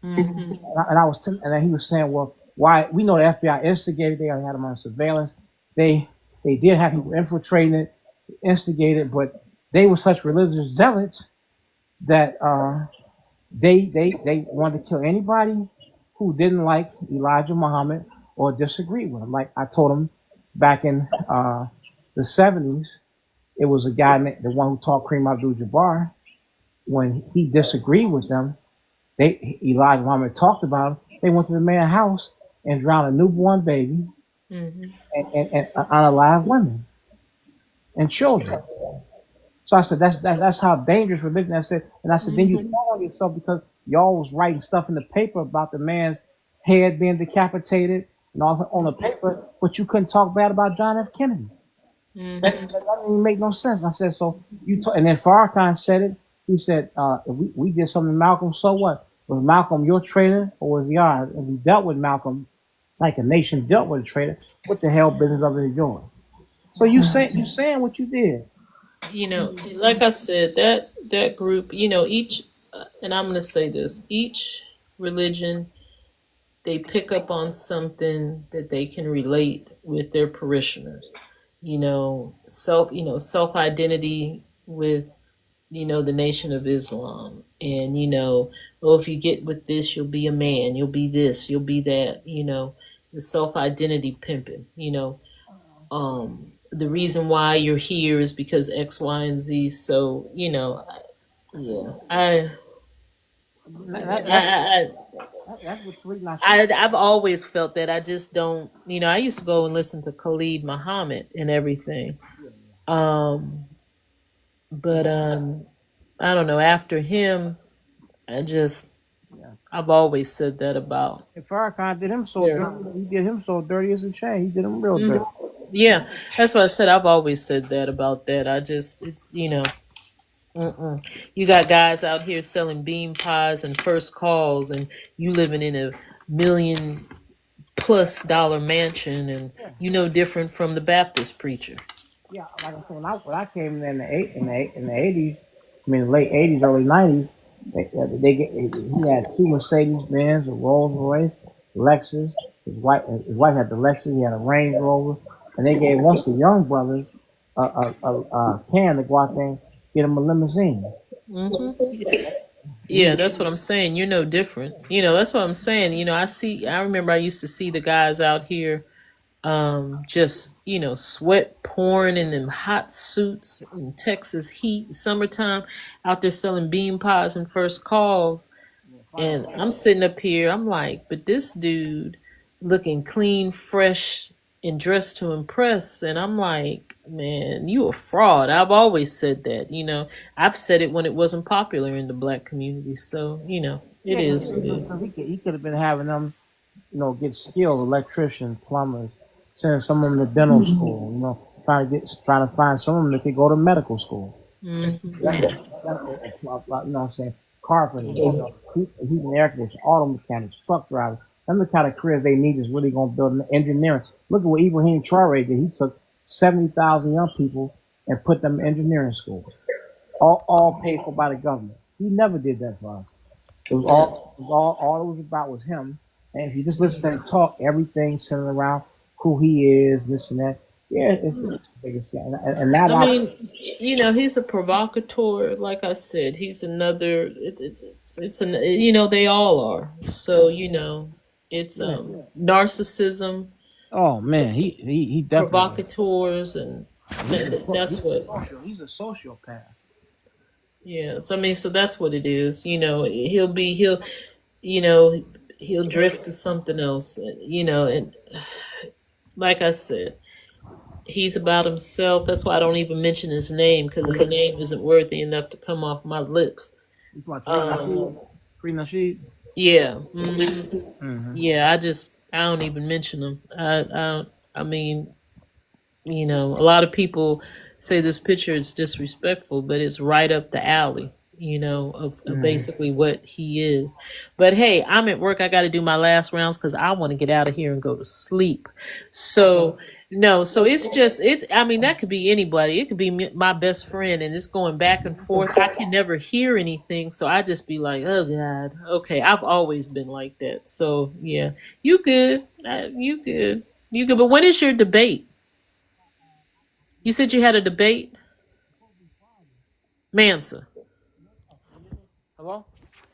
Mm-hmm. And then he was saying, well, why? We know the FBI instigated. They already had them on surveillance. They did have people infiltrating it, instigated, but they were such religious zealots that they wanted to kill anybody who didn't like Elijah Muhammad or disagree with him. Like I told him back in the 70s, it was a guy, the one who taught Kareem Abdul-Jabbar, when he disagreed with them, Elijah Muhammad talked about him. They went to the man's house and drowned a newborn baby Mm-hmm. and unalive women and children. So I said, that's how dangerous religion. I said, then you fall on yourself because y'all was writing stuff in the paper about the man's head being decapitated and also on the paper, but you couldn't talk bad about John F. Kennedy. Mm-hmm. That didn't even make no sense. I said, so and then Farrakhan said it. He said, if we did something to Malcolm, so what? Was Malcolm your traitor or was he ours? If we dealt with Malcolm like a nation dealt with a traitor, what the hell business of it is yours? So you saying what you did. You know, like I said, that group, you know, each, and I'm going to say this, each religion, they pick up on something that they can relate with their parishioners. You know, self-identity with, you know, the Nation of Islam. And, you know, oh, if you get with this, you'll be a man, you'll be this, you'll be that, you know, the self-identity pimping, you know. The reason why you're here is because X, Y, and Z. So, you know, I've always felt that. I just don't, you know, I used to go and listen to Khalid Muhammad and everything. But I don't know, after him, I've always said that about. If Farrakhan did him so dirty, he did him so dirty as a shame. He did him real dirty. Yeah, that's what I said. I've always said that about that. It's, you know, you got guys out here selling bean pies and first calls, and you living in $1 million+ mansion, and you know different from the Baptist preacher. Yeah, like I said, when I came in the 80s, I mean the late 80s, early 90s, he had 2 Mercedes-Benz, a Rolls-Royce, Lexus. His wife had the Lexus. He had a Range Rover, and they gave once the young brothers a can to go out there and get them a limousine. Mm-hmm. Yeah, that's what I'm saying. You're no different. You know, that's what I'm saying. You know, I remember I used to see the guys out here just, you know, sweat pouring in them hot suits in Texas heat, summertime, out there selling bean pies and first calls. And I'm sitting up here, I'm like, but this dude looking clean, fresh, and dressed to impress. And I'm like, man, you a fraud. I've always said that, you know. I've said it when it wasn't popular in the black community. So, you know, it is what it is. He could have been having them, you know, get skilled, electricians, plumbers, sending some of them to dental school, you know, trying to find some of them that could go to medical school. Mm-hmm. You know what I'm saying? Carpenters, you know, heating air conditioners, auto mechanics, truck drivers. Them the kind of careers they need is really going to build an engineering. Look at what Ibrahim Traore did. He took 70,000 young people and put them in engineering school, all paid for by the government. He never did that for us. It was all it was about was him. And if you just listen to him talk, everything centered around who he is, this and that. Yeah, it's the biggest thing. And that I mean, you know, he's a provocateur. Like I said, he's another. It's an, you know, they all are. So, you know, it's narcissism. Oh man, he definitely provocateurs, and that's what he's a sociopath. Yeah, so I mean, so that's what it is. You know, he'll drift to something else. You know, and like I said, he's about himself. That's why I don't even mention his name, because his name isn't worthy enough to come off my lips. Free Nasheed? Yeah. Mm-hmm. Mm-hmm. Yeah, I don't even mention him. I mean, you know, a lot of people say this picture is disrespectful, but it's right up the alley. of basically what he is. But hey, I'm at work. I got to do my last rounds because I want to get out of here and go to sleep. So no, so I mean, that could be anybody. It could be my best friend, and it's going back and forth. I can never hear anything, so I just be like, oh God, okay. I've always been like that. So yeah, you good? You good? You good? But when is your debate? You said you had a debate, Mansa. Hello?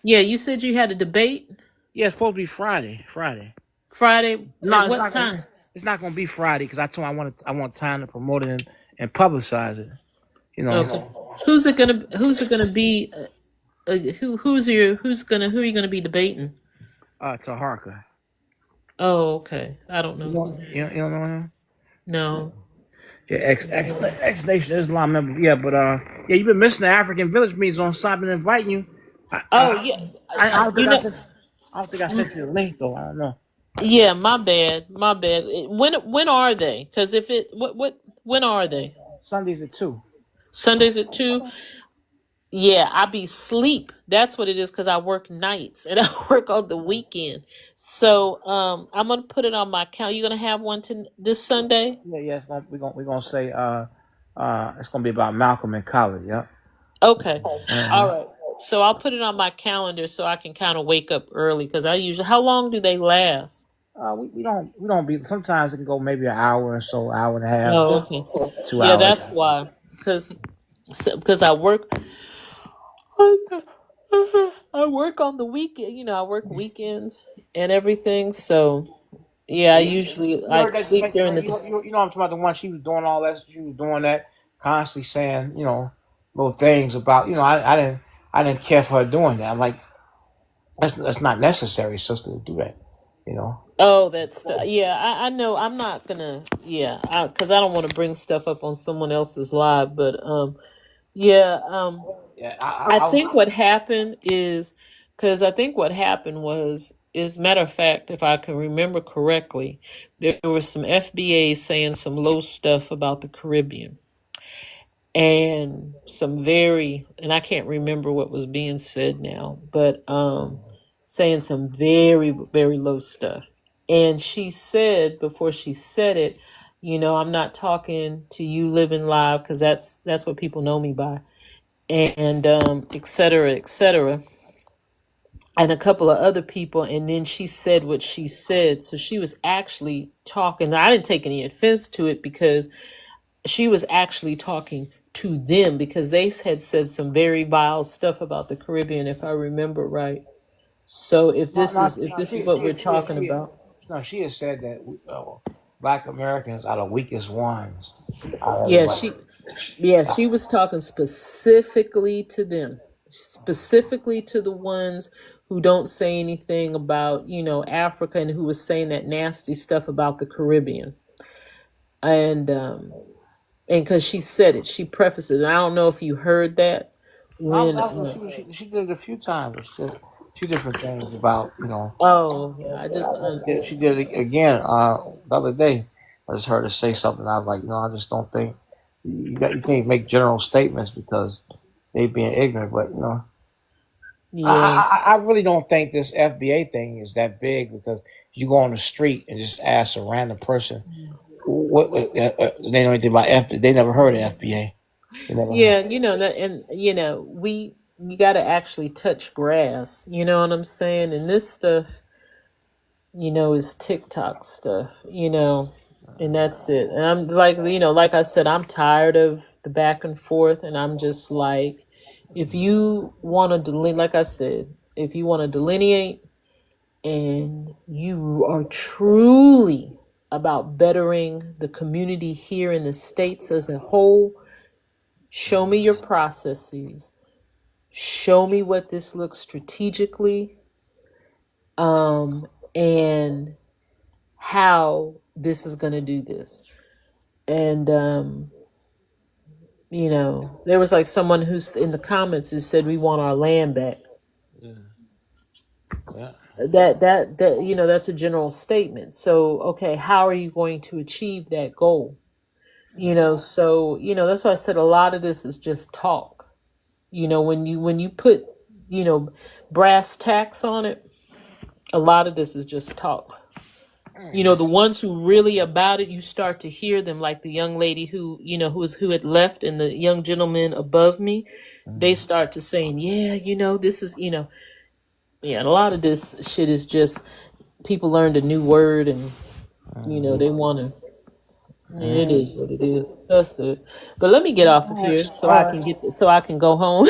Yeah, you said you had a debate Yeah, it's supposed to be Friday. Friday. Friday. No, At what time? it's not gonna be Friday because I told him I want time to promote it and publicize it. You know. Okay. Who's it gonna be? Who are you gonna be debating? Taharka. Oh, okay. I don't know. You don't know him? No. Yeah, X Nation Islam member. Yeah, but yeah, you've been missing the African Village meetings on site. Been inviting you. Yeah. I don't think I sent you the link though. I don't know. Yeah, my bad. When are they? Because when are they? Sundays at 2. Sundays at 2. Yeah, I be sleep. That's what it is because I work nights and I work on the weekend. So I'm gonna put it on my calendar. You gonna have one this Sunday? Yeah. We're gonna say it's gonna be about Malcolm in college. Yeah. Okay. All right. So I'll put it on my calendar so I can kind of wake up early because I usually. How long do they last? We don't be. Sometimes it can go maybe an hour or so, hour and a half. Oh, okay. 2 Yeah, hours. that's why. Because I work. I work on the weekend. I work weekends and everything. So yeah, I usually sleep during the. You know, I'm talking about the one she was doing all that. She was doing that, constantly saying little things about I didn't care for her doing that. I'm like, that's not necessary, sister, to do that. Oh, that's yeah. I know. I'm not gonna. Yeah, because I don't want to bring stuff up on someone else's live. But yeah. Yeah, I think what happened is because I think what happened was, as a matter of fact, if I can remember correctly, there was some FBA saying some low stuff about the Caribbean and and I can't remember what was being said now, but saying some very, very low stuff. And she said before she said it, I'm not talking to you living live because that's what people know me by. And et cetera, and a couple of other people. And then she said what she said. So she was actually talking. I didn't take any offense to it because she was actually talking to them because they had said some very vile stuff about the Caribbean, if I remember right. So if this is what we're talking about. No, she has said that Black Americans are the weakest ones. Yeah, she was talking specifically to them, specifically to the ones who don't say anything about, Africa, and who was saying that nasty stuff about the Caribbean. And because she said it, she prefaced it. And I don't know if you heard that. She did it a few times. She said a few different things about, Oh, yeah, she did it again the other day. I just heard her say something. I was like, I just don't think you can't make general statements because they being ignorant. But Yeah. I really don't think this FBA thing is that big because you go on the street and just ask a random person what they know anything about FBA. They never heard of FBA. Yeah, that, and you got to actually touch grass. You know what I'm saying? And this stuff, is TikTok stuff. And that's it. And I'm like, like I said, I'm tired of the back and forth, and I'm just like, if you want to like I said, if you want to delineate, and you are truly about bettering the community here in the States as a whole, show me your processes. Show me what this looks strategically, and how this is going to do this. And, there was like someone who's in the comments who said, we want our land back. Yeah. That that's a general statement. So, okay, how are you going to achieve that goal? So, that's why I said a lot of this is just talk. You know, when you put, you know, brass tacks on it, a lot of this is just talk. You know, the ones who really about it, you start to hear them, like the young lady who, you know, who had left, and the young gentleman above me, they start to saying, yeah, you know, this is, you know, yeah, and a lot of this shit is just people learned a new word, and you know, they want to. It is what it is. That's it. But let me get off of here so All I right. can so I can go home.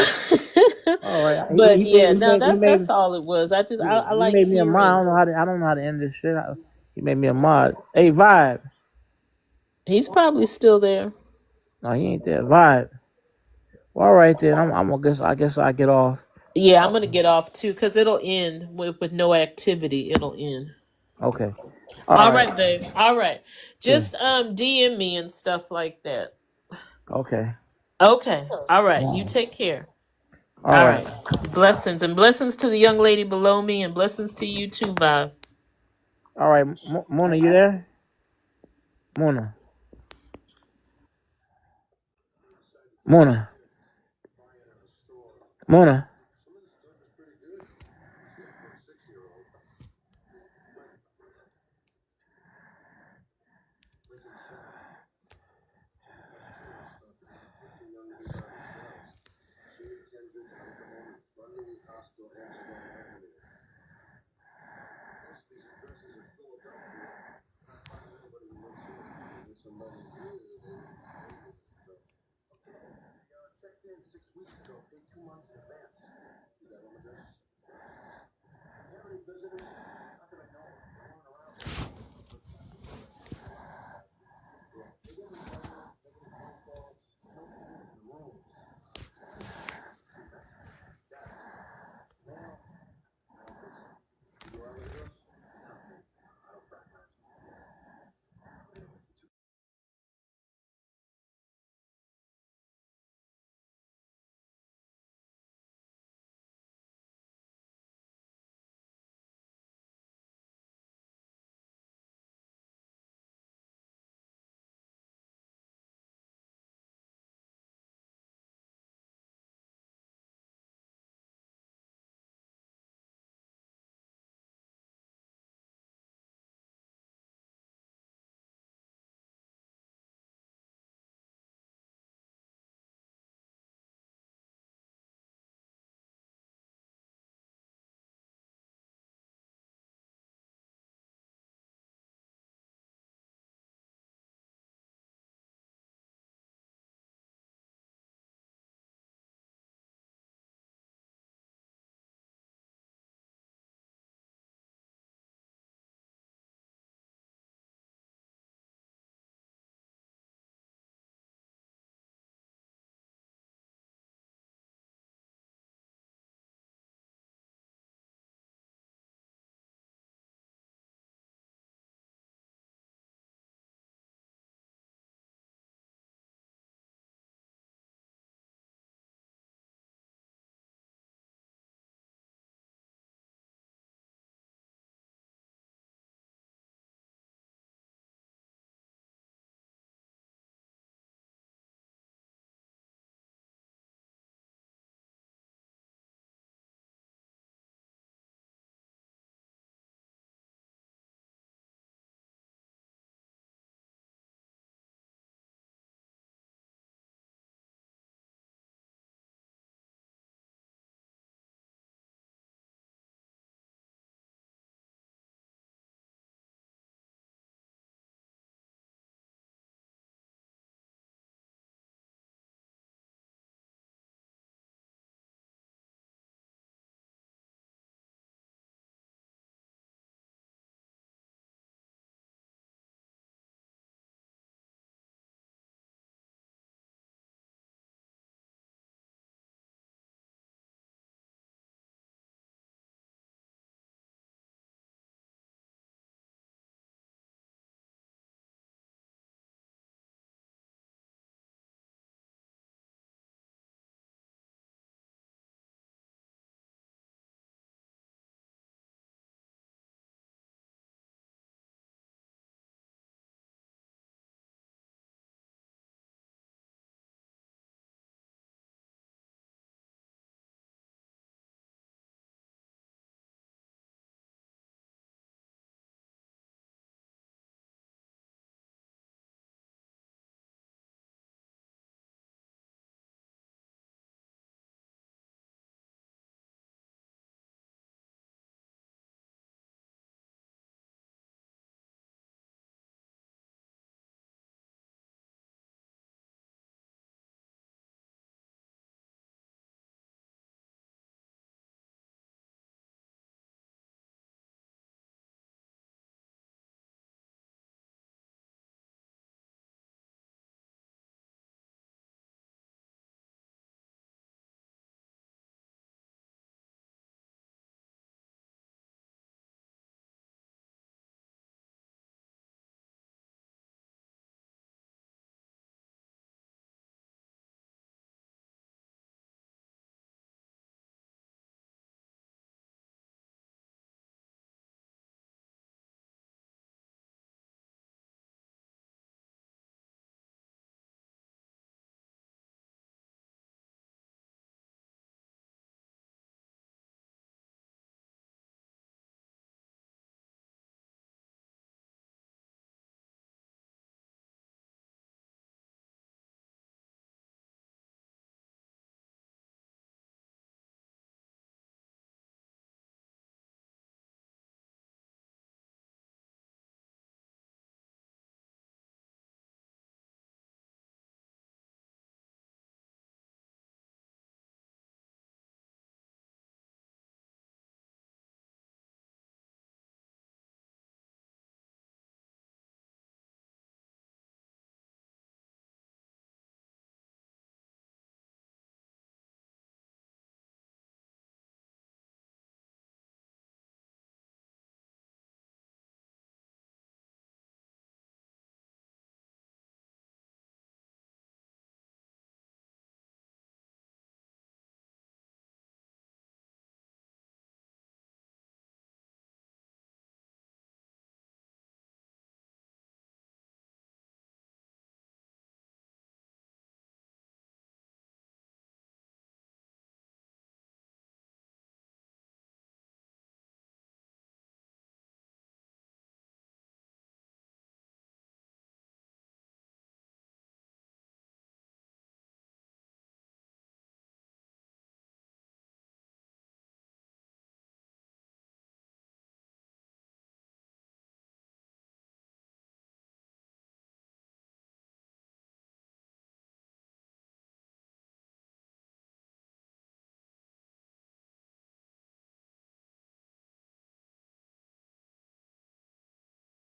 All right. But yeah, He no, made he made that's all it was. I he like made me a mod. hearing. I don't know how to end this shit. He made me a mod. Hey, Vibe. He's probably still there. No, he ain't there. Vibe. Well, all right then. I guess I get off. Yeah, I'm gonna get off too because it'll end with no activity. It'll end. Okay. All All right. right, babe. All right. Yeah. Just DM me and stuff like that. Okay. Okay. All right. You take care. All All right. right. Blessings and blessings to the young lady below me and blessings to you too, Vibe. All right. Mona, you there? Mona. Mona. Mona.